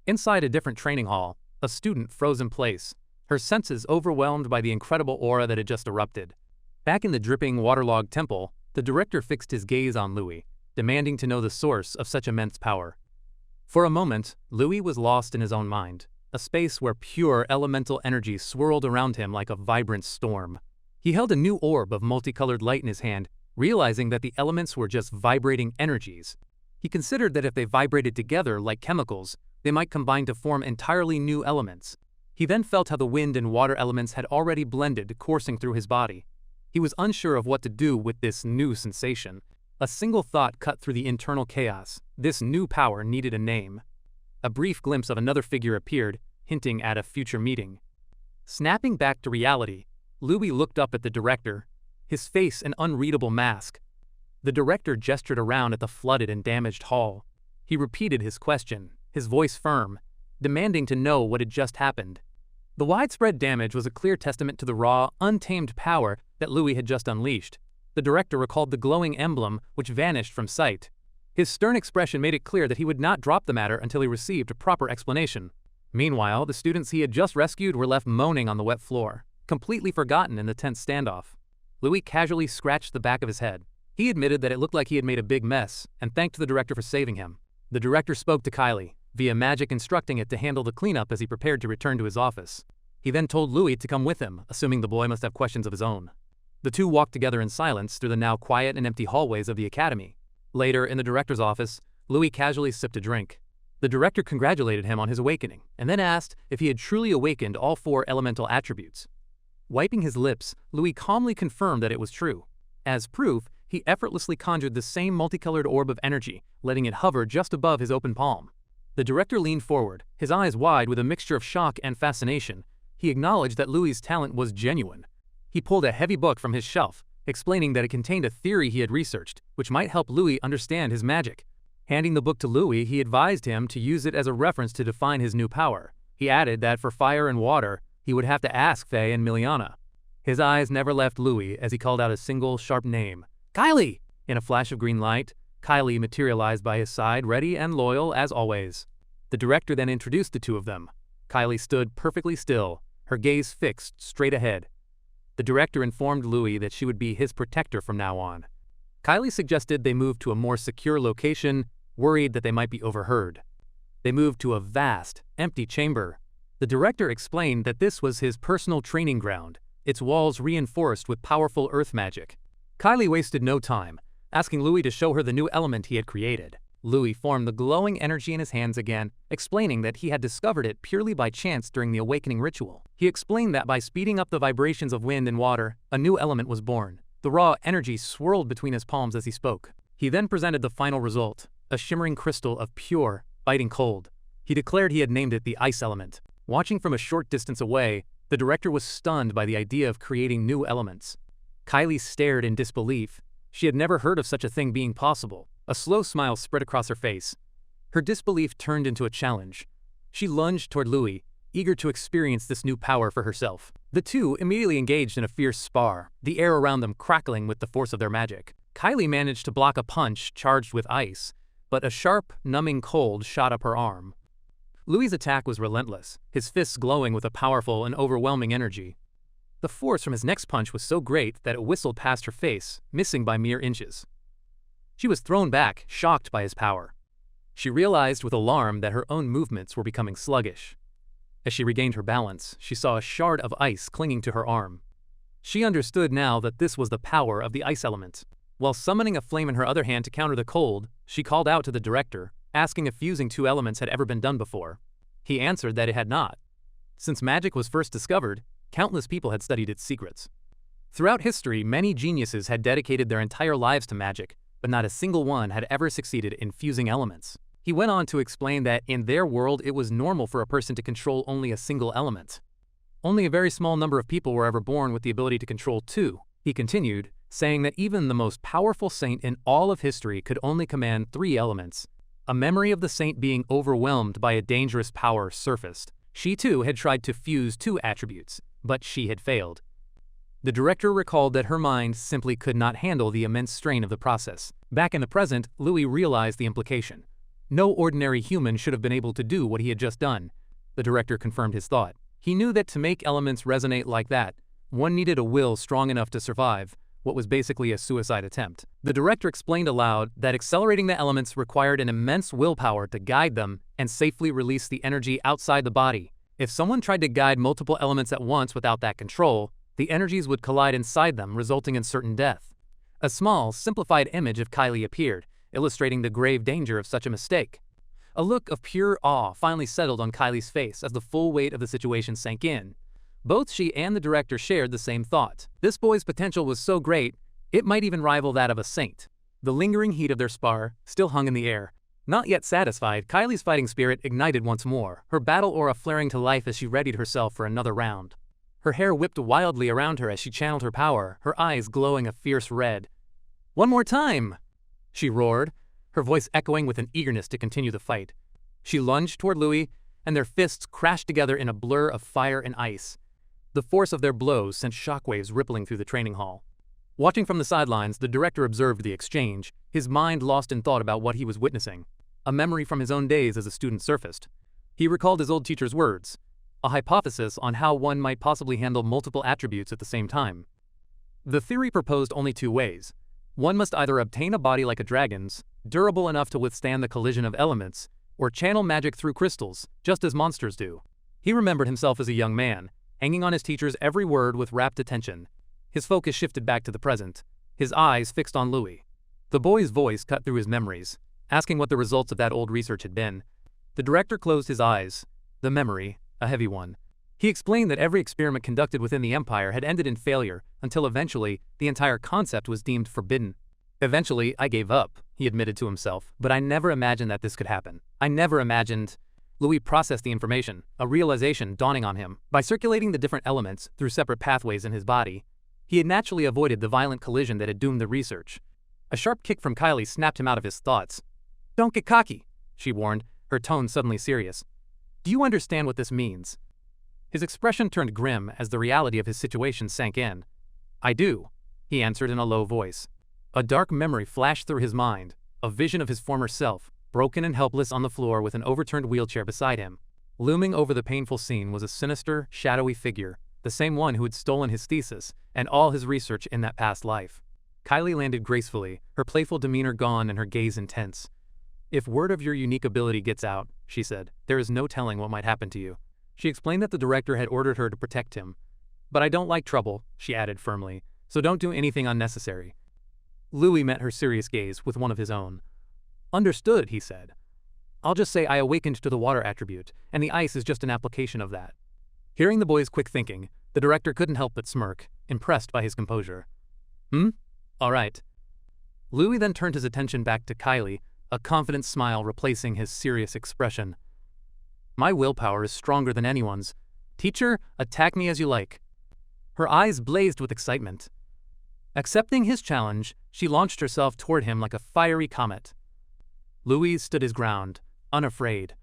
Inside a different training hall, a student froze in place, her senses overwhelmed by the incredible aura that had just erupted. Back in the dripping, waterlogged temple, the director fixed his gaze on Louis, demanding to know the source of such immense power. For a moment, Louis was lost in his own mind, a space where pure elemental energy swirled around him like a vibrant storm. He held a new orb of multicolored light in his hand, realizing that the elements were just vibrating energies. He considered that if they vibrated together like chemicals, they might combine to form entirely new elements. He then felt how the wind and water elements had already blended, coursing through his body. He was unsure of what to do with this new sensation. A single thought cut through the internal chaos. This new power needed a name. A brief glimpse of another figure appeared, hinting at a future meeting. Snapping back to reality, Louis looked up at the director, his face an unreadable mask. The director gestured around at the flooded and damaged hall. He repeated his question, his voice firm, demanding to know what had just happened. The widespread damage was a clear testament to the raw, untamed power that Louis had just unleashed. The director recalled the glowing emblem, which vanished from sight. His stern expression made it clear that he would not drop the matter until he received a proper explanation. Meanwhile, the students he had just rescued were left moaning on the wet floor, completely forgotten in the tense standoff. Louis casually scratched the back of his head. He admitted that it looked like he had made a big mess, and thanked the director for saving him. The director spoke to Kylie, via magic instructing it to handle the cleanup as he prepared to return to his office. He then told Louis to come with him, assuming the boy must have questions of his own. The two walked together in silence through the now quiet and empty hallways of the academy. Later, in the director's office, Louis casually sipped a drink. The director congratulated him on his awakening, and then asked if he had truly awakened all 4 elemental attributes. Wiping his lips, Louis calmly confirmed that it was true. As proof, he effortlessly conjured the same multicolored orb of energy, letting it hover just above his open palm. The director leaned forward, his eyes wide with a mixture of shock and fascination. He acknowledged that Louis's talent was genuine. He pulled a heavy book from his shelf, explaining that it contained a theory he had researched, which might help Louis understand his magic. Handing the book to Louis, he advised him to use it as a reference to define his new power. He added that for fire and water, he would have to ask Faye and Miliana. His eyes never left Louis as he called out a single, sharp name. Kylie! In a flash of green light, Kylie materialized by his side, ready and loyal as always. The director then introduced the two of them. Kylie stood perfectly still, her gaze fixed straight ahead. The director informed Louis that she would be his protector from now on. Kylie suggested they move to a more secure location, worried that they might be overheard. They moved to a vast, empty chamber. The director explained that this was his personal training ground, its walls reinforced with powerful earth magic. Kylie wasted no time, asking Louis to show her the new element he had created. Louis formed the glowing energy in his hands again, explaining that he had discovered it purely by chance during the awakening ritual. He explained that by speeding up the vibrations of wind and water, a new element was born. The raw energy swirled between his palms as he spoke. He then presented the final result, a shimmering crystal of pure, biting cold. He declared he had named it the ice element. Watching from a short distance away, the director was stunned by the idea of creating new elements. Kylie stared in disbelief, She had never heard of such a thing being possible. A slow smile spread across her face. Her disbelief turned into a challenge. She lunged toward Louis, eager to experience this new power for herself. The two immediately engaged in a fierce spar, the air around them crackling with the force of their magic. Kylie managed to block a punch charged with ice, but a sharp, numbing cold shot up her arm. Louis's attack was relentless, his fists glowing with a powerful and overwhelming energy. The force from his next punch was so great that it whistled past her face, missing by mere inches. She was thrown back, shocked by his power. She realized with alarm that her own movements were becoming sluggish. As she regained her balance, she saw a shard of ice clinging to her arm. She understood now that this was the power of the ice element. While summoning a flame in her other hand to counter the cold, she called out to the director, asking if fusing two elements had ever been done before. He answered that it had not. Since magic was first discovered, countless people had studied its secrets. Throughout history, many geniuses had dedicated their entire lives to magic, but not a single one had ever succeeded in fusing elements. He went on to explain that in their world it was normal for a person to control only a single element. Only a very small number of people were ever born with the ability to control two. He continued, saying that even the most powerful saint in all of history could only command 3 elements. A memory of the saint being overwhelmed by a dangerous power surfaced. She too had tried to fuse 2 attributes, but she had failed. The director recalled that her mind simply could not handle the immense strain of the process. Back in the present, Louis realized the implication. No ordinary human should have been able to do what he had just done. The director confirmed his thought. He knew that to make elements resonate like that, one needed a will strong enough to survive, what was basically a suicide attempt. The director explained aloud that accelerating the elements required an immense willpower to guide them and safely release the energy outside the body. If someone tried to guide multiple elements at once without that control, the energies would collide inside them, resulting in certain death. A small, simplified image of Kylie appeared, illustrating the grave danger of such a mistake. A look of pure awe finally settled on Kylie's face as the full weight of the situation sank in. Both she and the director shared the same thought. This boy's potential was so great, it might even rival that of a saint. The lingering heat of their spar still hung in the air. Not yet satisfied, Kylie's fighting spirit ignited once more, her battle aura flaring to life as she readied herself for another round. Her hair whipped wildly around her as she channeled her power, her eyes glowing a fierce red. "One more time!" she roared, her voice echoing with an eagerness to continue the fight. She lunged toward Louis, and their fists crashed together in a blur of fire and ice. The force of their blows sent shockwaves rippling through the training hall. Watching from the sidelines, the director observed the exchange, his mind lost in thought about what he was witnessing. A memory from his own days as a student surfaced. He recalled his old teacher's words, a hypothesis on how one might possibly handle multiple attributes at the same time. The theory proposed only 2 ways. One must either obtain a body like a dragon's, durable enough to withstand the collision of elements, or channel magic through crystals, just as monsters do. He remembered himself as a young man, hanging on his teacher's every word with rapt attention. His focus shifted back to the present, his eyes fixed on Louis. The boy's voice cut through his memories, asking what the results of that old research had been. The director closed his eyes, the memory, a heavy one. He explained that every experiment conducted within the Empire had ended in failure, until eventually, the entire concept was deemed forbidden. "Eventually, I gave up," he admitted to himself, "but I never imagined that this could happen. I never imagined—" Louis processed the information, a realization dawning on him. By circulating the different elements through separate pathways in his body, he had naturally avoided the violent collision that had doomed the research. A sharp kick from Kylie snapped him out of his thoughts. "Don't get cocky," she warned, her tone suddenly serious. "Do you understand what this means?" His expression turned grim as the reality of his situation sank in. "I do," he answered in a low voice. A dark memory flashed through his mind, a vision of his former self, broken and helpless on the floor with an overturned wheelchair beside him. Looming over the painful scene was a sinister, shadowy figure, the same one who had stolen his thesis and all his research in that past life. Kylie landed gracefully, her playful demeanor gone and her gaze intense. "If word of your unique ability gets out," she said, "there is no telling what might happen to you." She explained that the director had ordered her to protect him. "But I don't like trouble," she added firmly, "so don't do anything unnecessary." Louis met her serious gaze with one of his own. "Understood," he said. "I'll just say I awakened to the water attribute, and the ice is just an application of that." Hearing the boy's quick thinking, the director couldn't help but smirk, impressed by his composure. All right." Louis then turned his attention back to Kylie, a confident smile replacing his serious expression. "My willpower is stronger than anyone's. Teacher, attack me as you like." Her eyes blazed with excitement. Accepting his challenge, she launched herself toward him like a fiery comet. Louis stood his ground, unafraid.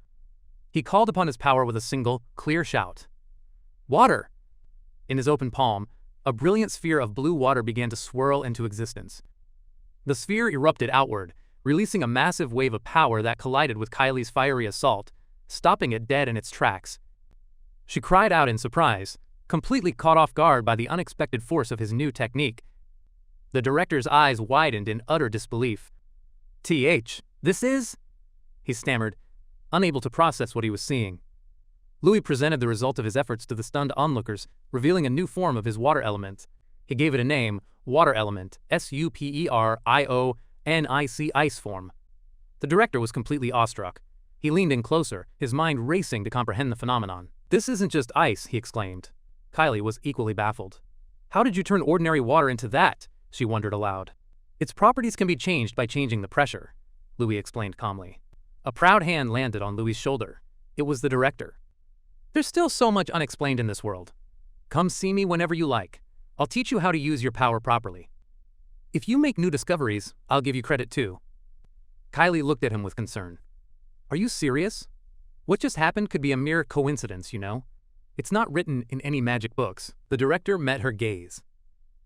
He called upon his power with a single, clear shout. Water! In his open palm, a brilliant sphere of blue water began to swirl into existence. The sphere erupted outward, releasing a massive wave of power that collided with Kylie's fiery assault, stopping it dead in its tracks. She cried out in surprise, completely caught off guard by the unexpected force of his new technique. The director's eyes widened in utter disbelief. This is? He stammered, unable to process what he was seeing. Louis presented the result of his efforts to the stunned onlookers, revealing a new form of his water element. He gave it a name, Water Element, SUPERIONIC Ice Form. The director was completely awestruck. He leaned in closer, his mind racing to comprehend the phenomenon. This isn't just ice, he exclaimed. Kylie was equally baffled. How did you turn ordinary water into that? She wondered aloud. Its properties can be changed by changing the pressure, Louis explained calmly. A proud hand landed on Louis's shoulder. It was the director. There's still so much unexplained in this world. Come see me whenever you like. I'll teach you how to use your power properly. If you make new discoveries, I'll give you credit too. Kylie looked at him with concern. Are you serious? What just happened could be a mere coincidence, you know? It's not written in any magic books. The director met her gaze.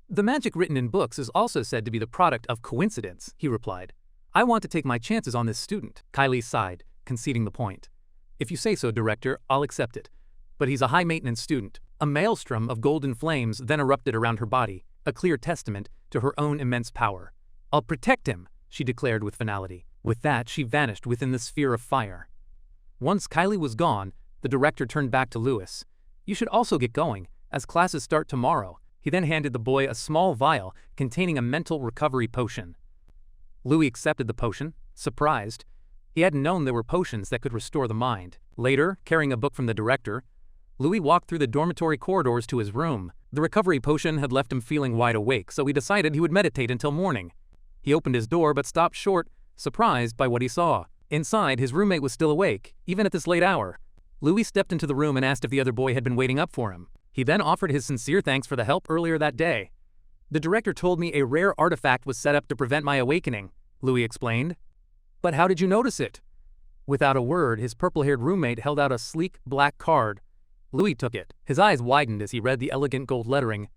The magic written in books is also said to be the product of coincidence, he replied. I want to take my chances on this student. Kylie sighed, conceding the point. If you say so, director, I'll accept it. But he's a high-maintenance student. A maelstrom of golden flames then erupted around her body, a clear testament to her own immense power. I'll protect him, she declared with finality. With that, she vanished within the sphere of fire. Once Kylie was gone, the director turned back to Louis. You should also get going, as classes start tomorrow. He then handed the boy a small vial containing a mental recovery potion. Louis accepted the potion, surprised. He hadn't known there were potions that could restore the mind. Later, carrying a book from the director, Louis walked through the dormitory corridors to his room. The recovery potion had left him feeling wide awake, so he decided he would meditate until morning. He opened his door but stopped short, surprised by what he saw. Inside, his roommate was still awake, even at this late hour. Louis stepped into the room and asked if the other boy had been waiting up for him. He then offered his sincere thanks for the help earlier that day. The director told me a rare artifact was set up to prevent my awakening, Louis explained. But how did you notice it? Without a word, his purple-haired roommate held out a sleek black card. Louis took it. His eyes widened as he read the elegant gold lettering.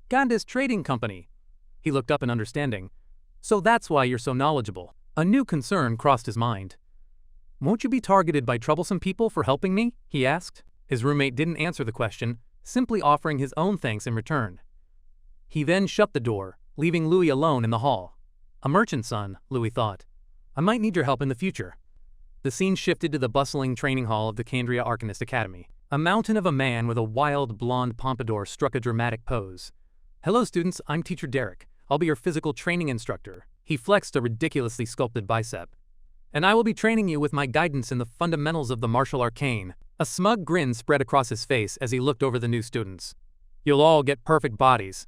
Gandhis Trading Company. He looked up in understanding. So that's why you're so knowledgeable. A new concern crossed his mind. Won't you be targeted by troublesome people for helping me? He asked. His roommate didn't answer the question, simply offering his own thanks in return. He then shut the door, leaving Louis alone in the hall. A merchant's son, Louis thought. I might need your help in the future. The scene shifted to the bustling training hall of the Candria Arcanist Academy. A mountain of a man with a wild blonde pompadour struck a dramatic pose. Hello students, I'm Teacher Derek. I'll be your physical training instructor. He flexed a ridiculously sculpted bicep. And I will be training you with my guidance in the fundamentals of the martial arcane. A smug grin spread across his face as he looked over the new students. You'll all get perfect bodies.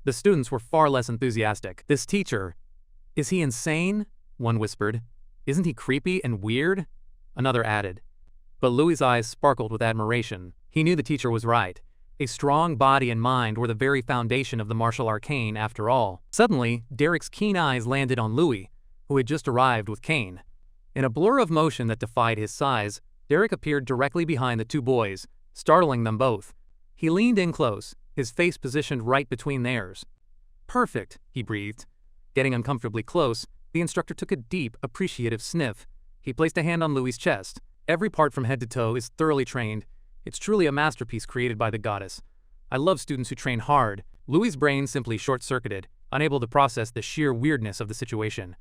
The students were far less enthusiastic. This teacher, is he insane? One whispered. Isn't he creepy and weird? Another added. But Louis's eyes sparkled with admiration. He knew the teacher was right. A strong body and mind were the very foundation of the martial arcane after all. Suddenly, Derek's keen eyes landed on Louis, who had just arrived with Kane. In a blur of motion that defied his size, Derek appeared directly behind the two boys, startling them both. He leaned in close, his face positioned right between theirs. Perfect, he breathed. Getting uncomfortably close, the instructor took a deep, appreciative sniff. He placed a hand on Louis's chest. Every part from head to toe is thoroughly trained. It's truly a masterpiece created by the goddess. I love students who train hard. Louis's brain simply short-circuited, unable to process the sheer weirdness of the situation.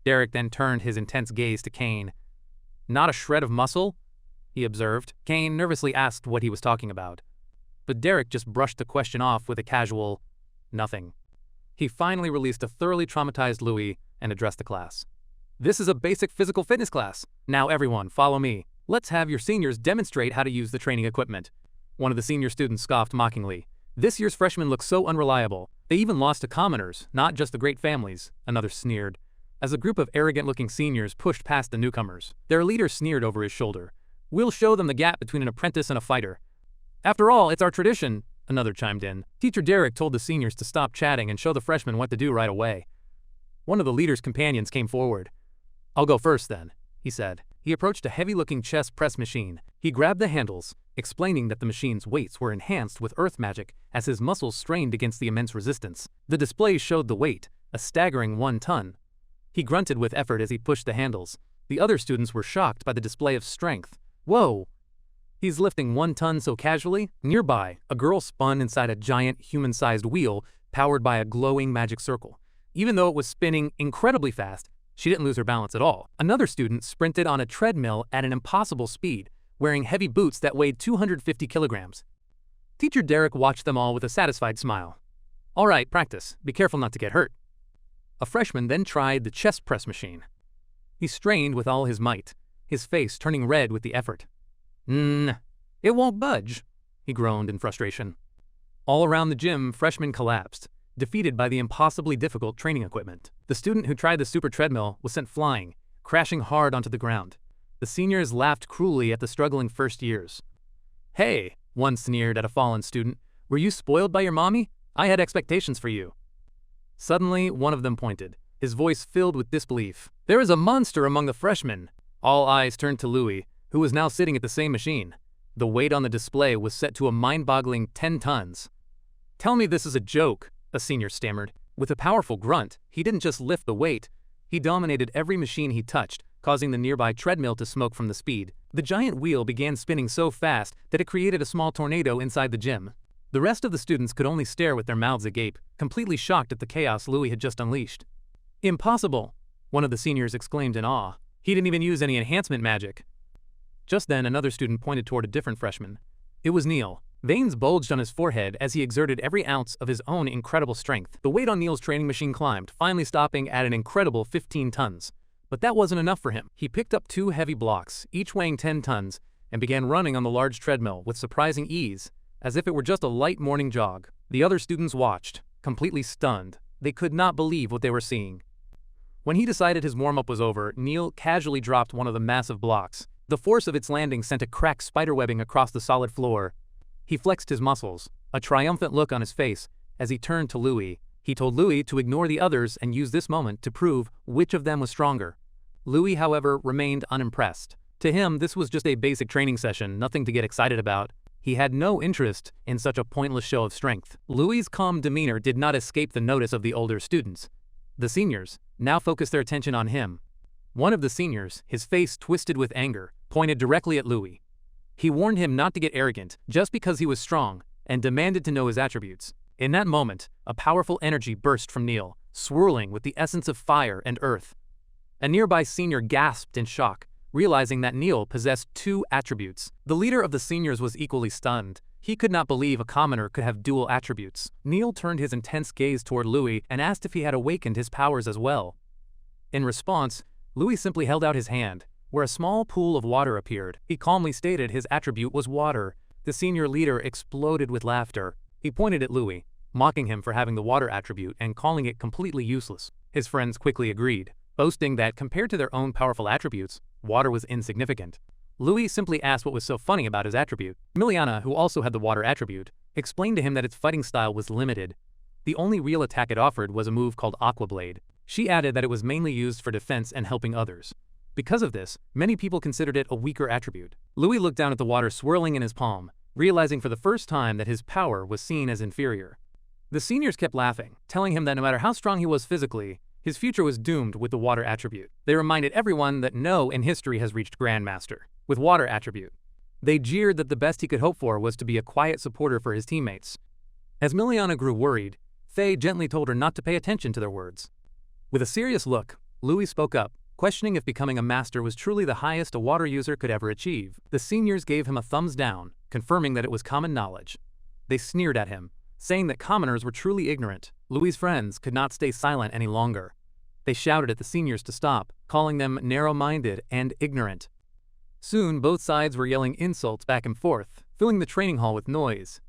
Derek then turned his intense gaze to Kane. Not a shred of muscle? He observed. Kane nervously asked what he was talking about. But Derek just brushed the question off with a casual, nothing. He finally released a thoroughly traumatized Louis and addressed the class. This is a basic physical fitness class. Now everyone, follow me. Let's have your seniors demonstrate how to use the training equipment. One of the senior students scoffed mockingly. This year's freshmen look so unreliable. They even lost to commoners, not just the great families, another sneered. As a group of arrogant-looking seniors pushed past the newcomers, their leader sneered over his shoulder. We'll show them the gap between an apprentice and a fighter. After all, it's our tradition, another chimed in. Teacher Derek told the seniors to stop chatting and show the freshmen what to do right away. One of the leader's companions came forward. "I'll go first then," he said. He approached a heavy-looking chest press machine. He grabbed the handles, explaining that the machine's weights were enhanced with earth magic as his muscles strained against the immense resistance. The display showed the weight, a staggering 1 ton. He grunted with effort as he pushed the handles. The other students were shocked by the display of strength. Whoa! He's lifting 1 ton so casually? Nearby, a girl spun inside a giant human-sized wheel powered by a glowing magic circle. Even though it was spinning incredibly fast, she didn't lose her balance at all. Another student sprinted on a treadmill at an impossible speed, wearing heavy boots that weighed 250 kilograms. Teacher Derek watched them all with a satisfied smile. "All right, practice. Be careful not to get hurt." A freshman then tried the chest press machine. He strained with all his might, his face turning red with the effort. It won't budge," he groaned in frustration. All around the gym, freshmen collapsed, defeated by the impossibly difficult training equipment. The student who tried the super treadmill was sent flying, crashing hard onto the ground. The seniors laughed cruelly at the struggling first years. "Hey," one sneered at a fallen student, "were you spoiled by your mommy? I had expectations for you." Suddenly, one of them pointed, his voice filled with disbelief. "There is a monster among the freshmen." All eyes turned to Louis, who was now sitting at the same machine. The weight on the display was set to a mind-boggling 10 tons. "Tell me this is a joke," a senior stammered. With a powerful grunt, he didn't just lift the weight, he dominated every machine he touched, causing the nearby treadmill to smoke from the speed. The giant wheel began spinning so fast that it created a small tornado inside the gym. The rest of the students could only stare with their mouths agape, completely shocked at the chaos Louis had just unleashed. "Impossible!" one of the seniors exclaimed in awe. "He didn't even use any enhancement magic." Just then, another student pointed toward a different freshman. It was Neil. Veins bulged on his forehead as he exerted every ounce of his own incredible strength. The weight on Neil's training machine climbed, finally stopping at an incredible 15 tons. But that wasn't enough for him. He picked up 2 heavy blocks, each weighing 10 tons, and began running on the large treadmill with surprising ease, as if it were just a light morning jog. The other students watched, completely stunned. They could not believe what they were seeing. When he decided his warm-up was over, Neil casually dropped one of the massive blocks. The force of its landing sent a cracked spiderwebbing across the solid floor. He flexed his muscles, a triumphant look on his face, as he turned to Louis. He told Louis to ignore the others and use this moment to prove which of them was stronger. Louis, however, remained unimpressed. To him, this was just a basic training session, nothing to get excited about. He had no interest in such a pointless show of strength. Louis's calm demeanor did not escape the notice of the older students. The seniors now focused their attention on him. One of the seniors, his face twisted with anger, pointed directly at Louis. He warned him not to get arrogant just because he was strong, and demanded to know his attributes. In that moment, a powerful energy burst from Neil, swirling with the essence of fire and earth. A nearby senior gasped in shock, realizing that Neil possessed 2 attributes. The leader of the seniors was equally stunned. He could not believe a commoner could have dual attributes. Neil turned his intense gaze toward Louis and asked if he had awakened his powers as well. In response, Louis simply held out his hand, where a small pool of water appeared. He calmly stated his attribute was water. The senior leader exploded with laughter. He pointed at Louis, mocking him for having the water attribute and calling it completely useless. His friends quickly agreed, boasting that compared to their own powerful attributes, water was insignificant. Louis simply asked what was so funny about his attribute. Miliana, who also had the water attribute, explained to him that its fighting style was limited. The only real attack it offered was a move called Aqua Blade. She added that it was mainly used for defense and helping others. Because of this, many people considered it a weaker attribute. Louis looked down at the water swirling in his palm, realizing for the first time that his power was seen as inferior. The seniors kept laughing, telling him that no matter how strong he was physically, his future was doomed with the water attribute. They reminded everyone that no in history has reached Grandmaster with water attribute. They jeered that the best he could hope for was to be a quiet supporter for his teammates. As Miliana grew worried, Faye gently told her not to pay attention to their words. With a serious look, Louis spoke up, questioning if becoming a master was truly the highest a water user could ever achieve. The seniors gave him a thumbs down, confirming that it was common knowledge. They sneered at him, saying that commoners were truly ignorant. Louis's friends could not stay silent any longer. They shouted at the seniors to stop, calling them narrow-minded and ignorant. Soon, both sides were yelling insults back and forth, filling the training hall with noise.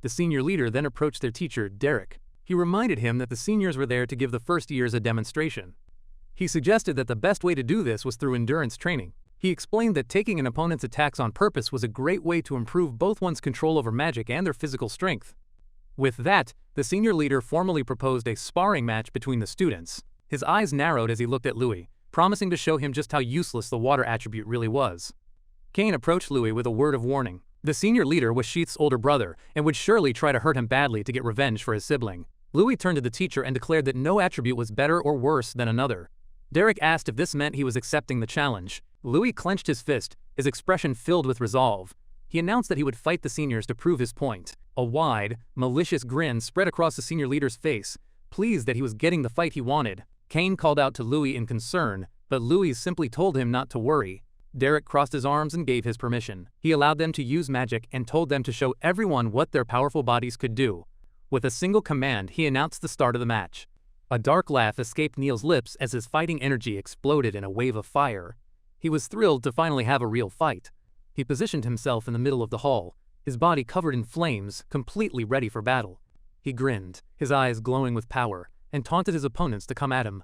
The senior leader then approached their teacher, Derek. He reminded him that the seniors were there to give the first years a demonstration. He suggested that the best way to do this was through endurance training. He explained that taking an opponent's attacks on purpose was a great way to improve both one's control over magic and their physical strength. With that, the senior leader formally proposed a sparring match between the students. His eyes narrowed as he looked at Louis, promising to show him just how useless the water attribute really was. Kane approached Louis with a word of warning. The senior leader was Sheath's older brother and would surely try to hurt him badly to get revenge for his sibling. Louis turned to the teacher and declared that no attribute was better or worse than another. Derek asked if this meant he was accepting the challenge. Louis clenched his fist, his expression filled with resolve. He announced that he would fight the seniors to prove his point. A wide, malicious grin spread across the senior leader's face, pleased that he was getting the fight he wanted. Kane called out to Louis in concern, but Louis simply told him not to worry. Derek crossed his arms and gave his permission. He allowed them to use magic and told them to show everyone what their powerful bodies could do. With a single command, he announced the start of the match. A dark laugh escaped Neil's lips as his fighting energy exploded in a wave of fire. He was thrilled to finally have a real fight. He positioned himself in the middle of the hall, his body covered in flames, completely ready for battle. He grinned, his eyes glowing with power, and taunted his opponents to come at him.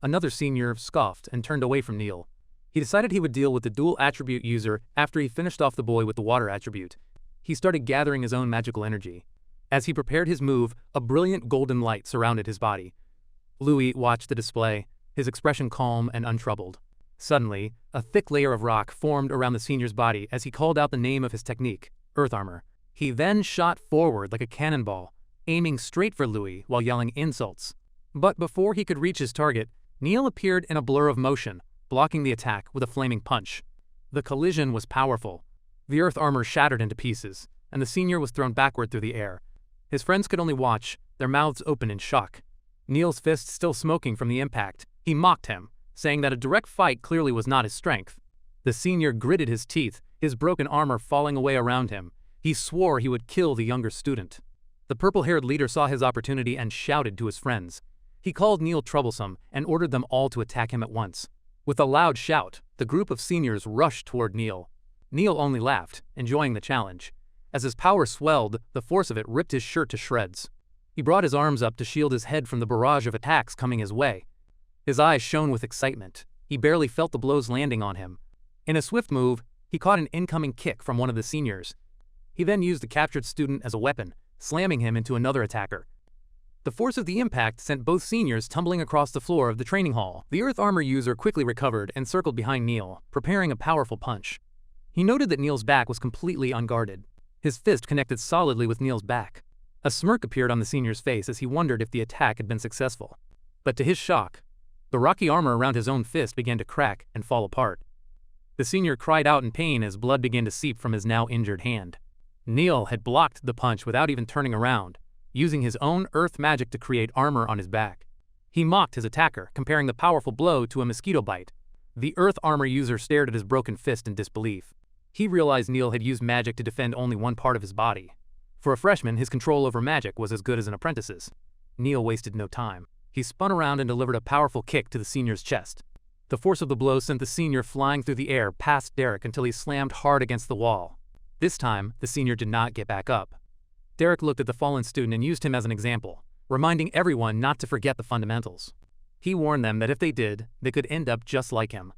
Another senior scoffed and turned away from Neil. He decided he would deal with the dual attribute user after he finished off the boy with the water attribute. He started gathering his own magical energy. As he prepared his move, a brilliant golden light surrounded his body. Louis watched the display, his expression calm and untroubled. Suddenly, a thick layer of rock formed around the senior's body as he called out the name of his technique, Earth Armor. He then shot forward like a cannonball, aiming straight for Louis while yelling insults. But before he could reach his target, Neil appeared in a blur of motion, blocking the attack with a flaming punch. The collision was powerful. The Earth Armor shattered into pieces, and the senior was thrown backward through the air. His friends could only watch, their mouths open in shock. Neil's fist still smoking from the impact, he mocked him, saying that a direct fight clearly was not his strength. The senior gritted his teeth, his broken armor falling away around him. He swore he would kill the younger student. The purple-haired leader saw his opportunity and shouted to his friends. He called Neil troublesome and ordered them all to attack him at once. With a loud shout, the group of seniors rushed toward Neil. Neil only laughed, enjoying the challenge. As his power swelled, the force of it ripped his shirt to shreds. He brought his arms up to shield his head from the barrage of attacks coming his way. His eyes shone with excitement. He barely felt the blows landing on him. In a swift move, he caught an incoming kick from one of the seniors. He then used the captured student as a weapon, slamming him into another attacker. The force of the impact sent both seniors tumbling across the floor of the training hall. The Earth Armor user quickly recovered and circled behind Neil, preparing a powerful punch. He noted that Neil's back was completely unguarded. His fist connected solidly with Neil's back. A smirk appeared on the senior's face as he wondered if the attack had been successful. But to his shock, the rocky armor around his own fist began to crack and fall apart. The senior cried out in pain as blood began to seep from his now injured hand. Neil had blocked the punch without even turning around, using his own earth magic to create armor on his back. He mocked his attacker, comparing the powerful blow to a mosquito bite. The Earth Armor user stared at his broken fist in disbelief. He realized Neil had used magic to defend only one part of his body. For a freshman, his control over magic was as good as an apprentice's. Neil wasted no time. He spun around and delivered a powerful kick to the senior's chest. The force of the blow sent the senior flying through the air past Derek until he slammed hard against the wall. This time, the senior did not get back up. Derek looked at the fallen student and used him as an example, reminding everyone not to forget the fundamentals. He warned them that if they did, they could end up just like him.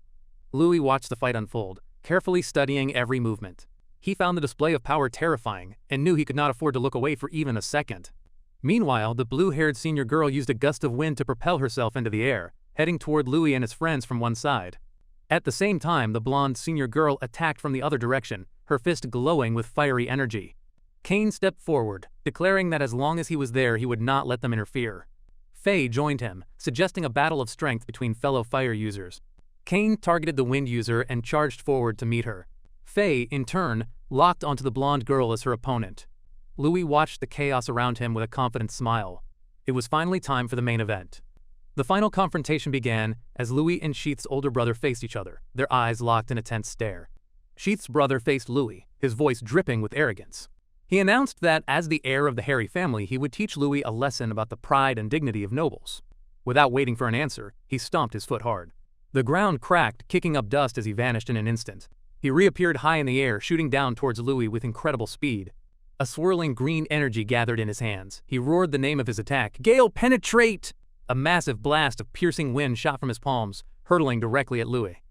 Louis watched the fight unfold, carefully studying every movement. He found the display of power terrifying and knew he could not afford to look away for even a second. Meanwhile, the blue-haired senior girl used a gust of wind to propel herself into the air, heading toward Louis and his friends from one side. At the same time, the blonde senior girl attacked from the other direction, her fist glowing with fiery energy. Kane stepped forward, declaring that as long as he was there, he would not let them interfere. Faye joined him, suggesting a battle of strength between fellow fire users. Kane targeted the wind user and charged forward to meet her. Faye, in turn, locked onto the blonde girl as her opponent. Louis watched the chaos around him with a confident smile. It was finally time for the main event. The final confrontation began as Louis and Sheath's older brother faced each other, their eyes locked in a tense stare. Sheath's brother faced Louis, his voice dripping with arrogance. He announced that as the heir of the Harry family, he would teach Louis a lesson about the pride and dignity of nobles. Without waiting for an answer, he stomped his foot hard. The ground cracked, kicking up dust as he vanished in an instant. He reappeared high in the air, shooting down towards Louis with incredible speed. A swirling green energy gathered in his hands. He roared the name of his attack, "Gale Penetrate!" A massive blast of piercing wind shot from his palms, hurtling directly at Louis.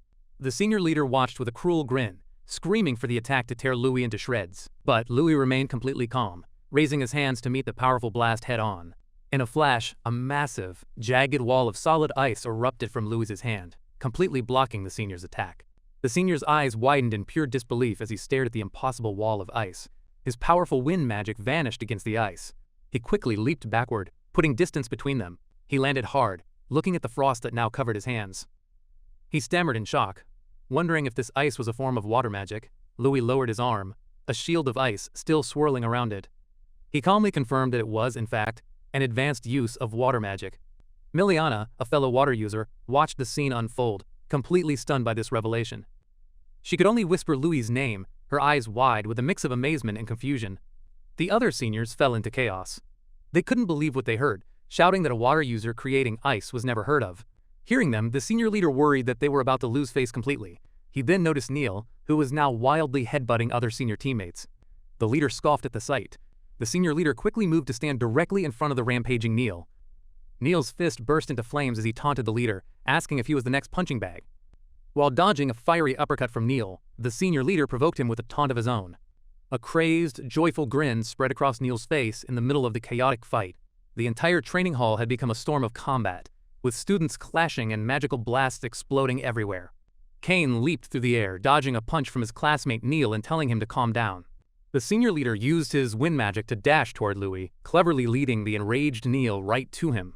The senior leader watched with a cruel grin, screaming for the attack to tear Louis into shreds. But Louis remained completely calm. raising his hands to meet the powerful blast head-on. In a flash, a massive, jagged wall of solid ice erupted from Louis's hand, completely blocking the senior's attack. The senior's eyes widened in pure disbelief as he stared at the impossible wall of ice. His powerful wind magic vanished against the ice. He quickly leaped backward, putting distance between them. He landed hard, looking at the frost that now covered his hands. He stammered in shock. Wondering if this ice was a form of water magic, Louis lowered his arm, a shield of ice still swirling around it. He calmly confirmed that it was, in fact, an advanced use of water magic. Miliana, a fellow water user, watched the scene unfold, completely stunned by this revelation. She could only whisper Louis's name, her eyes wide with a mix of amazement and confusion. The other seniors fell into chaos. They couldn't believe what they heard, shouting that a water user creating ice was never heard of. Hearing them, the senior leader worried that they were about to lose face completely. He then noticed Neil, who was now wildly headbutting other senior teammates. The leader scoffed at the sight. The senior leader quickly moved to stand directly in front of the rampaging Neil. Neil's fist burst into flames as he taunted the leader, asking if he was the next punching bag. While dodging a fiery uppercut from Neil, the senior leader provoked him with a taunt of his own. A crazed, joyful grin spread across Neil's face in the middle of the chaotic fight. The entire training hall had become a storm of combat, with students clashing and magical blasts exploding everywhere. Kane leaped through the air, dodging a punch from his classmate Neil and telling him to calm down. The senior leader used his wind magic to dash toward Louis, cleverly leading the enraged Neil right to him.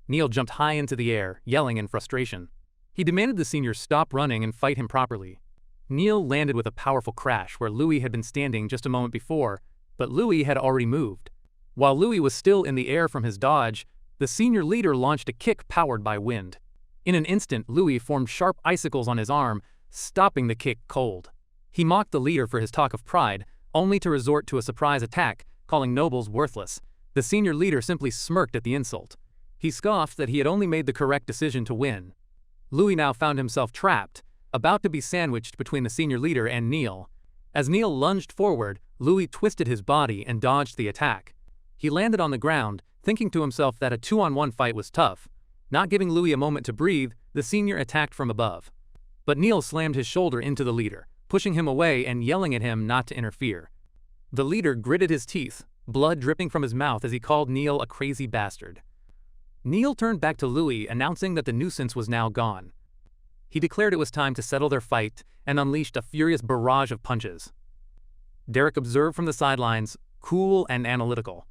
Neil jumped high into the air, yelling in frustration. He demanded the senior stop running and fight him properly. Neil landed with a powerful crash where Louis had been standing just a moment before, but Louis had already moved. While Louis was still in the air from his dodge, the senior leader launched a kick powered by wind. In an instant, Louis formed sharp icicles on his arm, stopping the kick cold. He mocked the leader for his talk of pride, only to resort to a surprise attack, calling nobles worthless. The senior leader simply smirked at the insult. He scoffed that he had only made the correct decision to win. Louis now found himself trapped, about to be sandwiched between the senior leader and Neil. As Neil lunged forward, Louis twisted his body and dodged the attack. He landed on the ground, thinking to himself that a 2-on-1 fight was tough. Not giving Louis a moment to breathe, the senior attacked from above. But Neil slammed his shoulder into the leader, pushing him away and yelling at him not to interfere. The leader gritted his teeth, blood dripping from his mouth as he called Neil a crazy bastard. Neil turned back to Louis, announcing that the nuisance was now gone. He declared it was time to settle their fight and unleashed a furious barrage of punches. Derek observed from the sidelines, cool and analytical.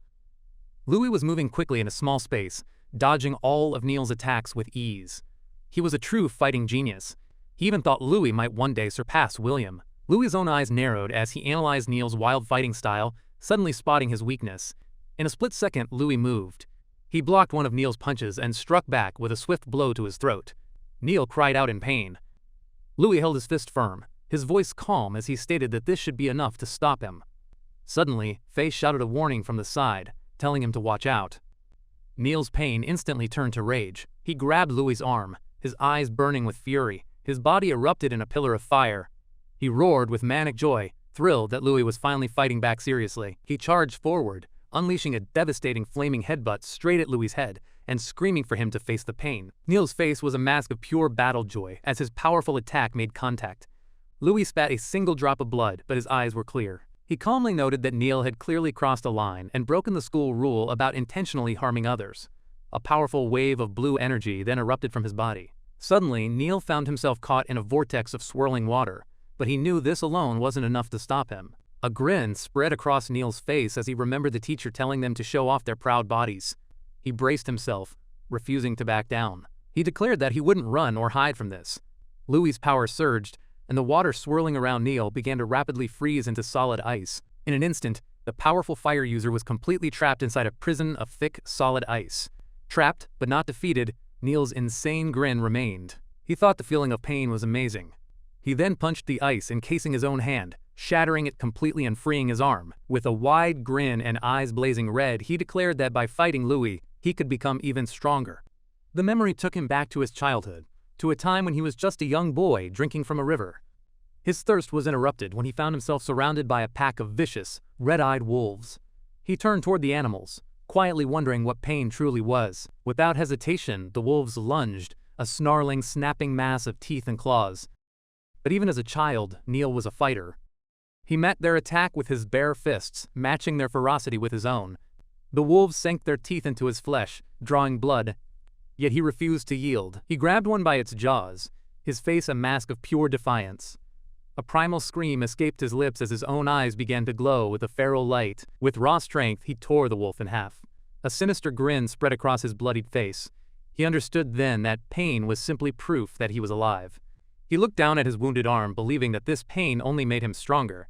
Louis was moving quickly in a small space, dodging all of Neil's attacks with ease. He was a true fighting genius. He even thought Louis might one day surpass William. Louis's own eyes narrowed as he analyzed Neil's wild fighting style, suddenly spotting his weakness. In a split second, Louis moved. He blocked one of Neil's punches and struck back with a swift blow to his throat. Neil cried out in pain. Louis held his fist firm, his voice calm as he stated that this should be enough to stop him. Suddenly, Faye shouted a warning from the side, telling him to watch out. Neil's pain instantly turned to rage. He grabbed Louis's arm, his eyes burning with fury. His body erupted in a pillar of fire. He roared with manic joy, thrilled that Louis was finally fighting back seriously. He charged forward, unleashing a devastating flaming headbutt straight at Louis's head and screaming for him to face the pain. Neil's face was a mask of pure battle joy as his powerful attack made contact. Louis spat a single drop of blood, but his eyes were clear. He calmly noted that Neil had clearly crossed a line and broken the school rule about intentionally harming others. A powerful wave of blue energy then erupted from his body. Suddenly, Neil found himself caught in a vortex of swirling water, but he knew this alone wasn't enough to stop him. A grin spread across Neil's face as he remembered the teacher telling them to show off their proud bodies. He braced himself, refusing to back down. He declared that he wouldn't run or hide from this. Louis's power surged, and the water swirling around Neil began to rapidly freeze into solid ice. In an instant, the powerful fire user was completely trapped inside a prison of thick, solid ice. Trapped, but not defeated, Neil's insane grin remained. He thought the feeling of pain was amazing. He then punched the ice, encasing his own hand, shattering it completely and freeing his arm. With a wide grin and eyes blazing red, he declared that by fighting Louis, he could become even stronger. The memory took him back to his childhood, to a time when he was just a young boy drinking from a river. His thirst was interrupted when he found himself surrounded by a pack of vicious, red-eyed wolves. He turned toward the animals, quietly wondering what pain truly was. Without hesitation, the wolves lunged, a snarling, snapping mass of teeth and claws. But even as a child, Neil was a fighter. He met their attack with his bare fists, matching their ferocity with his own. The wolves sank their teeth into his flesh, drawing blood, yet he refused to yield. He grabbed one by its jaws, his face a mask of pure defiance. A primal scream escaped his lips as his own eyes began to glow with a feral light. With raw strength, he tore the wolf in half. A sinister grin spread across his bloodied face. He understood then that pain was simply proof that he was alive. He looked down at his wounded arm, believing that this pain only made him stronger.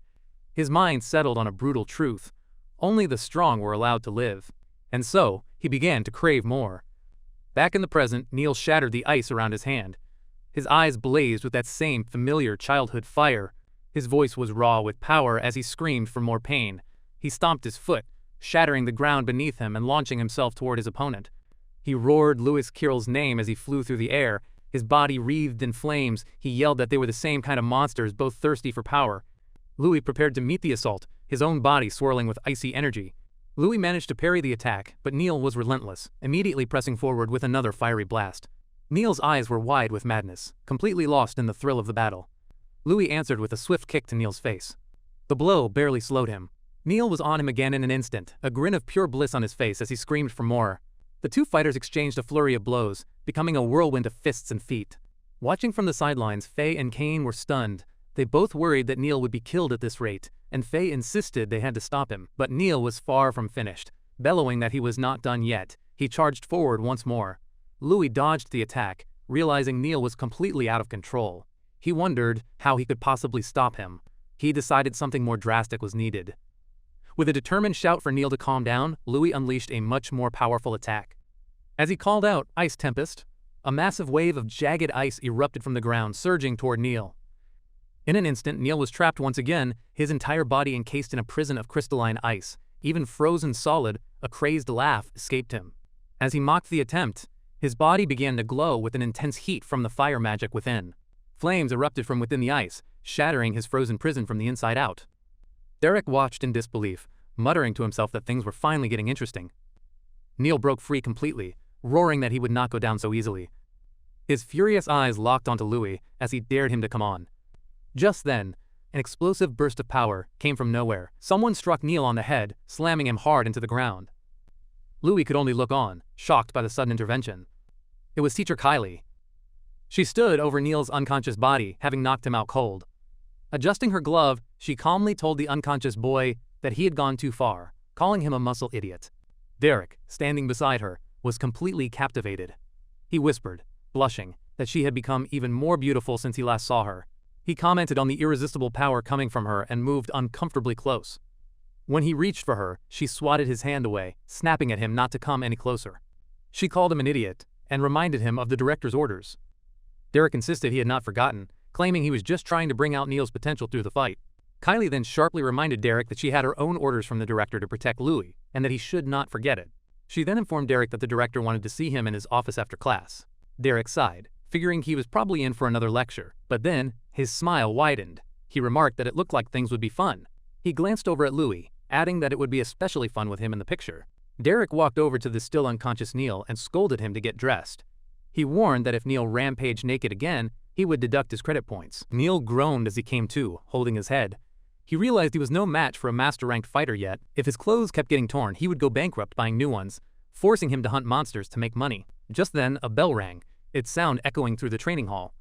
His mind settled on a brutal truth. Only the strong were allowed to live. And so, he began to crave more. Back in the present, Neil shattered the ice around his hand. His eyes blazed with that same familiar childhood fire. His voice was raw with power as he screamed for more pain. He stomped his foot, shattering the ground beneath him and launching himself toward his opponent. He roared Lewis Carroll's name as he flew through the air. His body wreathed in flames. He yelled that they were the same kind of monsters, both thirsty for power. Louis prepared to meet the assault, his own body swirling with icy energy. Louis managed to parry the attack, but Neil was relentless, immediately pressing forward with another fiery blast. Neil's eyes were wide with madness, completely lost in the thrill of the battle. Louis answered with a swift kick to Neil's face. The blow barely slowed him. Neil was on him again in an instant, a grin of pure bliss on his face as he screamed for more. The two fighters exchanged a flurry of blows, becoming a whirlwind of fists and feet. Watching from the sidelines, Faye and Kane were stunned. They both worried that Neil would be killed at this rate, and Faye insisted they had to stop him. But Neil was far from finished. Bellowing that he was not done yet, he charged forward once more. Louis dodged the attack, realizing Neil was completely out of control. He wondered how he could possibly stop him. He decided something more drastic was needed. With a determined shout for Neil to calm down, Louis unleashed a much more powerful attack. As he called out, "Ice Tempest," a massive wave of jagged ice erupted from the ground, surging toward Neil. In an instant, Neil was trapped once again, his entire body encased in a prison of crystalline ice. Even frozen solid, a crazed laugh escaped him. As he mocked the attempt, his body began to glow with an intense heat from the fire magic within. Flames erupted from within the ice, shattering his frozen prison from the inside out. Derek watched in disbelief, muttering to himself that things were finally getting interesting. Neil broke free completely, roaring that he would not go down so easily. His furious eyes locked onto Louis as he dared him to come on. Just then, an explosive burst of power came from nowhere. Someone struck Neil on the head, slamming him hard into the ground. Louis could only look on, shocked by the sudden intervention. It was Teacher Kylie. She stood over Neil's unconscious body, having knocked him out cold. Adjusting her glove, she calmly told the unconscious boy that he had gone too far, calling him a muscle idiot. Derek, standing beside her, was completely captivated. He whispered, blushing, that she had become even more beautiful since he last saw her. He commented on the irresistible power coming from her and moved uncomfortably close. When he reached for her, she swatted his hand away, snapping at him not to come any closer. She called him an idiot and reminded him of the director's orders. Derek insisted he had not forgotten, claiming he was just trying to bring out Neil's potential through the fight. Kylie then sharply reminded Derek that she had her own orders from the director to protect Louis, and that he should not forget it. She then informed Derek that the director wanted to see him in his office after class. Derek sighed, figuring he was probably in for another lecture, but then his smile widened. He remarked that it looked like things would be fun. He glanced over at Louis, adding that it would be especially fun with him in the picture. Derek walked over to the still unconscious Neil and scolded him to get dressed. He warned that if Neil rampaged naked again, he would deduct his credit points. Neil groaned as he came to, holding his head. He realized he was no match for a master-ranked fighter yet. If his clothes kept getting torn, he would go bankrupt buying new ones, forcing him to hunt monsters to make money. Just then, a bell rang, its sound echoing through the training hall.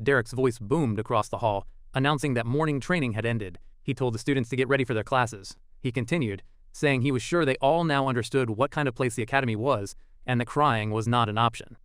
Derek's voice boomed across the hall, announcing that morning training had ended. He told the students to get ready for their classes. He continued, saying he was sure they all now understood what kind of place the academy was, and that crying was not an option.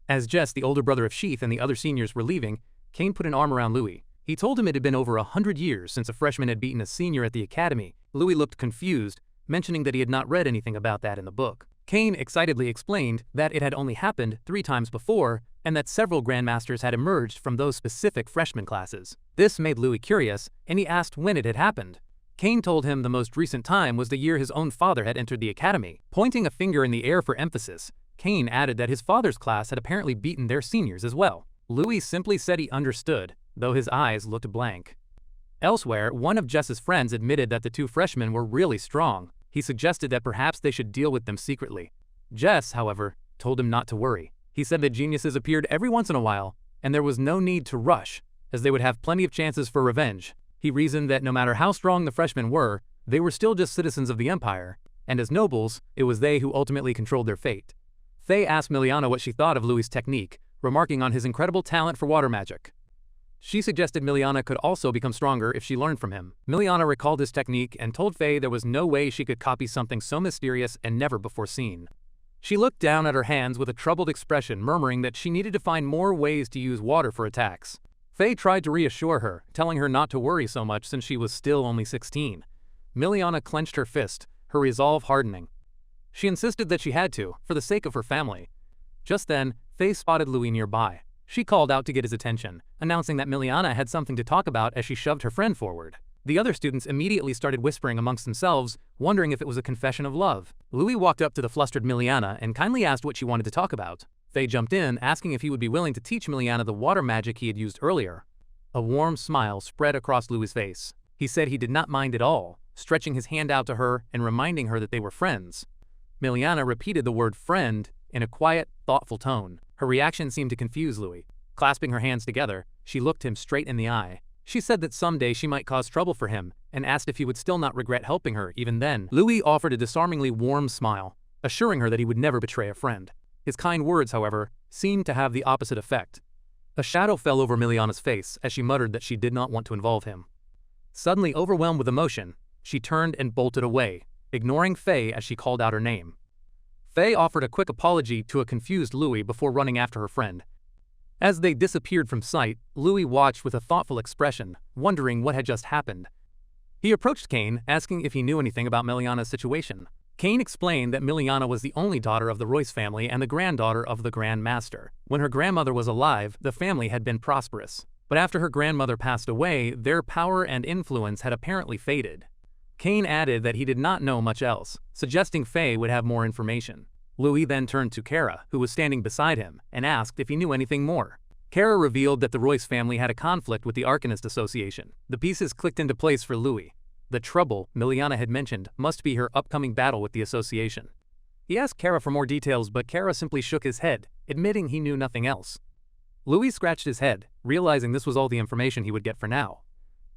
As Jess, the older brother of Sheath, and the other seniors were leaving, Kane put an arm around Louis. He told him it had been over 100 years since a freshman had beaten a senior at the academy. Louis looked confused, mentioning that he had not read anything about that in the book. Kane excitedly explained that it had only happened 3 times before, and that several grandmasters had emerged from those specific freshman classes. This made Louis curious, and he asked when it had happened. Kane told him the most recent time was the year his own father had entered the academy. Pointing a finger in the air for emphasis, Kane added that his father's class had apparently beaten their seniors as well. Louis simply said he understood, though his eyes looked blank. Elsewhere, one of Jess's friends admitted that the 2 freshmen were really strong. He suggested that perhaps they should deal with them secretly. Jess, however, told him not to worry. He said that geniuses appeared every once in a while, and there was no need to rush, as they would have plenty of chances for revenge. He reasoned that no matter how strong the freshmen were, they were still just citizens of the Empire, and as nobles, it was they who ultimately controlled their fate. Faye asked Miliana what she thought of Louis' technique, remarking on his incredible talent for water magic. She suggested Miliana could also become stronger if she learned from him. Miliana recalled his technique and told Faye there was no way she could copy something so mysterious and never before seen. She looked down at her hands with a troubled expression, murmuring that she needed to find more ways to use water for attacks. Faye tried to reassure her, telling her not to worry so much since she was still only 16. Miliana clenched her fist, her resolve hardening. She insisted that she had to, for the sake of her family. Just then, Faye spotted Louis nearby. She called out to get his attention, announcing that Miliana had something to talk about as she shoved her friend forward. The other students immediately started whispering amongst themselves, wondering if it was a confession of love. Louis walked up to the flustered Miliana and kindly asked what she wanted to talk about. Faye jumped in, asking if he would be willing to teach Miliana the water magic he had used earlier. A warm smile spread across Louis' face. He said he did not mind at all, stretching his hand out to her and reminding her that they were friends. Miliana repeated the word friend in a quiet, thoughtful tone. Her reaction seemed to confuse Louis. Clasping her hands together, she looked him straight in the eye. She said that someday she might cause trouble for him, and asked if he would still not regret helping her even then. Louis offered a disarmingly warm smile, assuring her that he would never betray a friend. His kind words, however, seemed to have the opposite effect. A shadow fell over Miliana's face as she muttered that she did not want to involve him. Suddenly overwhelmed with emotion, she turned and bolted away, ignoring Faye as she called out her name. Faye offered a quick apology to a confused Louis before running after her friend. As they disappeared from sight, Louis watched with a thoughtful expression, wondering what had just happened. He approached Kane, asking if he knew anything about Miliana's situation. Kane explained that Miliana was the only daughter of the Royce family and the granddaughter of the Grand Master. When her grandmother was alive, the family had been prosperous. But after her grandmother passed away, their power and influence had apparently faded. Kane added that he did not know much else, suggesting Faye would have more information. Louis then turned to Kara, who was standing beside him, and asked if he knew anything more. Kara revealed that the Royce family had a conflict with the Arcanist Association. The pieces clicked into place for Louis. The trouble Miliana had mentioned must be her upcoming battle with the association. He asked Kara for more details, but Kara simply shook his head, admitting he knew nothing else. Louis scratched his head, realizing this was all the information he would get for now.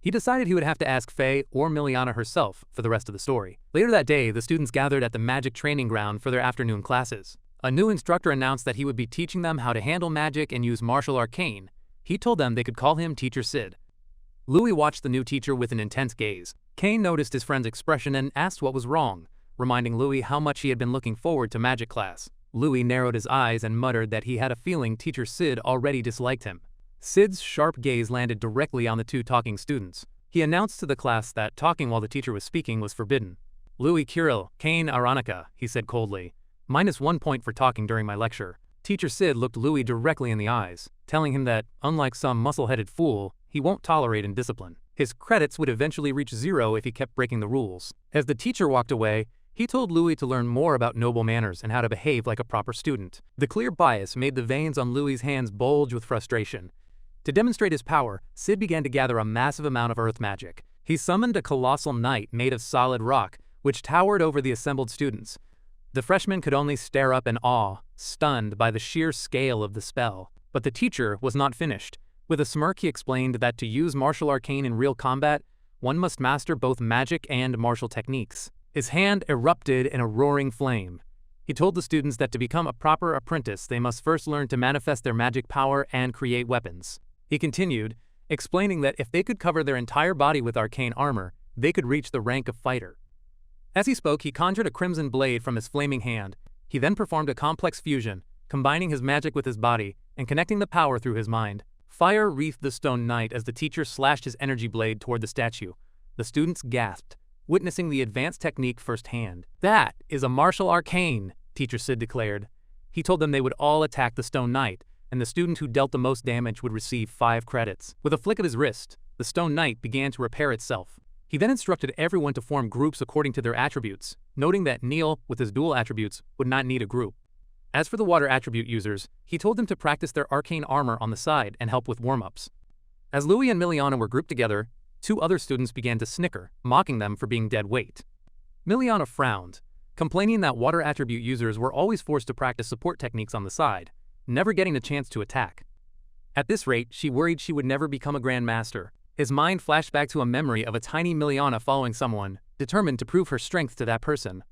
He decided he would have to ask Faye or Miliana herself for the rest of the story. Later that day, the students gathered at the magic training ground for their afternoon classes. A new instructor announced that he would be teaching them how to handle magic and use martial arcane. He told them they could call him Teacher Sid. Louis watched the new teacher with an intense gaze. Kane noticed his friend's expression and asked what was wrong, reminding Louis how much he had been looking forward to magic class. Louis narrowed his eyes and muttered that he had a feeling Teacher Sid already disliked him. Sid's sharp gaze landed directly on the two talking students. He announced to the class that talking while the teacher was speaking was forbidden. Louis Kirill, Kane Aranica, he said coldly. -1 point for talking during my lecture. Teacher Sid looked Louis directly in the eyes, telling him that, unlike some muscle-headed fool, he won't tolerate indiscipline. His credits would eventually reach 0 if he kept breaking the rules. As the teacher walked away, he told Louis to learn more about noble manners and how to behave like a proper student. The clear bias made the veins on Louis's hands bulge with frustration. To demonstrate his power, Sid began to gather a massive amount of earth magic. He summoned a colossal knight made of solid rock, which towered over the assembled students. The freshmen could only stare up in awe, stunned by the sheer scale of the spell. But the teacher was not finished. With a smirk, he explained that to use martial arcane in real combat, one must master both magic and martial techniques. His hand erupted in a roaring flame. He told the students that to become a proper apprentice, they must first learn to manifest their magic power and create weapons. He continued, explaining that if they could cover their entire body with arcane armor, they could reach the rank of fighter. As he spoke, he conjured a crimson blade from his flaming hand. He then performed a complex fusion, combining his magic with his body and connecting the power through his mind. Fire wreathed the stone knight as the teacher slashed his energy blade toward the statue. The students gasped, witnessing the advanced technique firsthand. "That is a martial arcane," Teacher Sid declared. He told them they would all attack the stone knight, and the student who dealt the most damage would receive 5 credits. With a flick of his wrist, the stone knight began to repair itself. He then instructed everyone to form groups according to their attributes, noting that Neil, with his dual attributes, would not need a group. As for the water attribute users, he told them to practice their arcane armor on the side and help with warm-ups. As Louis and Miliana were grouped together, 2 other students began to snicker, mocking them for being dead weight. Miliana frowned, complaining that water attribute users were always forced to practice support techniques on the side, never getting a chance to attack. At this rate, she worried she would never become a Grand Master. His mind flashed back to a memory of a tiny Miliana following someone, determined to prove her strength to that person.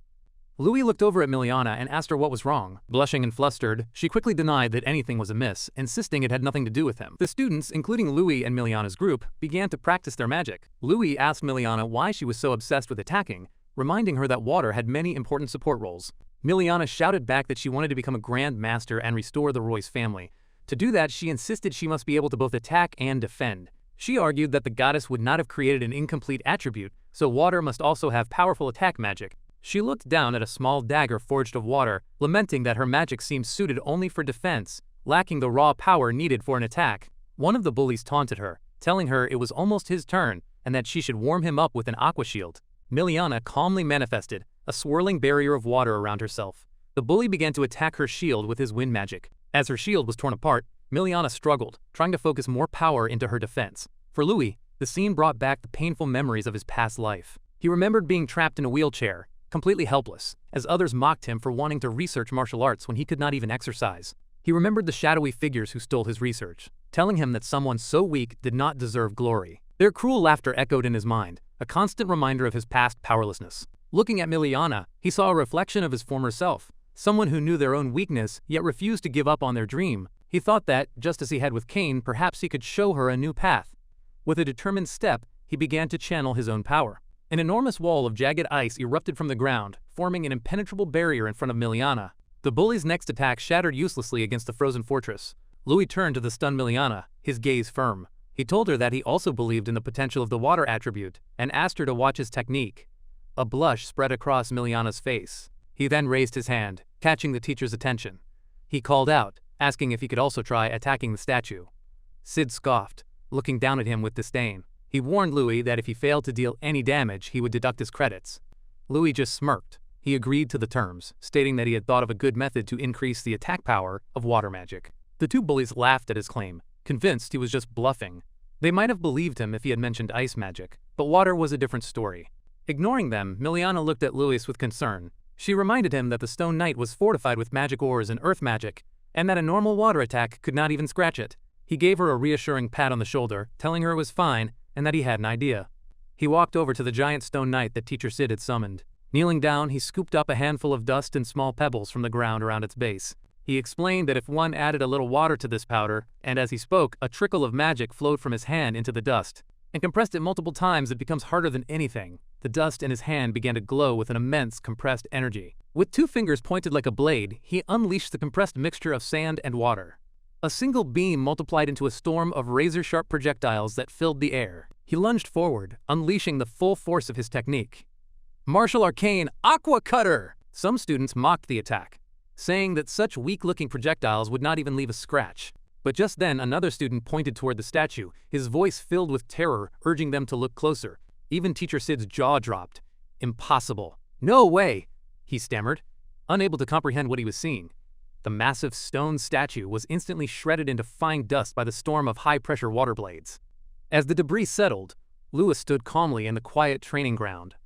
Louis looked over at Miliana and asked her what was wrong. Blushing and flustered, she quickly denied that anything was amiss, insisting it had nothing to do with him. The students, including Louis and Miliana's group, began to practice their magic. Louis asked Miliana why she was so obsessed with attacking, reminding her that water had many important support roles. Miliana shouted back that she wanted to become a Grand Master and restore the Royce family. To do that, she insisted she must be able to both attack and defend. She argued that the goddess would not have created an incomplete attribute, so water must also have powerful attack magic. She looked down at a small dagger forged of water, lamenting that her magic seemed suited only for defense, lacking the raw power needed for an attack. One of the bullies taunted her, telling her it was almost his turn and that she should warm him up with an aqua shield. Miliana calmly manifested a swirling barrier of water around herself. The bully began to attack her shield with his wind magic. As her shield was torn apart, Miliana struggled, trying to focus more power into her defense. For Louis, the scene brought back the painful memories of his past life. He remembered being trapped in a wheelchair, completely helpless, as others mocked him for wanting to research martial arts when he could not even exercise. He remembered the shadowy figures who stole his research, telling him that someone so weak did not deserve glory. Their cruel laughter echoed in his mind, a constant reminder of his past powerlessness. Looking at Miliana, he saw a reflection of his former self, someone who knew their own weakness yet refused to give up on their dream. He thought that, just as he had with Cain, perhaps he could show her a new path. With a determined step, he began to channel his own power. An enormous wall of jagged ice erupted from the ground, forming an impenetrable barrier in front of Miliana. The bully's next attack shattered uselessly against the frozen fortress. Louis turned to the stunned Miliana, his gaze firm. He told her that he also believed in the potential of the water attribute, and asked her to watch his technique. A blush spread across Miliana's face. He then raised his hand, catching the teacher's attention. He called out, asking if he could also try attacking the statue. Sid scoffed, looking down at him with disdain. He warned Louis that if he failed to deal any damage, he would deduct his credits. Louis just smirked. He agreed to the terms, stating that he had thought of a good method to increase the attack power of water magic. The two bullies laughed at his claim, convinced he was just bluffing. They might have believed him if he had mentioned ice magic, but water was a different story. Ignoring them, Miliana looked at Louis with concern. She reminded him that the Stone Knight was fortified with magic ores and earth magic, and that a normal water attack could not even scratch it. He gave her a reassuring pat on the shoulder, telling her it was fine, and that he had an idea. He walked over to the giant stone knight that Teacher Sid had summoned. Kneeling down, he scooped up a handful of dust and small pebbles from the ground around its base. He explained that if one added a little water to this powder, and as he spoke, a trickle of magic flowed from his hand into the dust, and compressed it multiple times, it becomes harder than anything. The dust in his hand began to glow with an immense compressed energy. With 2 fingers pointed like a blade, he unleashed the compressed mixture of sand and water. A single beam multiplied into a storm of razor-sharp projectiles that filled the air. He lunged forward, unleashing the full force of his technique. Martial Arcane Aqua Cutter! Some students mocked the attack, saying that such weak-looking projectiles would not even leave a scratch. But just then, another student pointed toward the statue, his voice filled with terror, urging them to look closer. Even Teacher Sid's jaw dropped. Impossible. No way, he stammered, unable to comprehend what he was seeing. The massive stone statue was instantly shredded into fine dust by the storm of high-pressure water blades. As the debris settled, Louis stood calmly in the quiet training ground.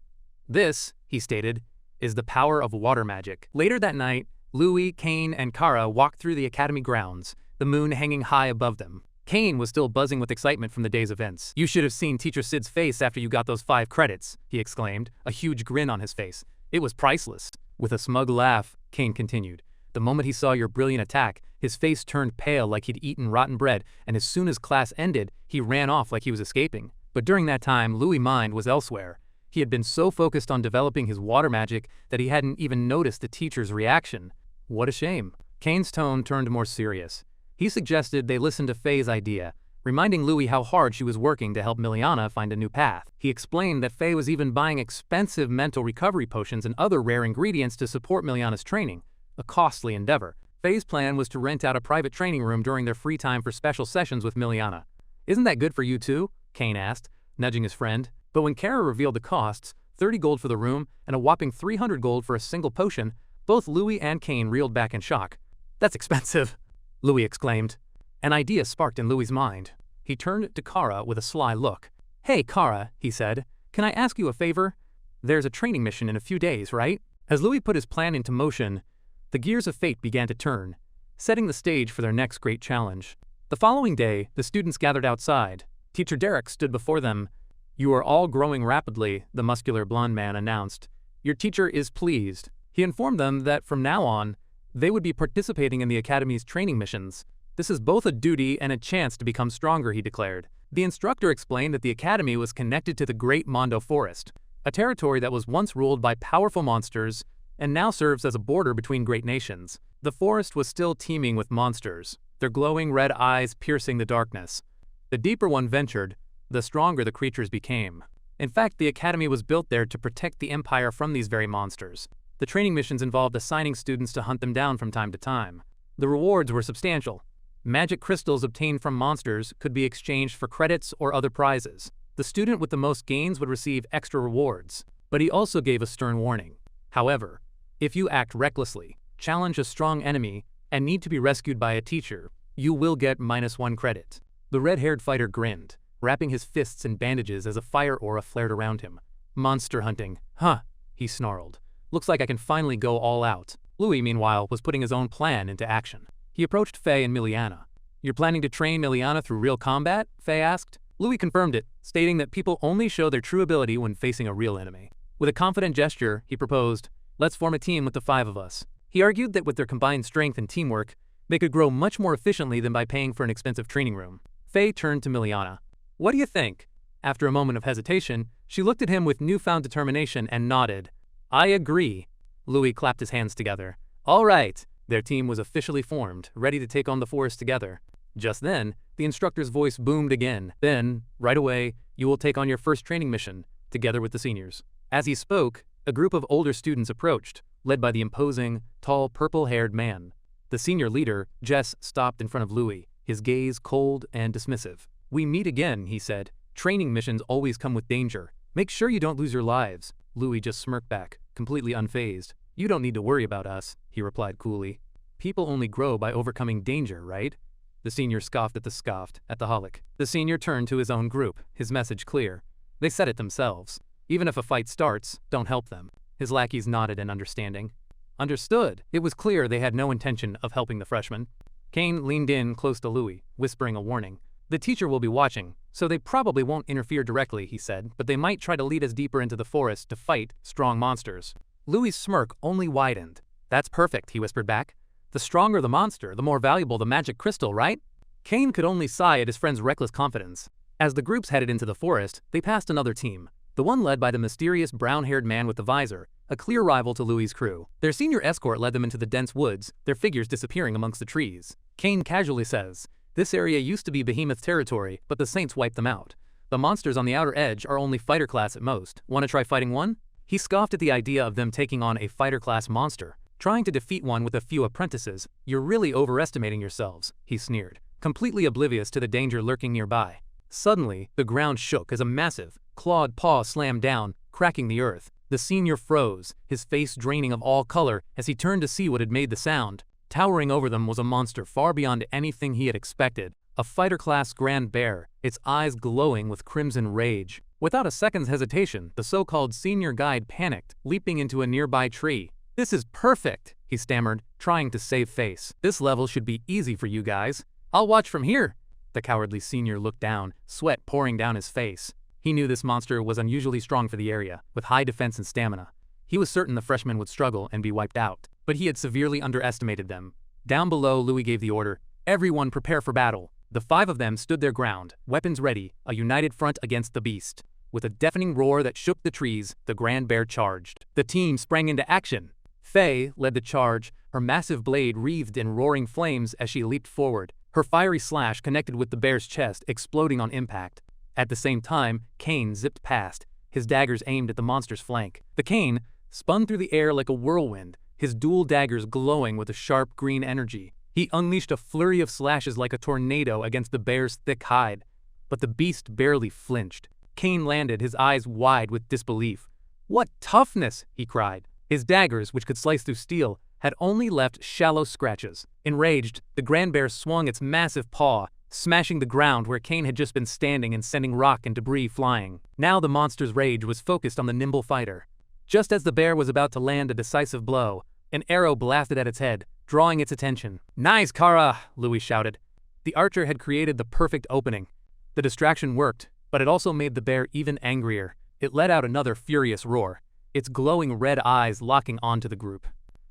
This, he stated, is the power of water magic. Later that night, Louis, Cain, and Kara walked through the academy grounds, the moon hanging high above them. Cain was still buzzing with excitement from the day's events. "You should have seen Teacher Sid's face after you got those 5 credits, he exclaimed, a huge grin on his face. It was priceless. With a smug laugh, Cain continued. The moment he saw your brilliant attack, his face turned pale like he'd eaten rotten bread, and as soon as class ended, he ran off like he was escaping. But during that time, Louis' mind was elsewhere. He had been so focused on developing his water magic that he hadn't even noticed the teacher's reaction. What a shame. Cain's tone turned more serious. He suggested they listen to Faye's idea, reminding Louis how hard she was working to help Miliana find a new path. He explained that Faye was even buying expensive mental recovery potions and other rare ingredients to support Miliana's training. A costly endeavor. Faye's plan was to rent out a private training room during their free time for special sessions with Miliana. "Isn't that good for you too?" Cain asked, nudging his friend. But when Kara revealed the costs, 30 gold for the room and a whopping 300 gold for a single potion, both Louis and Cain reeled back in shock. "That's expensive," Louis exclaimed. An idea sparked in Louis's mind. He turned to Kara with a sly look. "Hey, Kara," he said, "can I ask you a favor? There's a training mission in a few days, right?" As Louis put his plan into motion, the gears of fate began to turn, setting the stage for their next great challenge. The following day, the students gathered outside. Teacher Derek stood before them. "You are all growing rapidly," the muscular blonde man announced. "Your teacher is pleased." He informed them that from now on, they would be participating in the Academy's training missions. "This is both a duty and a chance to become stronger," he declared. The instructor explained that the Academy was connected to the Great Mondo Forest, a territory that was once ruled by powerful monsters and now serves as a border between great nations. The forest was still teeming with monsters, their glowing red eyes piercing the darkness. The deeper one ventured, the stronger the creatures became. In fact, the Academy was built there to protect the Empire from these very monsters. The training missions involved assigning students to hunt them down from time to time. The rewards were substantial. Magic crystals obtained from monsters could be exchanged for credits or other prizes. The student with the most gains would receive extra rewards. But he also gave a stern warning. However, if you act recklessly, challenge a strong enemy, and need to be rescued by a teacher, you will get -1 credit. The red-haired fighter grinned, wrapping his fists in bandages as a fire aura flared around him. "Monster hunting, huh?" he snarled. "Looks like I can finally go all out." Louis, meanwhile, was putting his own plan into action. He approached Faye and Miliana. "You're planning to train Miliana through real combat?" Faye asked. Louis confirmed it, stating that people only show their true ability when facing a real enemy. With a confident gesture, he proposed, "Let's form a team with the 5 of us." He argued that with their combined strength and teamwork, they could grow much more efficiently than by paying for an expensive training room. Faye turned to Miliana. "What do you think?" After a moment of hesitation, she looked at him with newfound determination and nodded. "I agree." Louis clapped his hands together. "All right." Their team was officially formed, ready to take on the forest together. Just then, the instructor's voice boomed again. "Then, right away, you will take on your first training mission, together with the seniors." As he spoke, a group of older students approached, led by the imposing, tall, purple-haired man. The senior leader, Jess, stopped in front of Louis, his gaze cold and dismissive. "We meet again," he said. "Training missions always come with danger. Make sure you don't lose your lives." Louis just smirked back, completely unfazed. "You don't need to worry about us," he replied coolly. "People only grow by overcoming danger, right?" The senior scoffed at the holic. The senior turned to his own group, his message clear. They said it themselves. Even if a fight starts, don't help them. His lackeys nodded in understanding. Understood. It was clear they had no intention of helping the freshman. Kane leaned in close to Louis, whispering a warning. "The teacher will be watching, so they probably won't interfere directly," he said, "but they might try to lead us deeper into the forest to fight strong monsters." Louis' smirk only widened. "That's perfect," he whispered back. "The stronger the monster, the more valuable the magic crystal, right?" Kane could only sigh at his friend's reckless confidence. As the groups headed into the forest, they passed another team, the one led by the mysterious brown-haired man with the visor, a clear rival to Louis' crew. Their senior escort led them into the dense woods, their figures disappearing amongst the trees. Kane casually says, "This area used to be Behemoth territory, but the Saints wiped them out. The monsters on the outer edge are only fighter class at most. Want to try fighting one?" He scoffed at the idea of them taking on a fighter class monster. "Trying to defeat one with a few apprentices, you're really overestimating yourselves," he sneered, completely oblivious to the danger lurking nearby. Suddenly, the ground shook as a massive, clawed paw slammed down, cracking the earth. The senior froze, his face draining of all color as he turned to see what had made the sound. Towering over them was a monster far beyond anything he had expected. A fighter-class grand bear, its eyes glowing with crimson rage. Without a second's hesitation, the so-called senior guide panicked, leaping into a nearby tree. "This is perfect," he stammered, trying to save face. "This level should be easy for you guys. I'll watch from here." The cowardly senior looked down, sweat pouring down his face. He knew this monster was unusually strong for the area, with high defense and stamina. He was certain the freshmen would struggle and be wiped out, but he had severely underestimated them. Down below, Louis gave the order, "Everyone prepare for battle." The 5 of them stood their ground, weapons ready, a united front against the beast. With a deafening roar that shook the trees, the grand bear charged. The team sprang into action. Faye led the charge, her massive blade wreathed in roaring flames as she leaped forward. Her fiery slash connected with the bear's chest, exploding on impact. At the same time, Kane zipped past, his daggers aimed at the monster's flank. The Kane spun through the air like a whirlwind, his dual daggers glowing with a sharp green energy. He unleashed a flurry of slashes like a tornado against the bear's thick hide. But the beast barely flinched. Kane landed, his eyes wide with disbelief. "What toughness!" he cried. His daggers, which could slice through steel, had only left shallow scratches. Enraged, the grand bear swung its massive paw, smashing the ground where Kane had just been standing and sending rock and debris flying. Now the monster's rage was focused on the nimble fighter. Just as the bear was about to land a decisive blow, an arrow blasted at its head, drawing its attention. "Nice, Kara!" Louis shouted. The archer had created the perfect opening. The distraction worked, but it also made the bear even angrier. It let out another furious roar, its glowing red eyes locking onto the group.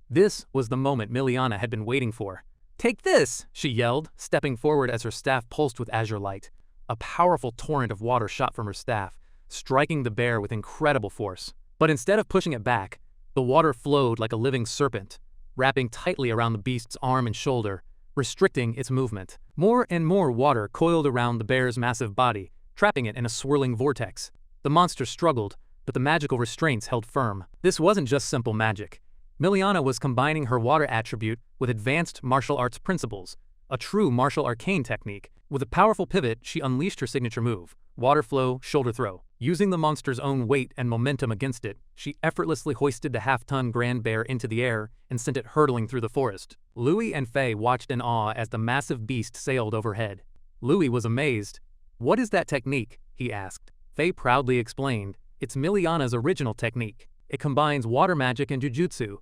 This was the moment Miliana had been waiting for. "Take this!" she yelled, stepping forward as her staff pulsed with azure light. A powerful torrent of water shot from her staff, striking the bear with incredible force. But instead of pushing it back, the water flowed like a living serpent, wrapping tightly around the beast's arm and shoulder, restricting its movement. More and more water coiled around the bear's massive body, trapping it in a swirling vortex. The monster struggled, but the magical restraints held firm. This wasn't just simple magic. Miliana was combining her water attribute with advanced martial arts principles, a true martial arcane technique. With a powerful pivot, she unleashed her signature move, water flow, shoulder throw. Using the monster's own weight and momentum against it, she effortlessly hoisted the half-ton grand bear into the air and sent it hurtling through the forest. Louis and Faye watched in awe as the massive beast sailed overhead. Louis was amazed. "What is that technique?" he asked. Faye proudly explained, "It's Miliana's original technique. It combines water magic and jujutsu."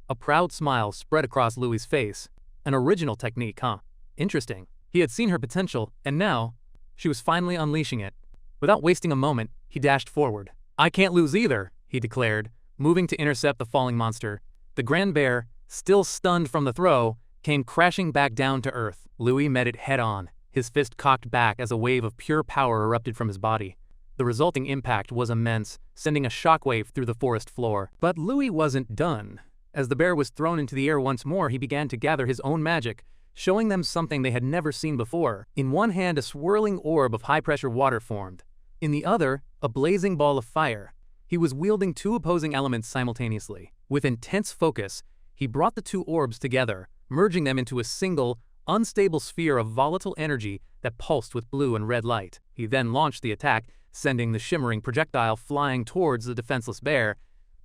A proud smile spread across Louis' face. An original technique, huh? Interesting. He had seen her potential, and now, she was finally unleashing it. Without wasting a moment, he dashed forward. "I can't lose either," he declared, moving to intercept the falling monster. The grand bear, still stunned from the throw, came crashing back down to earth. Louis met it head-on, his fist cocked back as a wave of pure power erupted from his body. The resulting impact was immense, sending a shockwave through the forest floor. But Louis wasn't done. As the bear was thrown into the air once more, he began to gather his own magic, showing them something they had never seen before. In one hand, a swirling orb of high-pressure water formed. In the other, a blazing ball of fire. He was wielding two opposing elements simultaneously. With intense focus, he brought the two orbs together, merging them into a single, unstable sphere of volatile energy that pulsed with blue and red light. He then launched the attack, sending the shimmering projectile flying towards the defenseless bear.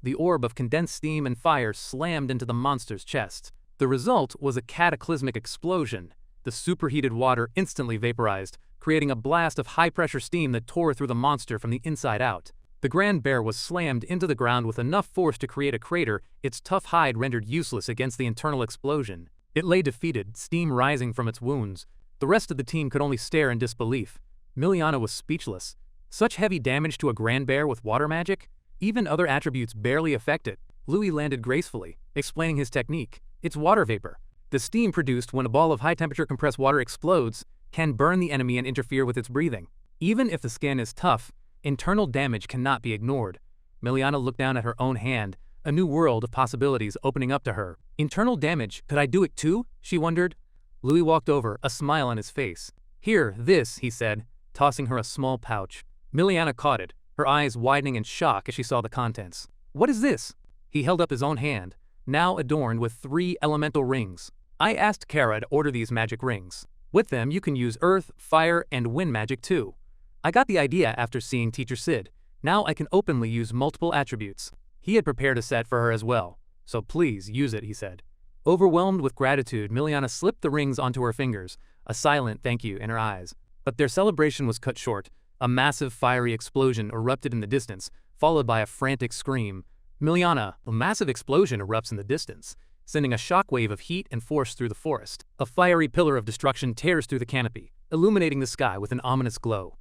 The orb of condensed steam and fire slammed into the monster's chest. The result was a cataclysmic explosion. The superheated water instantly vaporized, creating a blast of high-pressure steam that tore through the monster from the inside out. The grand bear was slammed into the ground with enough force to create a crater, its tough hide rendered useless against the internal explosion. It lay defeated, steam rising from its wounds. The rest of the team could only stare in disbelief. Miliana was speechless. Such heavy damage to a grand bear with water magic? Even other attributes barely affect it. Louis landed gracefully, explaining his technique. It's water vapor. The steam produced when a ball of high-temperature compressed water explodes can burn the enemy and interfere with its breathing. Even if the skin is tough, internal damage cannot be ignored. Miliana looked down at her own hand, a new world of possibilities opening up to her. Internal damage, could I do it too? She wondered. Louis walked over, a smile on his face. "Here, this," he said, tossing her a small pouch. Miliana caught it, her eyes widening in shock as she saw the contents. "What is this?" He held up his own hand, now adorned with 3 elemental rings. "I asked Kara to order these magic rings. With them, you can use earth, fire, and wind magic too. I got the idea after seeing Teacher Sid. Now I can openly use multiple attributes." He had prepared a set for her as well, so please use it, he said. Overwhelmed with gratitude, Miliana slipped the rings onto her fingers, a silent thank you in her eyes. But their celebration was cut short. A massive fiery explosion erupted in the distance, followed by a frantic scream. "Miliana!" A massive explosion erupts in the distance, sending a shockwave of heat and force through the forest. A fiery pillar of destruction tears through the canopy, illuminating the sky with an ominous glow.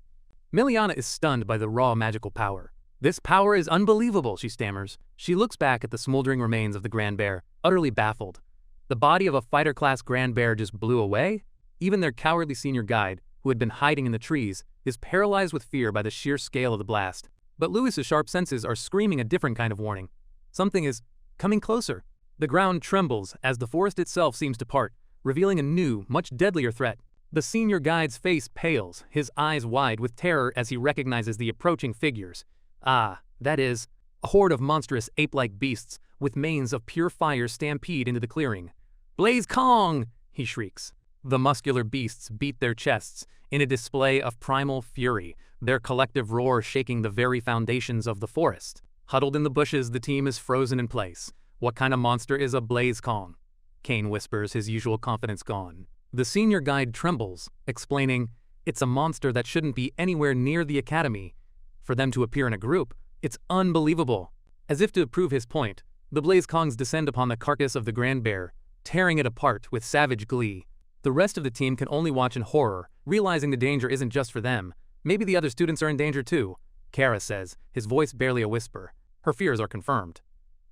Miliana is stunned by the raw magical power. "This power is unbelievable," she stammers. She looks back at the smoldering remains of the grand bear, utterly baffled. The body of a fighter-class grand bear just blew away? Even their cowardly senior guide, who had been hiding in the trees, is paralyzed with fear by the sheer scale of the blast. But Louis's sharp senses are screaming a different kind of warning. Something is coming closer. The ground trembles as the forest itself seems to part, revealing a new, much deadlier threat. The senior guide's face pales, his eyes wide with terror as he recognizes the approaching figures. Ah, that is, a horde of monstrous ape-like beasts with manes of pure fire stampede into the clearing. "Blaze Kong!" he shrieks. The muscular beasts beat their chests in a display of primal fury, their collective roar shaking the very foundations of the forest. Huddled in the bushes, the team is frozen in place. What kind of monster is a Blaze Kong? Kane whispers, his usual confidence gone. The senior guide trembles, explaining, "It's a monster that shouldn't be anywhere near the academy. For them to appear in a group, it's unbelievable." As if to prove his point, the Blaze Kongs descend upon the carcass of the grand bear, tearing it apart with savage glee. The rest of the team can only watch in horror, realizing the danger isn't just for them, Maybe the other students are in danger too, Kara says, his voice barely a whisper. Her fears are confirmed.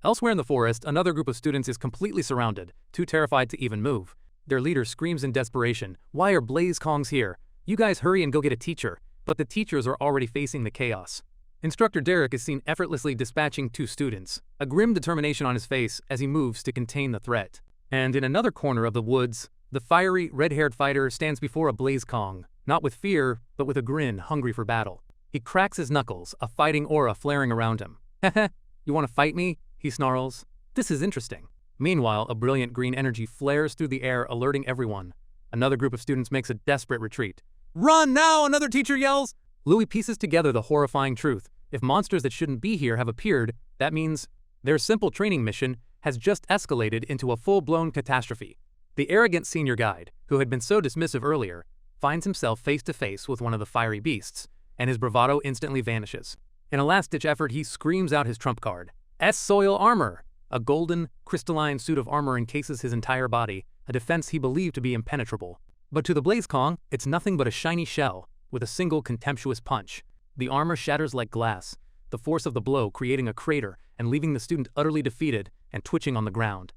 Elsewhere in the forest, another group of students is completely surrounded, too terrified to even move. Their leader screams in desperation, "Why are Blaze Kongs here? You guys hurry and go get a teacher." But the teachers are already facing the chaos. Instructor Derek is seen effortlessly dispatching 2 students, a grim determination on his face as he moves to contain the threat. And in another corner of the woods, the fiery, red-haired fighter stands before a Blaze Kong, not with fear, but with a grin hungry for battle. He cracks his knuckles, a fighting aura flaring around him. "Heh, you want to fight me?" he snarls. "This is interesting." Meanwhile, a brilliant green energy flares through the air, alerting everyone. Another group of students makes a desperate retreat. "Run now!" another teacher yells. Louis pieces together the horrifying truth. If monsters that shouldn't be here have appeared, that means their simple training mission has just escalated into a full-blown catastrophe. The arrogant senior guide, who had been so dismissive earlier, finds himself face-to-face with one of the fiery beasts, and his bravado instantly vanishes. In a last-ditch effort, he screams out his trump card. S-Soil Armor! A golden, crystalline suit of armor encases his entire body, a defense he believed to be impenetrable. But to the Blaze Kong, it's nothing but a shiny shell, with a single contemptuous punch. The armor shatters like glass, the force of the blow creating a crater and leaving the student utterly defeated and twitching on the ground.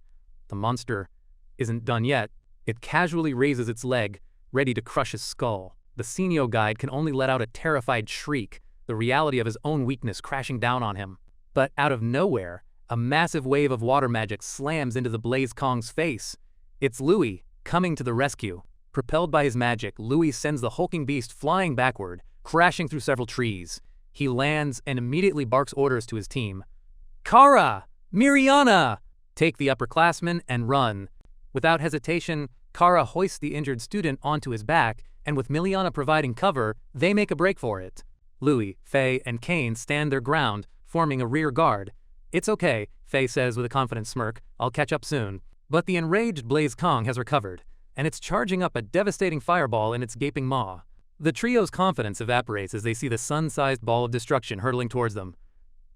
The monster isn't done yet. It casually raises its leg, ready to crush his skull. The senior guide can only let out a terrified shriek, the reality of his own weakness crashing down on him. But out of nowhere, a massive wave of water magic slams into the Blaze Kong's face. It's Louis, coming to the rescue. Propelled by his magic, Louis sends the hulking beast flying backward, crashing through several trees. He lands and immediately barks orders to his team. "Kara! Miriana! Take the upperclassmen and run." Without hesitation, Kara hoists the injured student onto his back, and with Miliana providing cover, they make a break for it. Louis, Faye, and Kane stand their ground, forming a rear guard. "It's okay," Faye says with a confident smirk. "I'll catch up soon." But the enraged Blaze Kong has recovered, and it's charging up a devastating fireball in its gaping maw. The trio's confidence evaporates as they see the sun-sized ball of destruction hurtling towards them.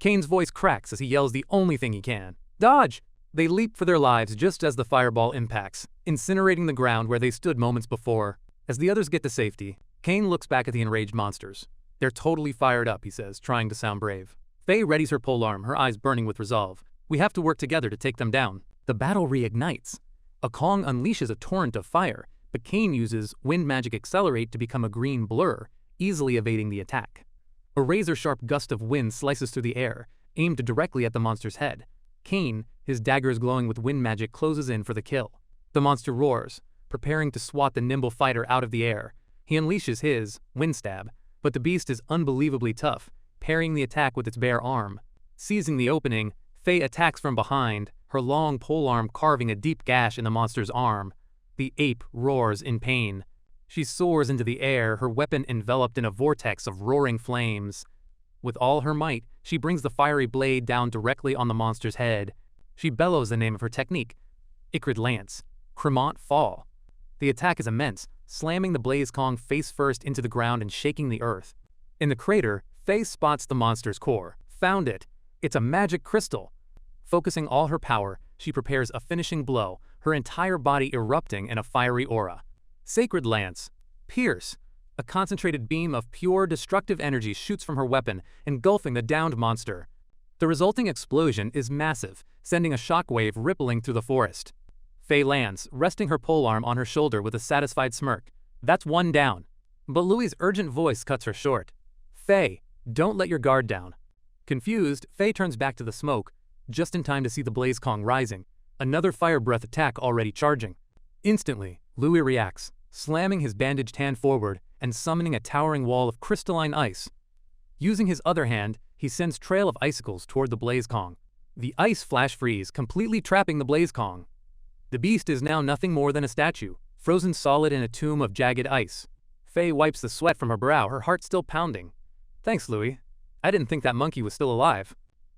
Kane's voice cracks as he yells the only thing he can. "Dodge!" They leap for their lives just as the fireball impacts, incinerating the ground where they stood moments before. As the others get to safety, Kane looks back at the enraged monsters. "They're totally fired up," he says, trying to sound brave. Faye readies her polearm, her eyes burning with resolve. "We have to work together to take them down." The battle reignites. A Kong unleashes a torrent of fire, but Kane uses Wind Magic Accelerate to become a green blur, easily evading the attack. A razor-sharp gust of wind slices through the air, aimed directly at the monster's head. Kane, his daggers glowing with wind magic, closes in for the kill. The monster roars, preparing to swat the nimble fighter out of the air. He unleashes his Wind Stab, but the beast is unbelievably tough, parrying the attack with its bare arm. Seizing the opening, Faye attacks from behind, her long polearm carving a deep gash in the monster's arm. The ape roars in pain. She soars into the air, her weapon enveloped in a vortex of roaring flames. With all her might, she brings the fiery blade down directly on the monster's head. She bellows the name of her technique, Ikrid Lance, Cremant Fall. The attack is immense, slamming the Blaze Kong face first into the ground and shaking the earth. In the crater, Faye spots the monster's core. Found it. It's a magic crystal. Focusing all her power, she prepares a finishing blow, her entire body erupting in a fiery aura. Sacred Lance. Pierce. A concentrated beam of pure destructive energy shoots from her weapon, engulfing the downed monster. The resulting explosion is massive, sending a shockwave rippling through the forest. Faye lands, resting her polearm on her shoulder with a satisfied smirk. "That's one down." But Louis's urgent voice cuts her short. "Faye, don't let your guard down." Confused, Faye turns back to the smoke, just in time to see the Blaze Kong rising, another fire breath attack already charging. Instantly, Louis reacts, slamming his bandaged hand forward and summoning a towering wall of crystalline ice. Using his other hand, he sends trail of icicles toward the Blaze Kong. The ice flash freeze, completely trapping the Blaze Kong. The beast is now nothing more than a statue, frozen solid in a tomb of jagged ice. Faye wipes the sweat from her brow, her heart still pounding. "Thanks, Louis. I didn't think that monkey was still alive."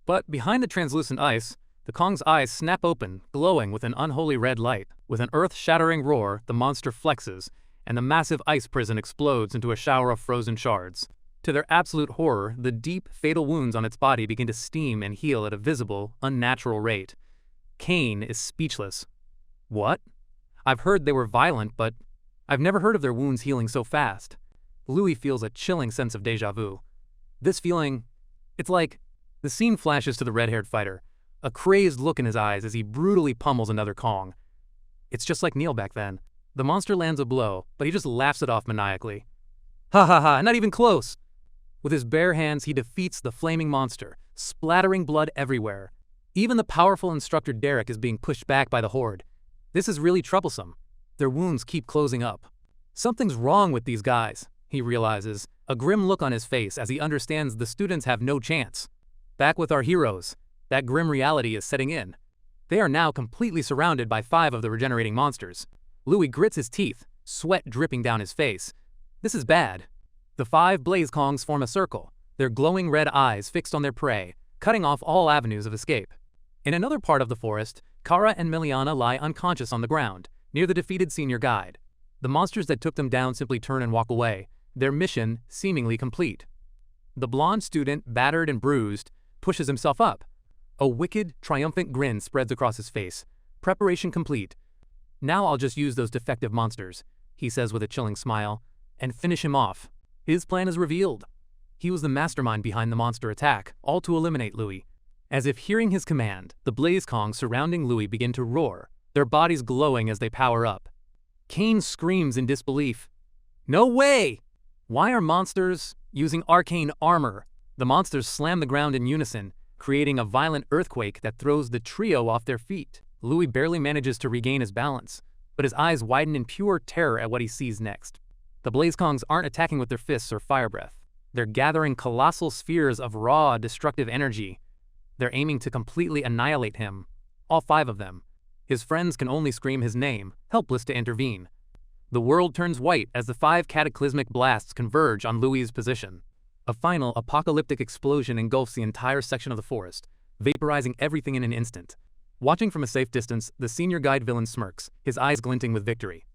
But behind the translucent ice, the Kong's eyes snap open, glowing with an unholy red light. With an earth-shattering roar, the monster flexes, and the massive ice prison explodes into a shower of frozen shards. To their absolute horror, the deep, fatal wounds on its body begin to steam and heal at a visible, unnatural rate. Kane is speechless. "What? I've heard they were violent, but I've never heard of their wounds healing so fast." Louis feels a chilling sense of déjà vu. This feeling, it's like the scene flashes to the red-haired fighter, a crazed look in his eyes as he brutally pummels another Kong. It's just like Neil back then. The monster lands a blow, but he just laughs it off maniacally. Ha ha ha, not even close! With his bare hands, he defeats the flaming monster, splattering blood everywhere. Even the powerful instructor Derek is being pushed back by the horde. This is really troublesome. Their wounds keep closing up. Something's wrong with these guys, he realizes, a grim look on his face as he understands the students have no chance. Back with our heroes, that grim reality is setting in. They are now completely surrounded by 5 of the regenerating monsters. Louis grits his teeth, sweat dripping down his face. This is bad. The 5 Blaze Kongs form a circle, their glowing red eyes fixed on their prey, cutting off all avenues of escape. In another part of the forest, Kara and Miliana lie unconscious on the ground, near the defeated senior guide. The monsters that took them down simply turn and walk away, their mission seemingly complete. The blonde student, battered and bruised, pushes himself up. A wicked, triumphant grin spreads across his face. Preparation complete. Now I'll just use those defective monsters, he says with a chilling smile, and finish him off. His plan is revealed. He was the mastermind behind the monster attack, all to eliminate Louis. As if hearing his command, the Blaze Kongs surrounding Louis begin to roar, their bodies glowing as they power up. Kane screams in disbelief. No way! Why are monsters using arcane armor? The monsters slam the ground in unison, creating a violent earthquake that throws the trio off their feet. Louis barely manages to regain his balance, but his eyes widen in pure terror at what he sees next. The Blaze Kongs aren't attacking with their fists or fire breath. They're gathering colossal spheres of raw, destructive energy. They're aiming to completely annihilate him. All 5 of them. His friends can only scream his name, helpless to intervene. The world turns white as the 5 cataclysmic blasts converge on Louis' position. A final apocalyptic explosion engulfs the entire section of the forest, vaporizing everything in an instant. Watching from a safe distance, the senior guide villain smirks, his eyes glinting with victory.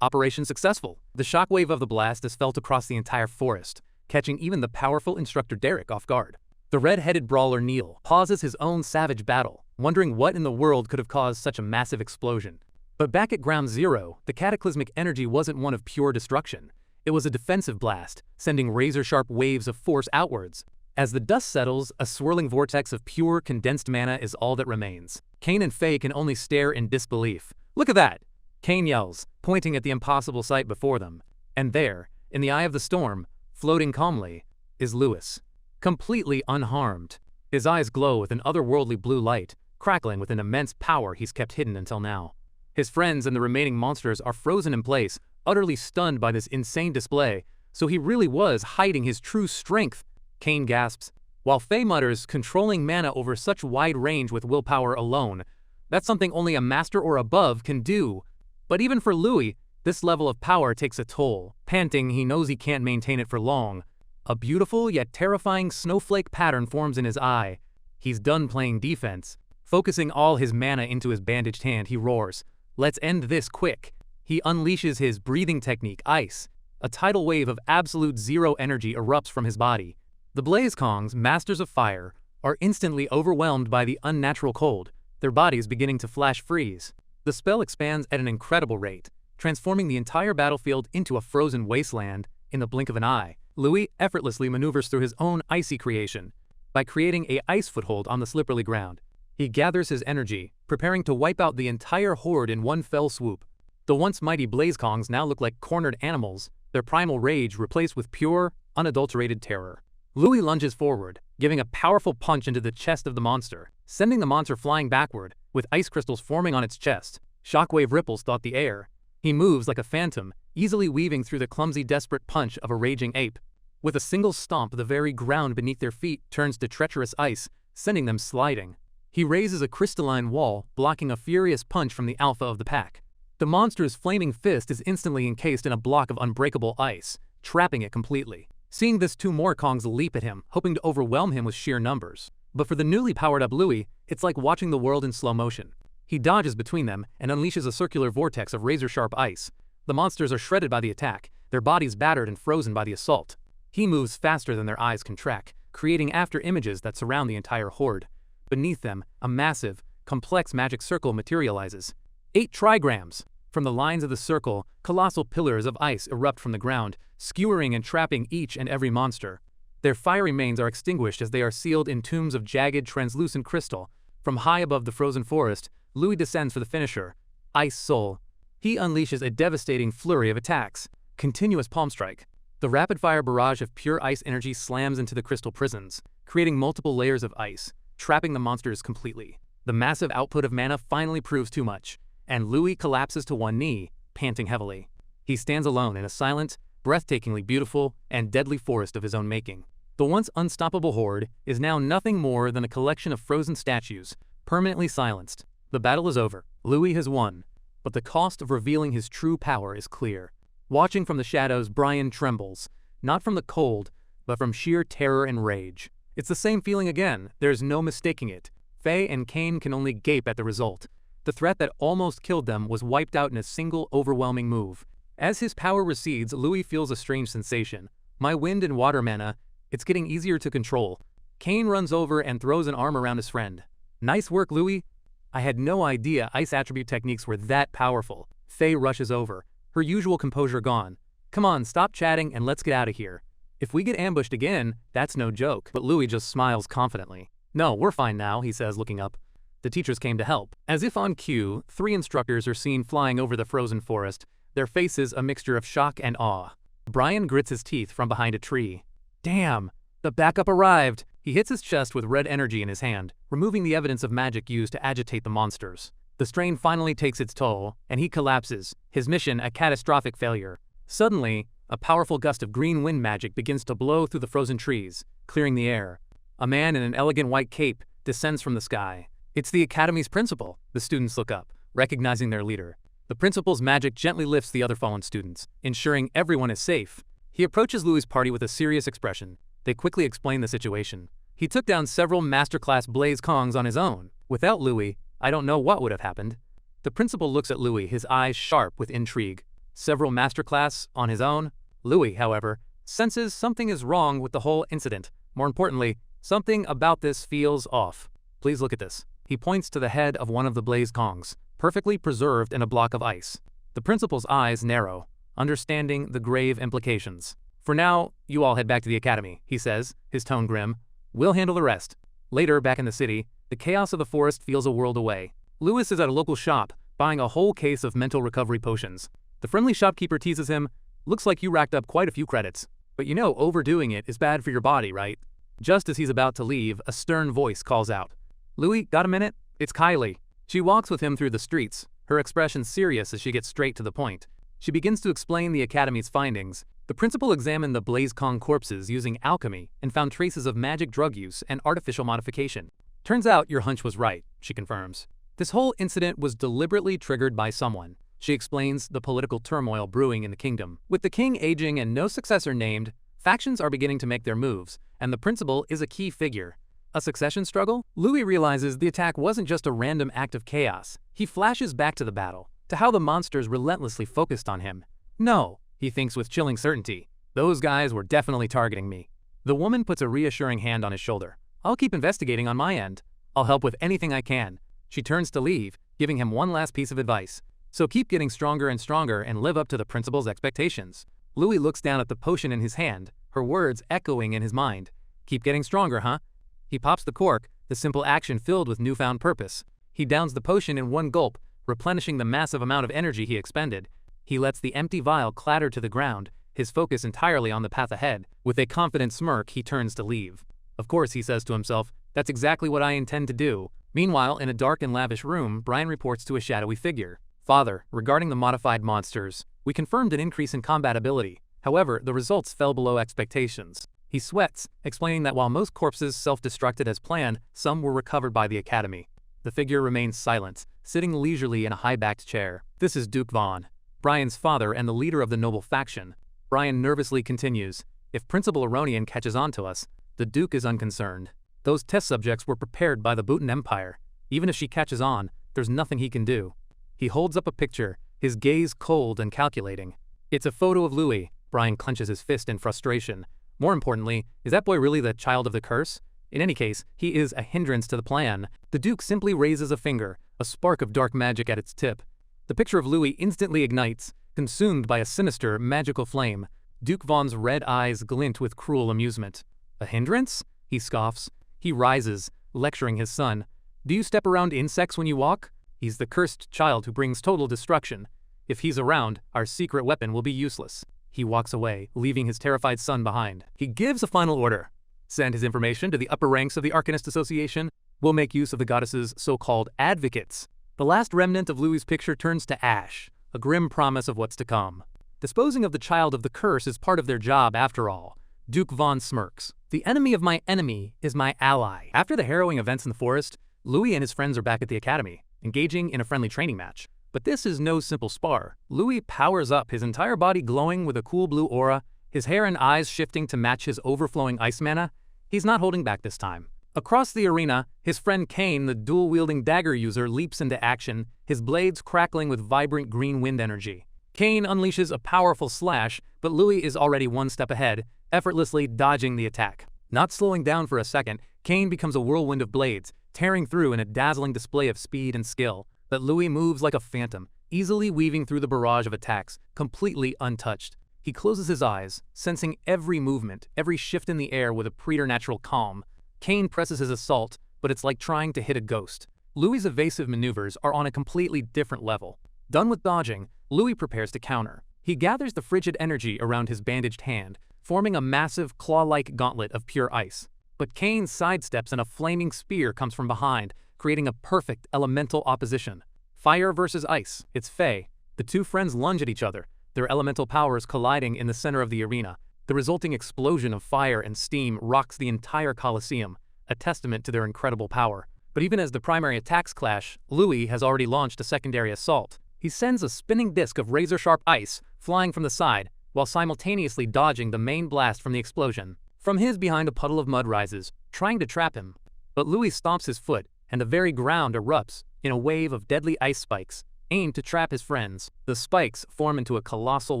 Operation successful. The shockwave of the blast is felt across the entire forest, catching even the powerful instructor Derek off guard. The red-headed brawler Neil pauses his own savage battle, wondering what in the world could have caused such a massive explosion. But back at Ground Zero, the cataclysmic energy wasn't one of pure destruction. It was a defensive blast, sending razor-sharp waves of force outwards. As the dust settles, a swirling vortex of pure, condensed mana is all that remains. Kane and Faye can only stare in disbelief. Look at that! Kane yells, pointing at the impossible sight before them. And there, in the eye of the storm, floating calmly, is Louis. Completely unharmed. His eyes glow with an otherworldly blue light, crackling with an immense power he's kept hidden until now. His friends and the remaining monsters are frozen in place, utterly stunned by this insane display, so he really was hiding his true strength. Kane gasps, while Faye mutters, controlling mana over such wide range with willpower alone. That's something only a master or above can do. But even for Louis, this level of power takes a toll. Panting, he knows he can't maintain it for long. A beautiful yet terrifying snowflake pattern forms in his eye. He's done playing defense. Focusing all his mana into his bandaged hand, he roars, "Let's end this quick." He unleashes his breathing technique, Ice. A tidal wave of absolute zero energy erupts from his body. The Blaze Kongs, masters of fire, are instantly overwhelmed by the unnatural cold, their bodies beginning to flash freeze. The spell expands at an incredible rate, transforming the entire battlefield into a frozen wasteland in the blink of an eye. Louis effortlessly maneuvers through his own icy creation by creating an ice foothold on the slippery ground. He gathers his energy, preparing to wipe out the entire horde in one fell swoop. The once mighty Blaze Kongs now look like cornered animals, their primal rage replaced with pure, unadulterated terror. Louis lunges forward, giving a powerful punch into the chest of the monster, sending the monster flying backward, with ice crystals forming on its chest. Shockwave ripples dot the air. He moves like a phantom, easily weaving through the clumsy, desperate punch of a raging ape. With a single stomp, the very ground beneath their feet turns to treacherous ice, sending them sliding. He raises a crystalline wall, blocking a furious punch from the alpha of the pack. The monster's flaming fist is instantly encased in a block of unbreakable ice, trapping it completely. Seeing this, 2 more Kongs leap at him, hoping to overwhelm him with sheer numbers. But for the newly powered-up Louis, it's like watching the world in slow motion. He dodges between them and unleashes a circular vortex of razor-sharp ice. The monsters are shredded by the attack, their bodies battered and frozen by the assault. He moves faster than their eyes can track, creating after-images that surround the entire horde. Beneath them, a massive, complex magic circle materializes. 8 trigrams! From the lines of the circle, colossal pillars of ice erupt from the ground, skewering and trapping each and every monster. Their fiery manes are extinguished as they are sealed in tombs of jagged, translucent crystal. From high above the frozen forest, Louis descends for the finisher, Ice Soul. He unleashes a devastating flurry of attacks. Continuous palm strike. The rapid-fire barrage of pure ice energy slams into the crystal prisons, creating multiple layers of ice, trapping the monsters completely. The massive output of mana finally proves too much, and Louis collapses to one knee, panting heavily. He stands alone in a silent, breathtakingly beautiful, and deadly forest of his own making. The once unstoppable horde is now nothing more than a collection of frozen statues, permanently silenced. The battle is over. Louis has won, but the cost of revealing his true power is clear. Watching from the shadows, Brian trembles, not from the cold, but from sheer terror and rage. It's the same feeling again, there's no mistaking it. Faye and Kane can only gape at the result. The threat that almost killed them was wiped out in a single overwhelming move. As his power recedes, Louis feels a strange sensation. My wind and water mana, it's getting easier to control. Kane runs over and throws an arm around his friend. Nice work, Louis. I had no idea ice attribute techniques were that powerful. Faye rushes over, her usual composure gone. Come on, stop chatting and let's get out of here. If we get ambushed again, that's no joke. But Louis just smiles confidently. No, we're fine now, he says, looking up. The teachers came to help. As if on cue, 3 instructors are seen flying over the frozen forest, their faces a mixture of shock and awe. Brian grits his teeth from behind a tree. Damn, the backup arrived! He hits his chest with red energy in his hand, removing the evidence of magic used to agitate the monsters. The strain finally takes its toll, and he collapses, his mission a catastrophic failure. Suddenly, a powerful gust of green wind magic begins to blow through the frozen trees, clearing the air. A man in an elegant white cape descends from the sky. It's the Academy's principal. The students look up, recognizing their leader. The principal's magic gently lifts the other fallen students, ensuring everyone is safe. He approaches Louis' party with a serious expression. They quickly explain the situation. He took down several masterclass Blaze Kongs on his own. Without Louis, I don't know what would have happened. The principal looks at Louis, his eyes sharp with intrigue. Several masterclass on his own? Louis, however, senses something is wrong with the whole incident. More importantly, something about this feels off. Please look at this. He points to the head of one of the Blaze Kongs, perfectly preserved in a block of ice. The principal's eyes narrow, understanding the grave implications. For now, you all head back to the academy, he says, his tone grim. We'll handle the rest. Later, back in the city, the chaos of the forest feels a world away. Louis is at a local shop, buying a whole case of mental recovery potions. The friendly shopkeeper teases him, looks like you racked up quite a few credits. But you know overdoing it is bad for your body, right? Just as he's about to leave, a stern voice calls out. Louis, got a minute? It's Kylie. She walks with him through the streets, her expression serious as she gets straight to the point. She begins to explain the academy's findings. The principal examined the Blaze Kong corpses using alchemy and found traces of magic drug use and artificial modification. Turns out your hunch was right, she confirms. This whole incident was deliberately triggered by someone. She explains the political turmoil brewing in the kingdom. With the king aging and no successor named, factions are beginning to make their moves, and the principal is a key figure. A succession struggle? Louis realizes the attack wasn't just a random act of chaos. He flashes back to the battle, to how the monsters relentlessly focused on him. No, he thinks with chilling certainty. Those guys were definitely targeting me. The woman puts a reassuring hand on his shoulder. I'll keep investigating on my end. I'll help with anything I can. She turns to leave, giving him one last piece of advice. So keep getting stronger and stronger and live up to the principal's expectations. Louis looks down at the potion in his hand, her words echoing in his mind. Keep getting stronger, huh? He pops the cork, the simple action filled with newfound purpose. He downs the potion in one gulp, replenishing the massive amount of energy he expended. He lets the empty vial clatter to the ground, his focus entirely on the path ahead. With a confident smirk, he turns to leave. Of course, he says to himself, that's exactly what I intend to do. Meanwhile, in a dark and lavish room, Brian reports to a shadowy figure. Father, regarding the modified monsters, we confirmed an increase in combat ability. However, the results fell below expectations. He sweats, explaining that while most corpses self-destructed as planned, some were recovered by the academy. The figure remains silent, sitting leisurely in a high-backed chair. This is Duke Vaughn, Brian's father and the leader of the noble faction. Brian nervously continues, if Principal Aronian catches on to us, the Duke is unconcerned. Those test subjects were prepared by the Bhutan Empire. Even if she catches on, there's nothing he can do. He holds up a picture, his gaze cold and calculating. It's a photo of Louis. Brian clenches his fist in frustration. More importantly, is that boy really the child of the curse? In any case, he is a hindrance to the plan. The Duke simply raises a finger, a spark of dark magic at its tip. The picture of Louis instantly ignites, consumed by a sinister, magical flame. Duke Vaughn's red eyes glint with cruel amusement. A hindrance? He scoffs. He rises, lecturing his son. Do you step around insects when you walk? He's the cursed child who brings total destruction. If he's around, our secret weapon will be useless. He walks away, leaving his terrified son behind. He gives a final order. Send his information to the upper ranks of the Arcanist Association. We'll make use of the goddess's so-called advocates. The last remnant of Louis's picture turns to ash, a grim promise of what's to come. Disposing of the child of the curse is part of their job after all. Duke Vaughn smirks. The enemy of my enemy is my ally. After the harrowing events in the forest, Louis and his friends are back at the academy, engaging in a friendly training match. But this is no simple spar. Louis powers up, his entire body glowing with a cool blue aura, his hair and eyes shifting to match his overflowing ice mana. He's not holding back this time. Across the arena, his friend Kane, the dual-wielding dagger user, leaps into action, his blades crackling with vibrant green wind energy. Kane unleashes a powerful slash, but Louis is already one step ahead, effortlessly dodging the attack. Not slowing down for a second, Kane becomes a whirlwind of blades, tearing through in a dazzling display of speed and skill. But Louis moves like a phantom, easily weaving through the barrage of attacks, completely untouched. He closes his eyes, sensing every movement, every shift in the air with a preternatural calm. Kane presses his assault, but it's like trying to hit a ghost. Louis's evasive maneuvers are on a completely different level. Done with dodging, Louis prepares to counter. He gathers the frigid energy around his bandaged hand, forming a massive, claw-like gauntlet of pure ice. But Kane sidesteps and a flaming spear comes from behind, creating a perfect elemental opposition. Fire versus ice. It's Faye. The two friends lunge at each other, their elemental powers colliding in the center of the arena. The resulting explosion of fire and steam rocks the entire Colosseum, a testament to their incredible power. But even as the primary attacks clash, Louis has already launched a secondary assault. He sends a spinning disc of razor-sharp ice flying from the side, while simultaneously dodging the main blast from the explosion. From his behind, a puddle of mud rises, trying to trap him. But Louis stomps his foot, and the very ground erupts in a wave of deadly ice spikes, aimed to trap his friends. The spikes form into a colossal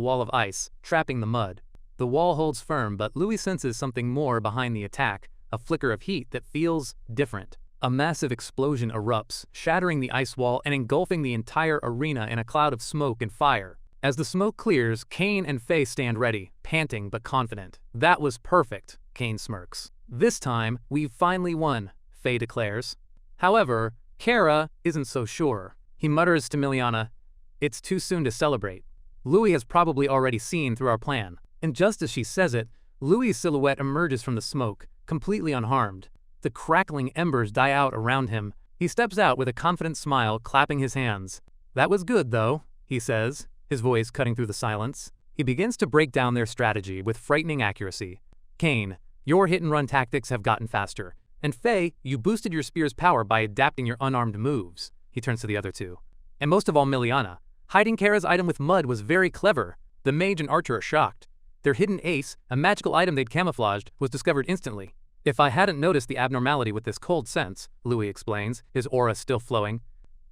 wall of ice, trapping the mud. The wall holds firm, but Louis senses something more behind the attack, a flicker of heat that feels different. A massive explosion erupts, shattering the ice wall and engulfing the entire arena in a cloud of smoke and fire. As the smoke clears, Kane and Faye stand ready, panting but confident. That was perfect, Kane smirks. This time, we've finally won, Faye declares. However, Kara isn't so sure. He mutters to Miliana, "It's too soon to celebrate." Louis has probably already seen through our plan. And just as she says it, Louis' silhouette emerges from the smoke, completely unharmed. The crackling embers die out around him. He steps out with a confident smile, clapping his hands. "That was good, though," he says, his voice cutting through the silence. He begins to break down their strategy with frightening accuracy. "Kane, your hit-and-run tactics have gotten faster. And Faye, you boosted your spear's power by adapting your unarmed moves." He turns to the other two. "And most of all, Miliana. Hiding Kara's item with mud was very clever." The mage and archer are shocked. Their hidden ace, a magical item they'd camouflaged, was discovered instantly. "If I hadn't noticed the abnormality with this cold sense," Louis explains, his aura still flowing,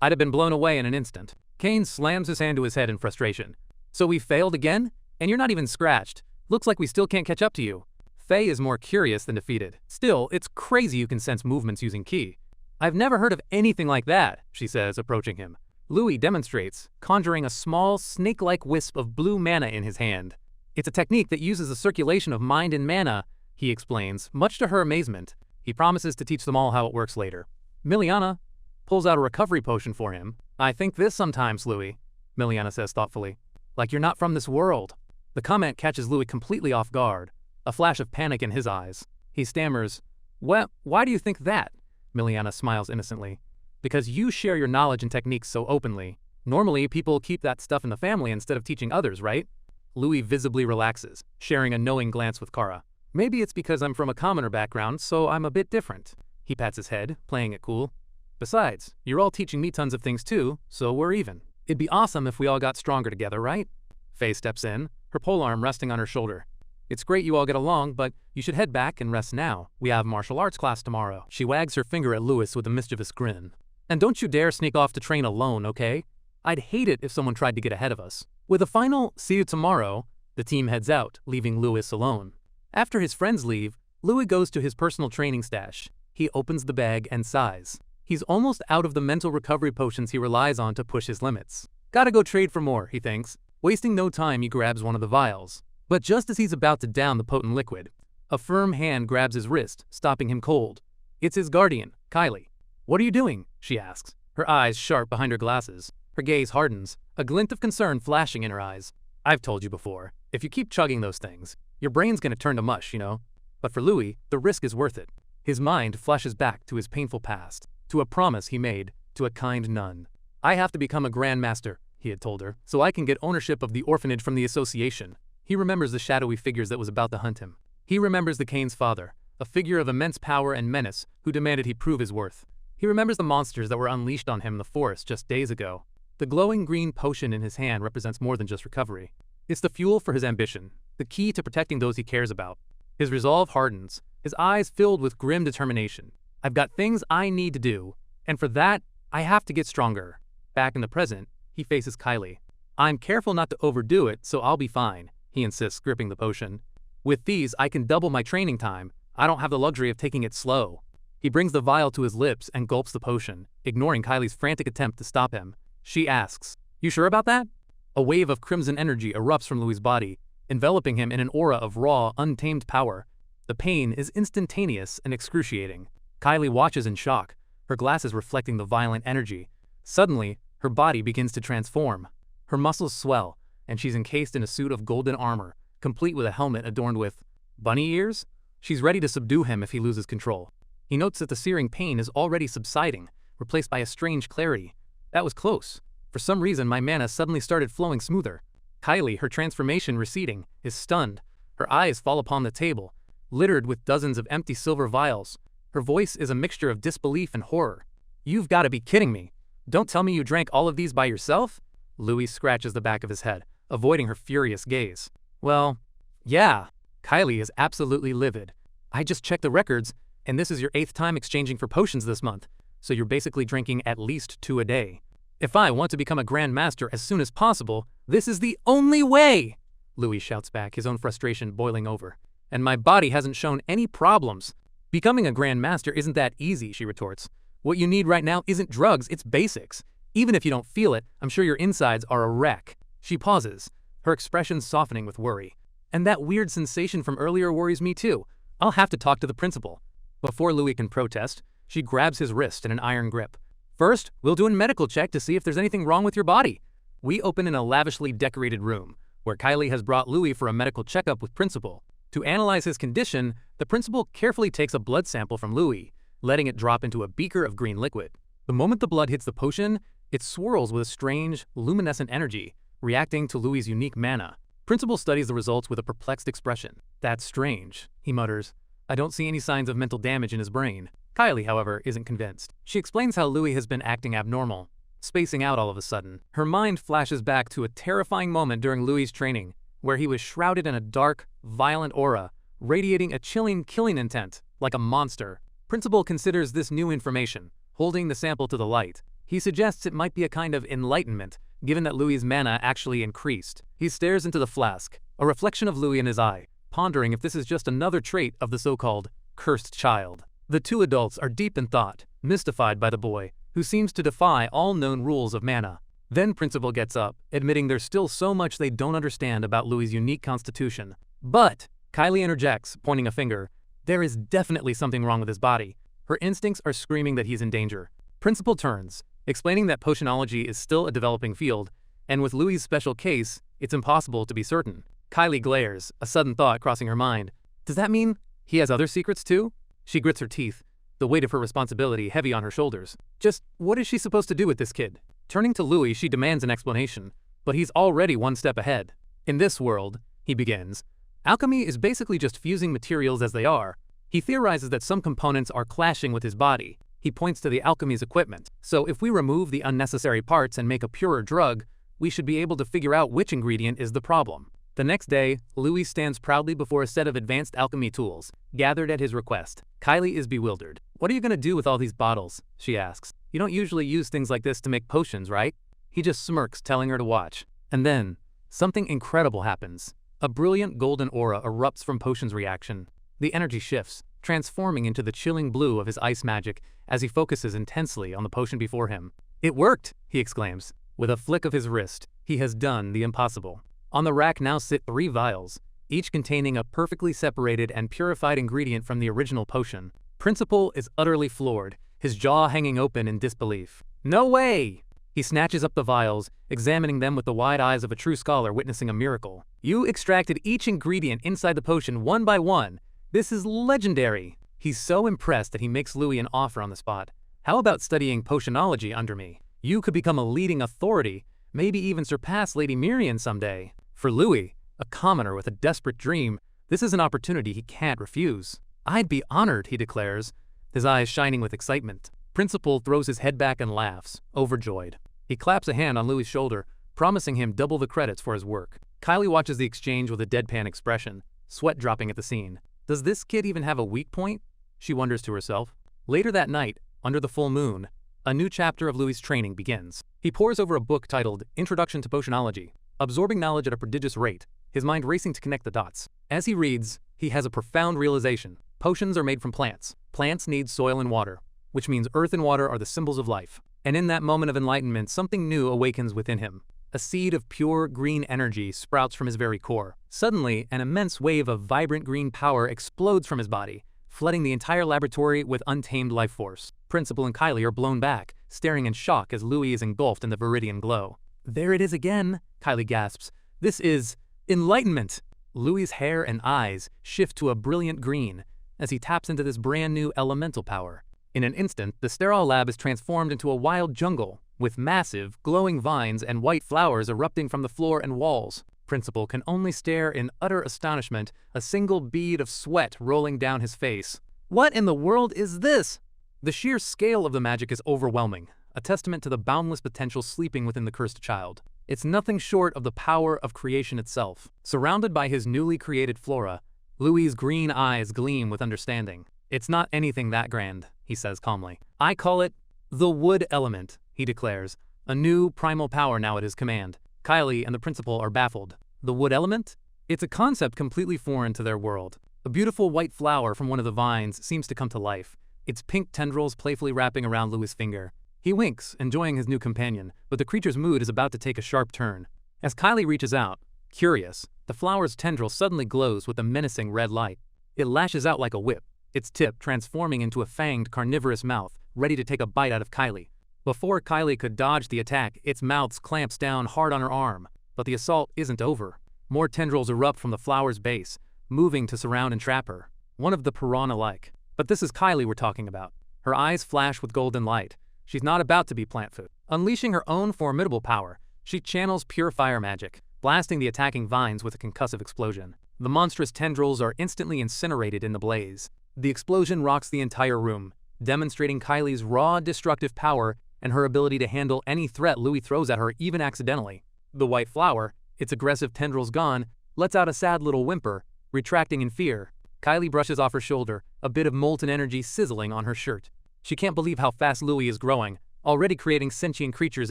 "I'd have been blown away in an instant." Kane slams his hand to his head in frustration. "So we failed again? And you're not even scratched. Looks like we still can't catch up to you." Faye is more curious than defeated. "Still, it's crazy you can sense movements using ki." "I've never heard of anything like that," she says, approaching him. Louis demonstrates, conjuring a small, snake-like wisp of blue mana in his hand. "It's a technique that uses the circulation of mind and mana," he explains, much to her amazement. He promises to teach them all how it works later. Miliana pulls out a recovery potion for him. "I think this sometimes, Louis," Miliana says thoughtfully. "Like you're not from this world." The comment catches Louis completely off guard, a flash of panic in his eyes. He stammers, "Well, why do you think that?" Miliana smiles innocently. "Because you share your knowledge and techniques so openly. Normally, people keep that stuff in the family instead of teaching others, right?" Louis visibly relaxes, sharing a knowing glance with Kara. "Maybe it's because I'm from a commoner background, so I'm a bit different." He pats his head, playing it cool. "Besides, you're all teaching me tons of things too, so we're even. It'd be awesome if we all got stronger together, right?" Faye steps in, her polearm resting on her shoulder. "It's great you all get along, but you should head back and rest now. We have martial arts class tomorrow." She wags her finger at Louis with a mischievous grin. "And don't you dare sneak off to train alone, okay? I'd hate it if someone tried to get ahead of us." With a final "see you tomorrow," the team heads out, leaving Louis alone. After his friends leave, Louis goes to his personal training stash. He opens the bag and sighs. He's almost out of the mental recovery potions he relies on to push his limits. Gotta go trade for more, he thinks. Wasting no time, he grabs one of the vials. But just as he's about to down the potent liquid, a firm hand grabs his wrist, stopping him cold. It's his guardian, Kylie. "What are you doing?" she asks, her eyes sharp behind her glasses. Her gaze hardens, a glint of concern flashing in her eyes. "I've told you before, if you keep chugging those things, your brain's gonna turn to mush, you know? But for Louis, the risk is worth it." His mind flashes back to his painful past, to a promise he made to a kind nun. "I have to become a grandmaster," he had told her, "so I can get ownership of the orphanage from the association." He remembers the shadowy figures that was about to hunt him. He remembers the Kane's father, a figure of immense power and menace who demanded he prove his worth. He remembers the monsters that were unleashed on him in the forest just days ago. The glowing green potion in his hand represents more than just recovery. It's the fuel for his ambition, the key to protecting those he cares about. His resolve hardens, his eyes filled with grim determination. "I've got things I need to do, and for that, I have to get stronger." Back in the present, he faces Kylie. "I'm careful not to overdo it, so I'll be fine," he insists, gripping the potion. "With these, I can double my training time. I don't have the luxury of taking it slow." He brings the vial to his lips and gulps the potion, ignoring Kylie's frantic attempt to stop him. She asks, "You sure about that?" A wave of crimson energy erupts from Louis' body, enveloping him in an aura of raw, untamed power. The pain is instantaneous and excruciating. Kylie watches in shock, her glasses reflecting the violent energy. Suddenly, her body begins to transform. Her muscles swell, and she's encased in a suit of golden armor, complete with a helmet adorned with bunny ears. She's ready to subdue him if he loses control. He notes that the searing pain is already subsiding, replaced by a strange clarity. "That was close. For some reason, my mana suddenly started flowing smoother." Kylie, her transformation receding, is stunned. Her eyes fall upon the table, littered with dozens of empty silver vials. Her voice is a mixture of disbelief and horror. "You've got to be kidding me. Don't tell me you drank all of these by yourself?" Louis scratches the back of his head, avoiding her furious gaze. "Well, yeah." Kylie is absolutely livid. "I just checked the records, and this is your 8th time exchanging for potions this month, so you're basically drinking at least 2 a day. If I want to become a grandmaster as soon as possible, this is the only way!" Louis shouts back, his own frustration boiling over. "And my body hasn't shown any problems." "Becoming a grandmaster isn't that easy," she retorts. "What you need right now isn't drugs, it's basics. Even if you don't feel it, I'm sure your insides are a wreck." She pauses, her expression softening with worry. "And that weird sensation from earlier worries me too. I'll have to talk to the principal." Before Louis can protest, she grabs his wrist in an iron grip. "First, we'll do a medical check to see if there's anything wrong with your body." We open in a lavishly decorated room, where Kylie has brought Louis for a medical checkup with principal. To analyze his condition, the principal carefully takes a blood sample from Louis, letting it drop into a beaker of green liquid. The moment the blood hits the potion, it swirls with a strange, luminescent energy, reacting to Louis' unique mana. Principal studies the results with a perplexed expression. "That's strange," he mutters. "I don't see any signs of mental damage in his brain." Kylie, however, isn't convinced. She explains how Louis has been acting abnormal, spacing out all of a sudden. Her mind flashes back to a terrifying moment during Louis' training, where he was shrouded in a dark, violent aura, radiating a chilling killing intent, like a monster. Principal considers this new information, holding the sample to the light. He suggests it might be a kind of enlightenment, given that Louis' mana actually increased. He stares into the flask, a reflection of Louis in his eye, pondering if this is just another trait of the so-called cursed child. The two adults are deep in thought, mystified by the boy, who seems to defy all known rules of mana. Then Principal gets up, admitting there's still so much they don't understand about Louis' unique constitution. "But," Kylie interjects, pointing a finger, "there is definitely something wrong with his body." Her instincts are screaming that he's in danger. Principal turns, explaining that potionology is still a developing field, and with Louis' special case, it's impossible to be certain. Kylie glares, a sudden thought crossing her mind. Does that mean he has other secrets too? She grits her teeth, the weight of her responsibility heavy on her shoulders. Just what is she supposed to do with this kid? Turning to Louis, she demands an explanation, but he's already one step ahead. "In this world," he begins, "alchemy is basically just fusing materials as they are." He theorizes that some components are clashing with his body. He points to the alchemy's equipment. "So if we remove the unnecessary parts and make a purer drug, we should be able to figure out which ingredient is the problem." The next day, Louis stands proudly before a set of advanced alchemy tools, gathered at his request. Kylie is bewildered. "What are you going to do with all these bottles?" she asks. "You don't usually use things like this to make potions, right?" He just smirks, telling her to watch. And then, something incredible happens. A brilliant golden aura erupts from Potion's reaction. The energy shifts, transforming into the chilling blue of his ice magic as he focuses intensely on the potion before him. "It worked!" he exclaims. With a flick of his wrist, he has done the impossible. On the rack now sit 3 vials, each containing a perfectly separated and purified ingredient from the original potion. Principal is utterly floored, his jaw hanging open in disbelief. No way! He snatches up the vials, examining them with the wide eyes of a true scholar witnessing a miracle. You extracted each ingredient inside the potion one by one. This is legendary. He's so impressed that he makes Louis an offer on the spot. How about studying potionology under me? You could become a leading authority, maybe even surpass Lady Miriam someday. For Louis, a commoner with a desperate dream, this is an opportunity he can't refuse. I'd be honored, he declares, his eyes shining with excitement. Principal throws his head back and laughs, overjoyed. He claps a hand on Louis' shoulder, promising him double the credits for his work. Kylie watches the exchange with a deadpan expression, sweat dropping at the scene. Does this kid even have a weak point? She wonders to herself. Later that night, under the full moon, a new chapter of Louis' training begins. He pores over a book titled Introduction to Potionology, absorbing knowledge at a prodigious rate, his mind racing to connect the dots. As he reads, he has a profound realization. Potions are made from plants. Plants need soil and water, which means earth and water are the symbols of life. And in that moment of enlightenment, something new awakens within him. A seed of pure green energy sprouts from his very core. Suddenly, an immense wave of vibrant green power explodes from his body, flooding the entire laboratory with untamed life force. Principal and Kylie are blown back, staring in shock as Louis is engulfed in the viridian glow. There it is again, Kylie gasps. This is enlightenment. Louis' hair and eyes shift to a brilliant green as he taps into this brand new elemental power. In an instant, the sterile lab is transformed into a wild jungle, with massive, glowing vines and white flowers erupting from the floor and walls. Principal can only stare in utter astonishment, a single bead of sweat rolling down his face. What in the world is this? The sheer scale of the magic is overwhelming, a testament to the boundless potential sleeping within the cursed child. It's nothing short of the power of creation itself. Surrounded by his newly created flora, Louis' green eyes gleam with understanding. It's not anything that grand, he says calmly. I call it the wood element, he declares, a new primal power now at his command. Kylie and the principal are baffled. The wood element? It's a concept completely foreign to their world. A beautiful white flower from one of the vines seems to come to life, its pink tendrils playfully wrapping around Louis' finger. He winks, enjoying his new companion, but the creature's mood is about to take a sharp turn. As Kylie reaches out, curious, the flower's tendril suddenly glows with a menacing red light. It lashes out like a whip, its tip transforming into a fanged, carnivorous mouth, ready to take a bite out of Kylie. Before Kylie could dodge the attack, its mouth clamps down hard on her arm. But the assault isn't over. More tendrils erupt from the flower's base, moving to surround and trap her. One of the piranha-like. But this is Kylie we're talking about. Her eyes flash with golden light. She's not about to be plant food. Unleashing her own formidable power, she channels pure fire magic, blasting the attacking vines with a concussive explosion. The monstrous tendrils are instantly incinerated in the blaze. The explosion rocks the entire room, demonstrating Kylie's raw, destructive power and her ability to handle any threat Louis throws at her even accidentally. The white flower, its aggressive tendrils gone, lets out a sad little whimper, retracting in fear. Kylie brushes off her shoulder, a bit of molten energy sizzling on her shirt. She can't believe how fast Louis is growing, already creating sentient creatures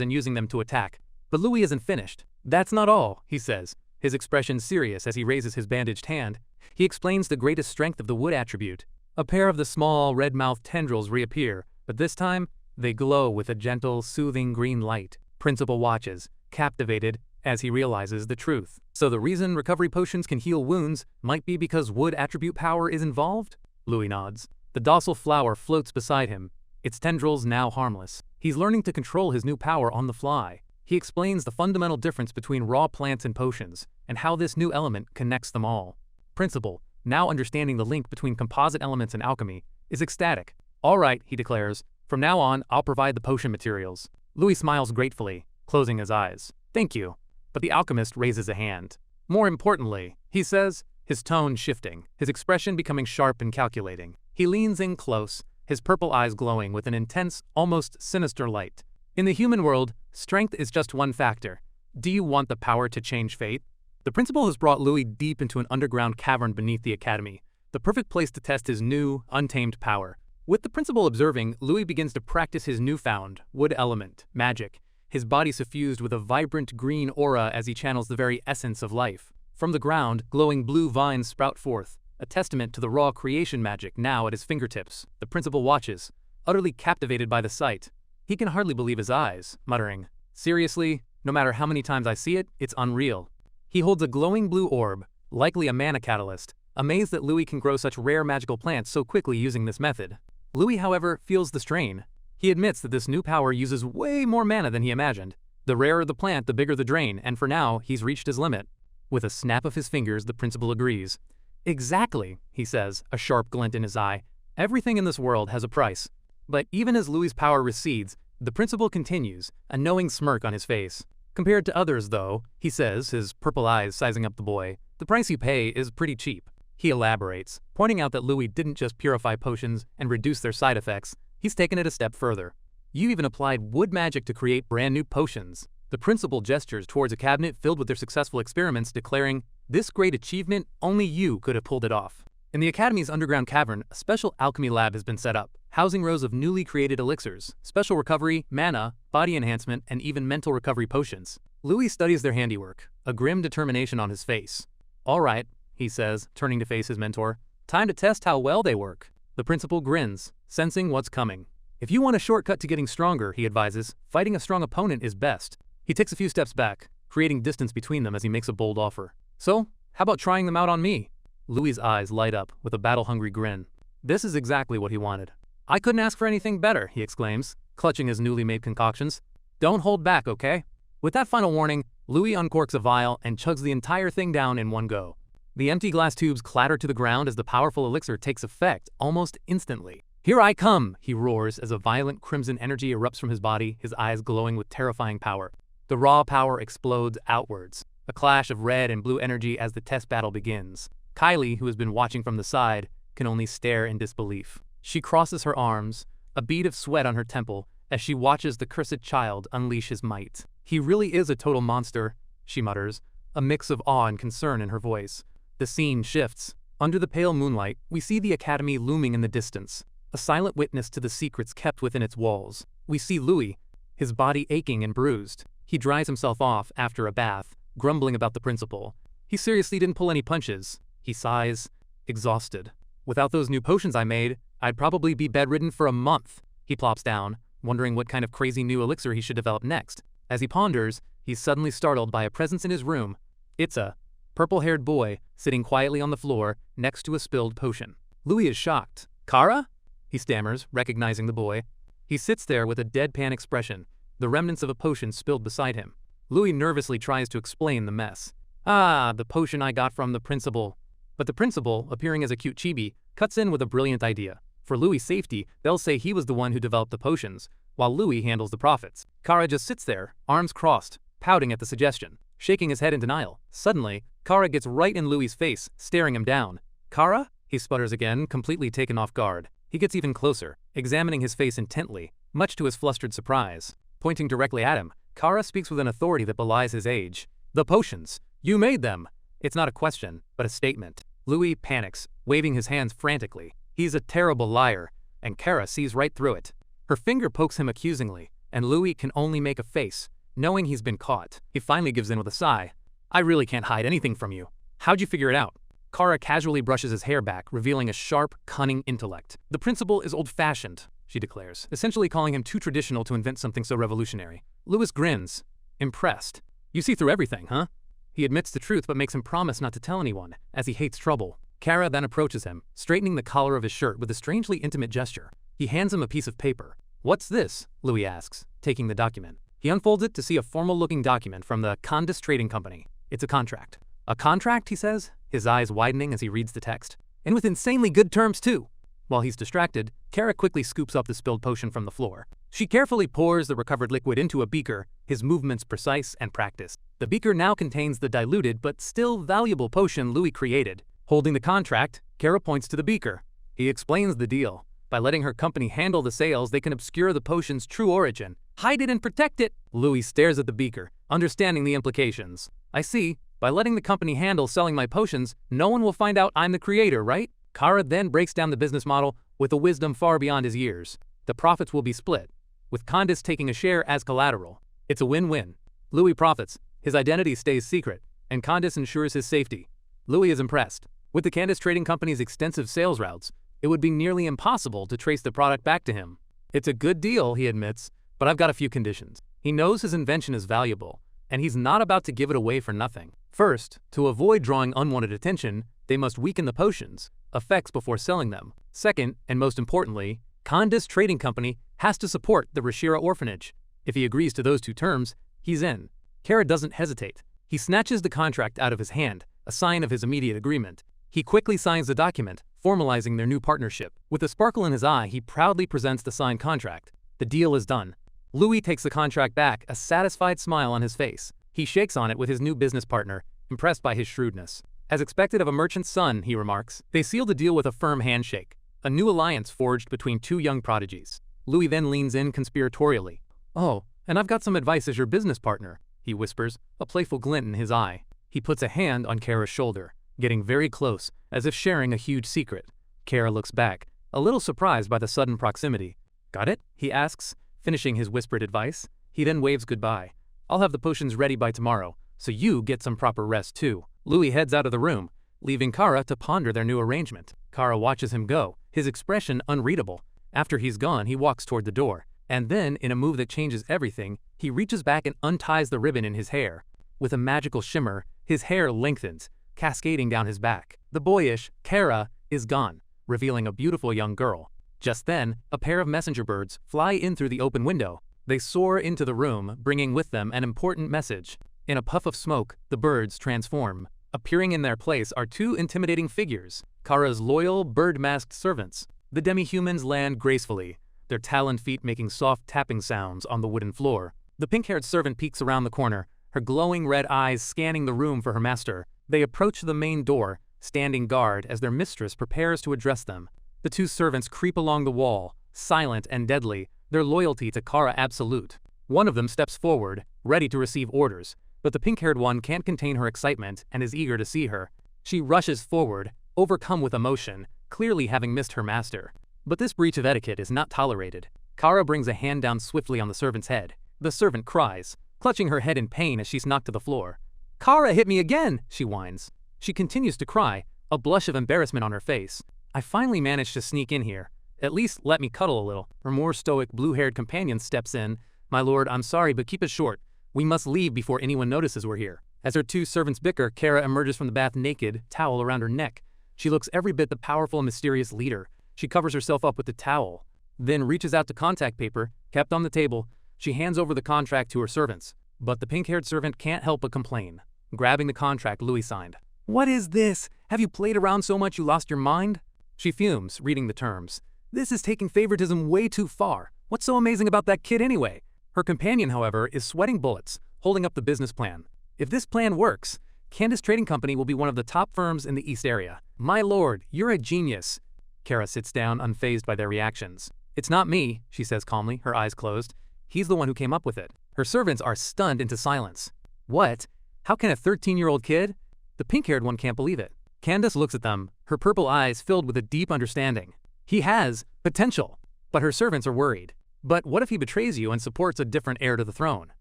and using them to attack. But Louis isn't finished. That's not all, he says, his expression serious as he raises his bandaged hand. He explains the greatest strength of the wood attribute. A pair of the small, red-mouthed tendrils reappear, but this time, they glow with a gentle, soothing green light. Principal watches, captivated, as he realizes the truth. So the reason recovery potions can heal wounds might be because wood attribute power is involved? Louis nods. The docile flower floats beside him, its tendrils now harmless. He's learning to control his new power on the fly. He explains the fundamental difference between raw plants and potions, and how this new element connects them all. Principal, now understanding the link between composite elements and alchemy, is ecstatic. All right, he declares, from now on, I'll provide the potion materials. Louis smiles gratefully, closing his eyes. Thank you. But the alchemist raises a hand. More importantly, he says, his tone shifting, his expression becoming sharp and calculating. He leans in close, his purple eyes glowing with an intense, almost sinister light. In the human world, strength is just one factor. Do you want the power to change fate? The principal has brought Louis deep into an underground cavern beneath the academy, the perfect place to test his new, untamed power. With the principal observing, Louis begins to practice his newfound, wood element, magic, his body suffused with a vibrant green aura as he channels the very essence of life. From the ground, glowing blue vines sprout forth, a testament to the raw creation magic now at his fingertips. The principal watches, utterly captivated by the sight. He can hardly believe his eyes, muttering, Seriously, no matter how many times I see it, it's unreal. He holds a glowing blue orb, likely a mana catalyst, amazed that Louis can grow such rare magical plants so quickly using this method. Louis, however, feels the strain. He admits that this new power uses way more mana than he imagined. The rarer the plant, the bigger the drain, and for now, he's reached his limit. With a snap of his fingers, the principal agrees. Exactly, he says, a sharp glint in his eye. Everything in this world has a price. But even as Louis's power recedes, the principal continues, a knowing smirk on his face. Compared to others, though, he says, his purple eyes sizing up the boy, the price you pay is pretty cheap. He elaborates, pointing out that Louis didn't just purify potions and reduce their side effects, he's taken it a step further. You even applied wood magic to create brand new potions. The principal gestures towards a cabinet filled with their successful experiments, declaring, this great achievement, only you could have pulled it off. In the Academy's underground cavern, a special alchemy lab has been set up, housing rows of newly created elixirs, special recovery, mana, body enhancement, and even mental recovery potions. Louis studies their handiwork, a grim determination on his face. All right, he says, turning to face his mentor. Time to test how well they work. The principal grins, sensing what's coming. If you want a shortcut to getting stronger, he advises, fighting a strong opponent is best. He takes a few steps back, creating distance between them as he makes a bold offer. So, how about trying them out on me? Louis's eyes light up with a battle-hungry grin. This is exactly what he wanted. I couldn't ask for anything better, he exclaims, clutching his newly made concoctions. Don't hold back, okay? With that final warning, Louis uncorks a vial and chugs the entire thing down in one go. The empty glass tubes clatter to the ground as the powerful elixir takes effect almost instantly. Here I come, he roars as a violent crimson energy erupts from his body, his eyes glowing with terrifying power. The raw power explodes outwards, a clash of red and blue energy as the test battle begins. Kylie, who has been watching from the side, can only stare in disbelief. She crosses her arms, a bead of sweat on her temple, as she watches the cursed child unleash his might. He really is a total monster, she mutters, a mix of awe and concern in her voice. The scene shifts. Under the pale moonlight, we see the Academy looming in the distance, a silent witness to the secrets kept within its walls. We see Louis, his body aching and bruised. He dries himself off after a bath, grumbling about the principal. He seriously didn't pull any punches. He sighs, exhausted. Without those new potions I made, I'd probably be bedridden for a month. He plops down, wondering what kind of crazy new elixir he should develop next. As he ponders, he's suddenly startled by a presence in his room. It's a purple-haired boy sitting quietly on the floor next to a spilled potion. Louis is shocked. Kara? He stammers, recognizing the boy. He sits there with a deadpan expression, the remnants of a potion spilled beside him. Louis nervously tries to explain the mess. Ah, the potion I got from the principal. But the principal, appearing as a cute chibi, cuts in with a brilliant idea. For Louis' safety, they'll say he was the one who developed the potions, while Louis handles the profits. Kara just sits there, arms crossed, pouting at the suggestion, shaking his head in denial. Suddenly, Kara gets right in Louis' face, staring him down. Kara? He sputters again, completely taken off guard. He gets even closer, examining his face intently, much to his flustered surprise. Pointing directly at him, Kara speaks with an authority that belies his age. The potions. You made them. It's not a question, but a statement. Louis panics, waving his hands frantically. He's a terrible liar, and Kara sees right through it. Her finger pokes him accusingly, and Louis can only make a face, knowing he's been caught. He finally gives in with a sigh. I really can't hide anything from you. How'd you figure it out? Kara casually brushes his hair back, revealing a sharp, cunning intellect. The principal is old-fashioned, she declares, essentially calling him too traditional to invent something so revolutionary. Louis grins, impressed. You see through everything, huh? He admits the truth but makes him promise not to tell anyone, as he hates trouble. Kara then approaches him, straightening the collar of his shirt with a strangely intimate gesture. He hands him a piece of paper. What's this? Louis asks, taking the document. He unfolds it to see a formal-looking document from the Candace Trading Company. It's a contract. A contract, he says, his eyes widening as he reads the text. And with insanely good terms, too. While he's distracted, Kara quickly scoops up the spilled potion from the floor. She carefully pours the recovered liquid into a beaker, his movements precise and practiced. The beaker now contains the diluted but still valuable potion Louis created. Holding the contract, Kara points to the beaker. He explains the deal. By letting her company handle the sales, they can obscure the potion's true origin. Hide it and protect it! Louis stares at the beaker, understanding the implications. I see. By letting the company handle selling my potions, no one will find out I'm the creator, right? Kara then breaks down the business model with a wisdom far beyond his years. The profits will be split, with Candace taking a share as collateral. It's a win-win. Louis profits, his identity stays secret, and Candace ensures his safety. Louis is impressed. With the Candace Trading Company's extensive sales routes, it would be nearly impossible to trace the product back to him. It's a good deal, he admits, but I've got a few conditions. He knows his invention is valuable, and he's not about to give it away for nothing. First, to avoid drawing unwanted attention, they must weaken the potions' effects before selling them. Second, and most importantly, Candace Trading Company has to support the Rashira orphanage. If he agrees to those two terms, he's in. Kara doesn't hesitate. He snatches the contract out of his hand, a sign of his immediate agreement. He quickly signs the document, formalizing their new partnership. With a sparkle in his eye, he proudly presents the signed contract. The deal is done. Louis takes the contract back, a satisfied smile on his face. He shakes on it with his new business partner, impressed by his shrewdness. As expected of a merchant's son, he remarks. They seal the deal with a firm handshake, a new alliance forged between two young prodigies. Louis then leans in conspiratorially. "Oh, and I've got some advice as your business partner," he whispers, a playful glint in his eye. He puts a hand on Kara's shoulder, getting very close, as if sharing a huge secret. Kara looks back, a little surprised by the sudden proximity. "Got it?" he asks, finishing his whispered advice. He then waves goodbye. "I'll have the potions ready by tomorrow, so you get some proper rest too." Louis heads out of the room, leaving Kara to ponder their new arrangement. Kara watches him go, his expression unreadable. After he's gone, he walks toward the door, and then, in a move that changes everything, he reaches back and unties the ribbon in his hair. With a magical shimmer, his hair lengthens, cascading down his back. The boyish Kara is gone, revealing a beautiful young girl. Just then, a pair of messenger birds fly in through the open window. They soar into the room, bringing with them an important message. In a puff of smoke, the birds transform. Appearing in their place are two intimidating figures, Kara's loyal, bird-masked servants. The demi-humans land gracefully, their taloned feet making soft tapping sounds on the wooden floor. The pink-haired servant peeks around the corner, her glowing red eyes scanning the room for her master. They approach the main door, standing guard as their mistress prepares to address them. The two servants creep along the wall, silent and deadly, their loyalty to Kara absolute. One of them steps forward, ready to receive orders, but the pink-haired one can't contain her excitement and is eager to see her. She rushes forward, overcome with emotion, clearly having missed her master. But this breach of etiquette is not tolerated. Kara brings a hand down swiftly on the servant's head. The servant cries, clutching her head in pain as she's knocked to the floor. "Kara hit me again!" she whines. She continues to cry, a blush of embarrassment on her face. "I finally managed to sneak in here. At least let me cuddle a little." Her more stoic blue-haired companion steps in. "My lord, I'm sorry, but keep it short. We must leave before anyone notices we're here." As her two servants bicker, Kara emerges from the bath naked, towel around her neck. She looks every bit the powerful and mysterious leader. She covers herself up with the towel, then reaches out to contact paper, kept on the table. She hands over the contract to her servants. But the pink-haired servant can't help but complain, grabbing the contract Louis signed. "What is this? Have you played around so much you lost your mind?" She fumes, reading the terms. "This is taking favoritism way too far. What's so amazing about that kid anyway?" Her companion, however, is sweating bullets, holding up the business plan. "If this plan works, Candace Trading Company will be one of the top firms in the East area." "My lord, you're a genius." Kara sits down, unfazed by their reactions. "It's not me," she says calmly, her eyes closed. "He's the one who came up with it." Her servants are stunned into silence. "What? How can a 13-year-old kid?" The pink-haired one can't believe it. Candace looks at them, her purple eyes filled with a deep understanding. He has potential. But her servants are worried. "But what if he betrays you and supports a different heir to the throne?"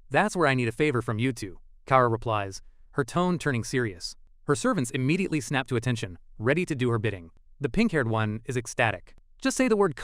"That's where I need a favor from you two," Kara replies, her tone turning serious. Her servants immediately snap to attention, ready to do her bidding. The pink-haired one is ecstatic. "Just say the word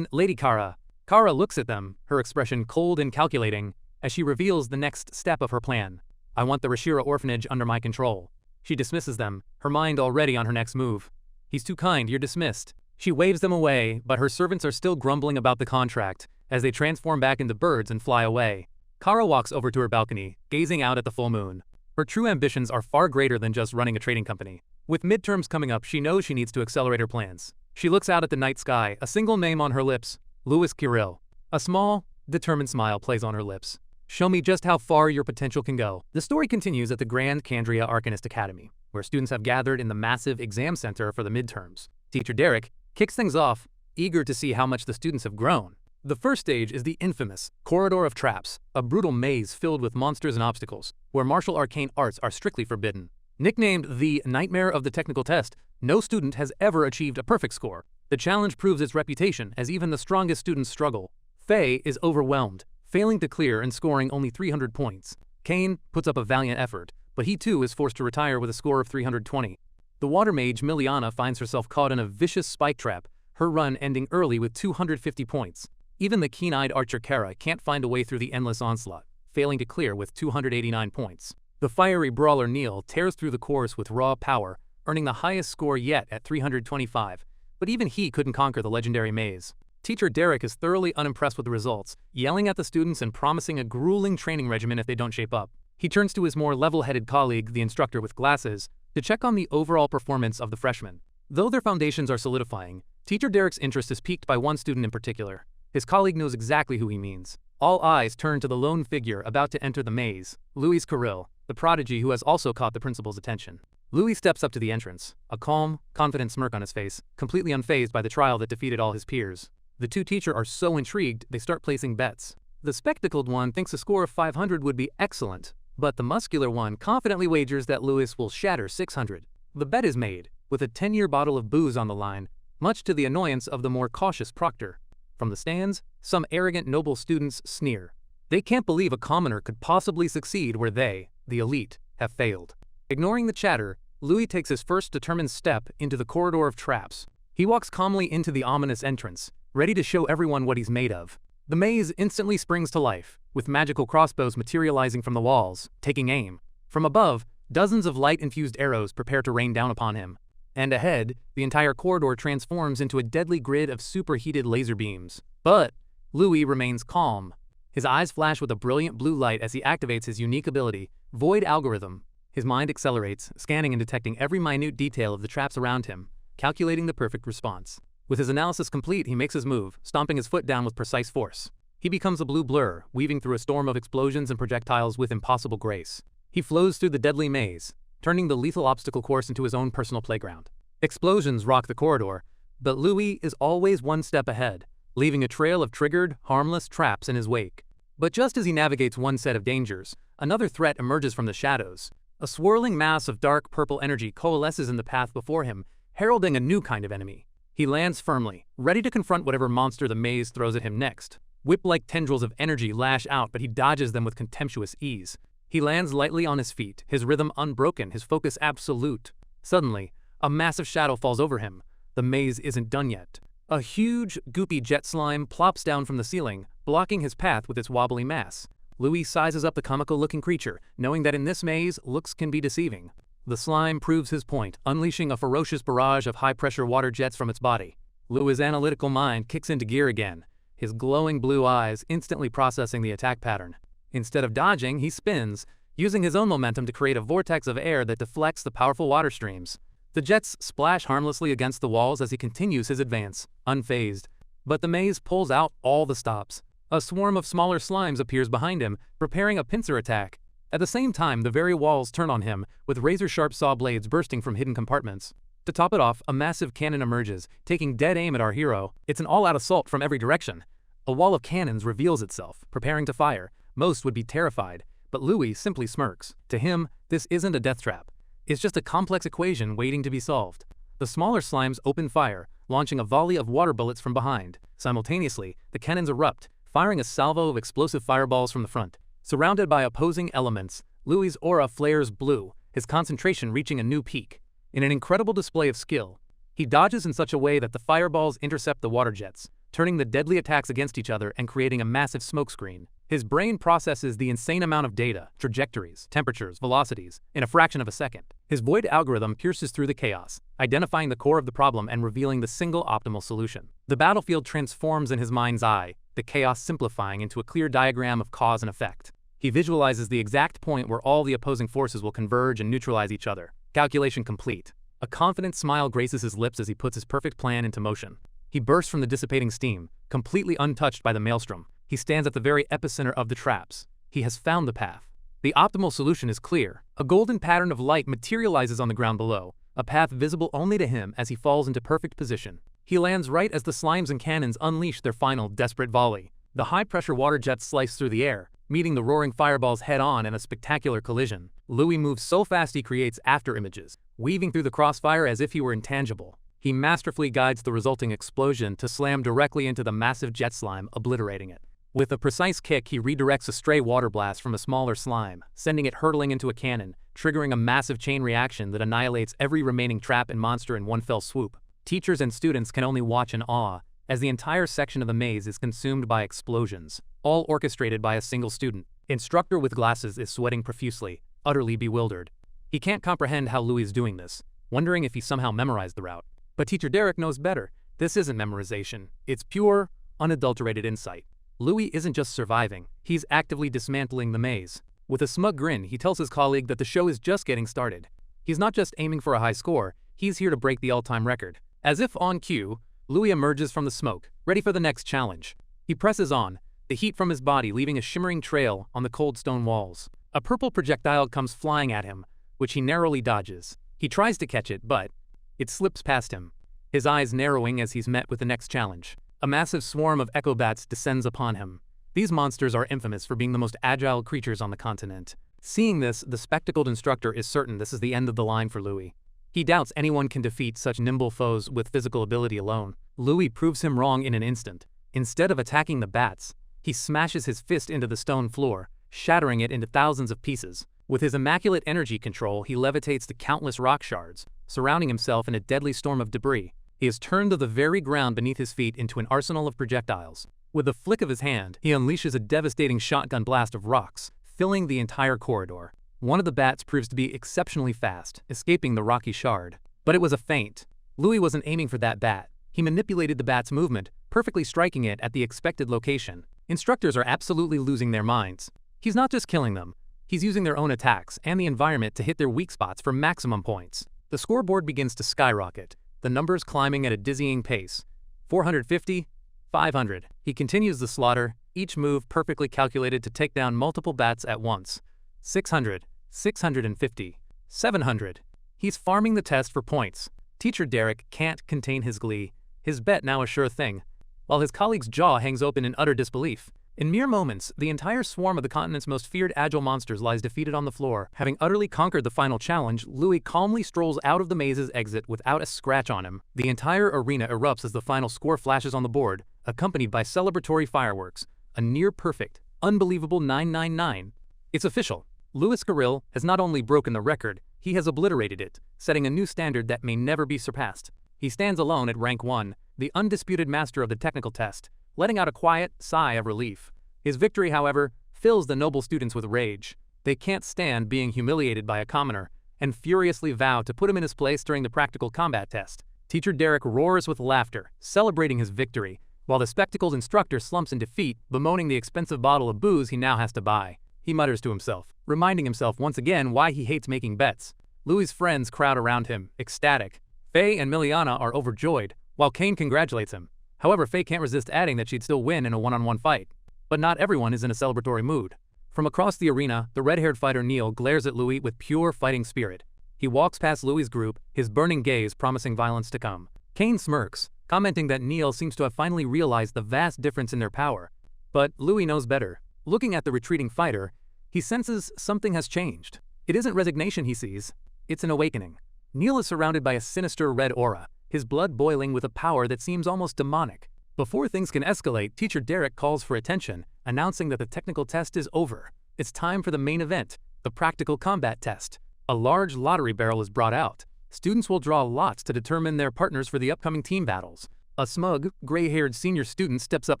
Lady Kara." Kara looks at them, her expression cold and calculating, as she reveals the next step of her plan. "I want the Rashira orphanage under my control." She dismisses them, her mind already on her next move. "He's too kind, you're dismissed." She waves them away, but her servants are still grumbling about the contract, as they transform back into birds and fly away. Kara walks over to her balcony, gazing out at the full moon. Her true ambitions are far greater than just running a trading company. With midterms coming up, she knows she needs to accelerate her plans. She looks out at the night sky, a single name on her lips, Louis Kirill. A small, determined smile plays on her lips. "Show me just how far your potential can go." The story continues at the Grand Candria Arcanist Academy, where students have gathered in the massive exam center for the midterms. Teacher Derek kicks things off, eager to see how much the students have grown. The first stage is the infamous Corridor of Traps, a brutal maze filled with monsters and obstacles, where martial arcane arts are strictly forbidden. Nicknamed the Nightmare of the Technical Test, no student has ever achieved a perfect score. The challenge proves its reputation as even the strongest students struggle. Faye is overwhelmed, failing to clear and scoring only 300 points. Kane puts up a valiant effort, but he too is forced to retire with a score of 320. The water mage Miliana finds herself caught in a vicious spike trap, her run ending early with 250 points. Even the keen-eyed archer Kara can't find a way through the endless onslaught, failing to clear with 289 points. The fiery brawler Neil tears through the course with raw power, earning the highest score yet at 325, but even he couldn't conquer the legendary maze. Teacher Derek is thoroughly unimpressed with the results, yelling at the students and promising a grueling training regimen if they don't shape up. He turns to his more level-headed colleague, the instructor with glasses, to check on the overall performance of the freshmen. Though their foundations are solidifying, Teacher Derek's interest is piqued by one student in particular. His colleague knows exactly who he means. All eyes turn to the lone figure about to enter the maze, Louis Kirill, the prodigy who has also caught the principal's attention. Louis steps up to the entrance, a calm, confident smirk on his face, completely unfazed by the trial that defeated all his peers. The two teachers are so intrigued, they start placing bets. The spectacled one thinks a score of 500 would be excellent, but the muscular one confidently wagers that Louis will shatter 600. The bet is made, with a 10-year bottle of booze on the line, much to the annoyance of the more cautious proctor. From the stands, some arrogant noble students sneer. They can't believe a commoner could possibly succeed where they, the elite, have failed. Ignoring the chatter, Louis takes his first determined step into the corridor of traps. He walks calmly into the ominous entrance, ready to show everyone what he's made of. The maze instantly springs to life, with magical crossbows materializing from the walls, taking aim. From above, dozens of light-infused arrows prepare to rain down upon him. And ahead, the entire corridor transforms into a deadly grid of superheated laser beams. But Louis remains calm. His eyes flash with a brilliant blue light as he activates his unique ability, Void Algorithm. His mind accelerates, scanning and detecting every minute detail of the traps around him, calculating the perfect response. With his analysis complete, he makes his move, stomping his foot down with precise force. He becomes a blue blur, weaving through a storm of explosions and projectiles with impossible grace. He flows through the deadly maze, turning the lethal obstacle course into his own personal playground. Explosions rock the corridor, but Louis is always one step ahead, leaving a trail of triggered, harmless traps in his wake. But just as he navigates one set of dangers, another threat emerges from the shadows. A swirling mass of dark purple energy coalesces in the path before him, heralding a new kind of enemy. He lands firmly, ready to confront whatever monster the maze throws at him next. Whip-like tendrils of energy lash out, but he dodges them with contemptuous ease. He lands lightly on his feet, his rhythm unbroken, his focus absolute. Suddenly, a massive shadow falls over him. The maze isn't done yet. A huge, goopy jet slime plops down from the ceiling, blocking his path with its wobbly mass. Louis sizes up the comical-looking creature, knowing that in this maze, looks can be deceiving. The slime proves his point, unleashing a ferocious barrage of high-pressure water jets from its body. Louis' analytical mind kicks into gear again, his glowing blue eyes instantly processing the attack pattern. Instead of dodging, he spins, using his own momentum to create a vortex of air that deflects the powerful water streams. The jets splash harmlessly against the walls as he continues his advance, unfazed. But the maze pulls out all the stops. A swarm of smaller slimes appears behind him, preparing a pincer attack. At the same time, the very walls turn on him, with razor-sharp saw blades bursting from hidden compartments. To top it off, a massive cannon emerges, taking dead aim at our hero. It's an all-out assault from every direction. A wall of cannons reveals itself, preparing to fire. Most would be terrified, but Louis simply smirks. To him, this isn't a death trap. It's just a complex equation waiting to be solved. The smaller slimes open fire, launching a volley of water bullets from behind. Simultaneously, the cannons erupt, firing a salvo of explosive fireballs from the front. Surrounded by opposing elements, Louis' aura flares blue, his concentration reaching a new peak. In an incredible display of skill, he dodges in such a way that the fireballs intercept the water jets, turning the deadly attacks against each other and creating a massive smokescreen. His brain processes the insane amount of data, trajectories, temperatures, velocities, in a fraction of a second. His void algorithm pierces through the chaos, identifying the core of the problem and revealing the single optimal solution. The battlefield transforms in his mind's eye, the chaos simplifying into a clear diagram of cause and effect. He visualizes the exact point where all the opposing forces will converge and neutralize each other. Calculation complete. A confident smile graces his lips as he puts his perfect plan into motion. He bursts from the dissipating steam, completely untouched by the maelstrom. He stands at the very epicenter of the traps. He has found the path. The optimal solution is clear. A golden pattern of light materializes on the ground below, a path visible only to him as he falls into perfect position. He lands right as the slimes and cannons unleash their final desperate volley. The high-pressure water jets slice through the air, meeting the roaring fireballs head-on in a spectacular collision. Louis moves so fast he creates after-images, weaving through the crossfire as if he were intangible. He masterfully guides the resulting explosion to slam directly into the massive jet slime, obliterating it. With a precise kick, he redirects a stray water blast from a smaller slime, sending it hurtling into a cannon, triggering a massive chain reaction that annihilates every remaining trap and monster in one fell swoop. Teachers and students can only watch in awe, as the entire section of the maze is consumed by explosions, all orchestrated by a single student. Instructor with glasses is sweating profusely, utterly bewildered. He can't comprehend how Louis is doing this, wondering if he somehow memorized the route. But Teacher Derek knows better. This isn't memorization. It's pure, unadulterated insight. Louis isn't just surviving, he's actively dismantling the maze. With a smug grin, he tells his colleague that the show is just getting started. He's not just aiming for a high score, he's here to break the all-time record. As if on cue, Louis emerges from the smoke, ready for the next challenge. He presses on, the heat from his body leaving a shimmering trail on the cold stone walls. A purple projectile comes flying at him, which he narrowly dodges. He tries to catch it, but it slips past him, his eyes narrowing as he's met with the next challenge. A massive swarm of echo bats descends upon him. These monsters are infamous for being the most agile creatures on the continent. Seeing this, the spectacled instructor is certain this is the end of the line for Louis. He doubts anyone can defeat such nimble foes with physical ability alone. Louis proves him wrong in an instant. Instead of attacking the bats, he smashes his fist into the stone floor, shattering it into thousands of pieces. With his immaculate energy control, he levitates the countless rock shards, surrounding himself in a deadly storm of debris. He has turned the very ground beneath his feet into an arsenal of projectiles. With a flick of his hand, he unleashes a devastating shotgun blast of rocks, filling the entire corridor. One of the bats proves to be exceptionally fast, escaping the rocky shard. But it was a feint. Louis wasn't aiming for that bat. He manipulated the bat's movement, perfectly striking it at the expected location. Instructors are absolutely losing their minds. He's not just killing them. He's using their own attacks and the environment to hit their weak spots for maximum points. The scoreboard begins to skyrocket, the numbers climbing at a dizzying pace. 450, 500. He continues the slaughter, each move perfectly calculated to take down multiple bats at once. 600, 650, 700. He's farming the test for points. Teacher Derek can't contain his glee, his bet now a sure thing, while his colleague's jaw hangs open in utter disbelief. In mere moments, the entire swarm of the continent's most feared agile monsters lies defeated on the floor. Having utterly conquered the final challenge, Louis calmly strolls out of the maze's exit without a scratch on him. The entire arena erupts as the final score flashes on the board, accompanied by celebratory fireworks. A near-perfect, unbelievable 999. It's official. Louis Carril has not only broken the record, he has obliterated it, setting a new standard that may never be surpassed. He stands alone at rank 1, the undisputed master of the technical test, letting out a quiet sigh of relief. His victory, however, fills the noble students with rage. They can't stand being humiliated by a commoner, and furiously vow to put him in his place during the practical combat test. Teacher Derek roars with laughter, celebrating his victory, while the spectacled instructor slumps in defeat, bemoaning the expensive bottle of booze he now has to buy. He mutters to himself, reminding himself once again why he hates making bets. Louis' friends crowd around him, ecstatic. Faye and Miliana are overjoyed, while Kane congratulates him. However, Faye can't resist adding that she'd still win in a one-on-one fight. But not everyone is in a celebratory mood. From across the arena, the red-haired fighter Neil glares at Louis with pure fighting spirit. He walks past Louis' group, his burning gaze promising violence to come. Kane smirks, commenting that Neil seems to have finally realized the vast difference in their power. But Louis knows better. Looking at the retreating fighter, he senses something has changed. It isn't resignation he sees, it's an awakening. Neil is surrounded by a sinister red aura, his blood boiling with a power that seems almost demonic. Before things can escalate, Teacher Derek calls for attention, announcing that the technical test is over. It's time for the main event, the practical combat test. A large lottery barrel is brought out. Students will draw lots to determine their partners for the upcoming team battles. A smug, gray-haired senior student steps up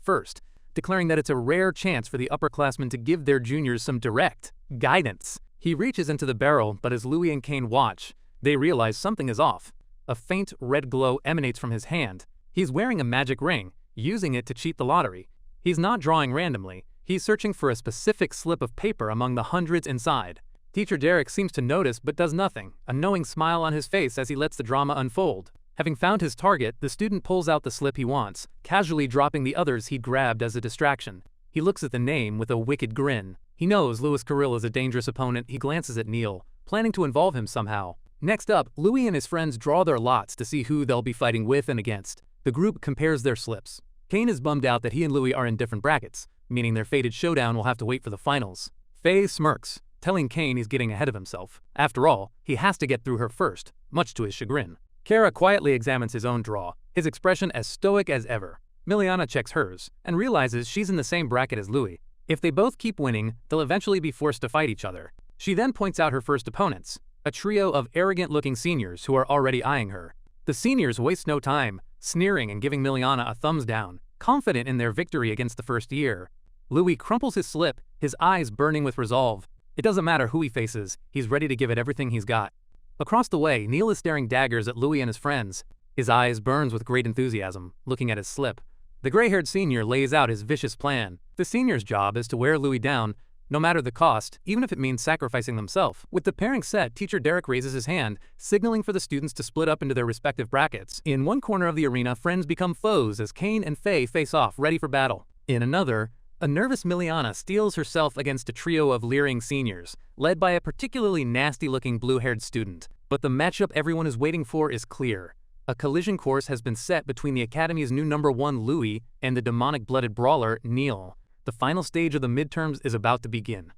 first, declaring that it's a rare chance for the upperclassmen to give their juniors some direct guidance. He reaches into the barrel, but as Louis and Kane watch, they realize something is off. A faint red glow emanates from his hand. He's wearing a magic ring, using it to cheat the lottery. He's not drawing randomly. He's searching for a specific slip of paper among the hundreds inside. Teacher Derek seems to notice but does nothing, a knowing smile on his face as he lets the drama unfold. Having found his target, the student pulls out the slip he wants, casually dropping the others he'd grabbed as a distraction. He looks at the name with a wicked grin. He knows Louis Carril is a dangerous opponent. He glances at Neil, planning to involve him somehow. Next up, Louis and his friends draw their lots to see who they'll be fighting with and against. The group compares their slips. Kane is bummed out that he and Louis are in different brackets, meaning their fated showdown will have to wait for the finals. Faye smirks, telling Kane he's getting ahead of himself. After all, he has to get through her first, much to his chagrin. Kara quietly examines his own draw, his expression as stoic as ever. Miliana checks hers, and realizes she's in the same bracket as Louis. If they both keep winning, they'll eventually be forced to fight each other. She then points out her first opponents, a trio of arrogant-looking seniors who are already eyeing her. The seniors waste no time, sneering and giving Miliana a thumbs down, confident in their victory against the first year. Louis crumples his slip, his eyes burning with resolve. It doesn't matter who he faces, he's ready to give it everything he's got. Across the way, Neil is staring daggers at Louis and his friends. His eyes burns with great enthusiasm, looking at his slip. The gray-haired senior lays out his vicious plan. The senior's job is to wear Louis down, no matter the cost, even if it means sacrificing themselves. With the pairing set, teacher Derek raises his hand, signaling for the students to split up into their respective brackets. In one corner of the arena, friends become foes as Kane and Faye face off, ready for battle. In another, a nervous Miliana steels herself against a trio of leering seniors, led by a particularly nasty-looking blue-haired student. But the matchup everyone is waiting for is clear. A collision course has been set between the Academy's new #1 Louis and the demonic-blooded brawler Neil. The final stage of the midterms is about to begin.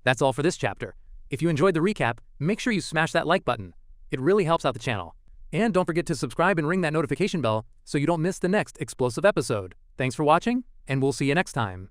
That's all for this chapter. If you enjoyed the recap, make sure you smash that like button. It really helps out the channel. And don't forget to subscribe and ring that notification bell so you don't miss the next explosive episode. Thanks for watching, and we'll see you next time.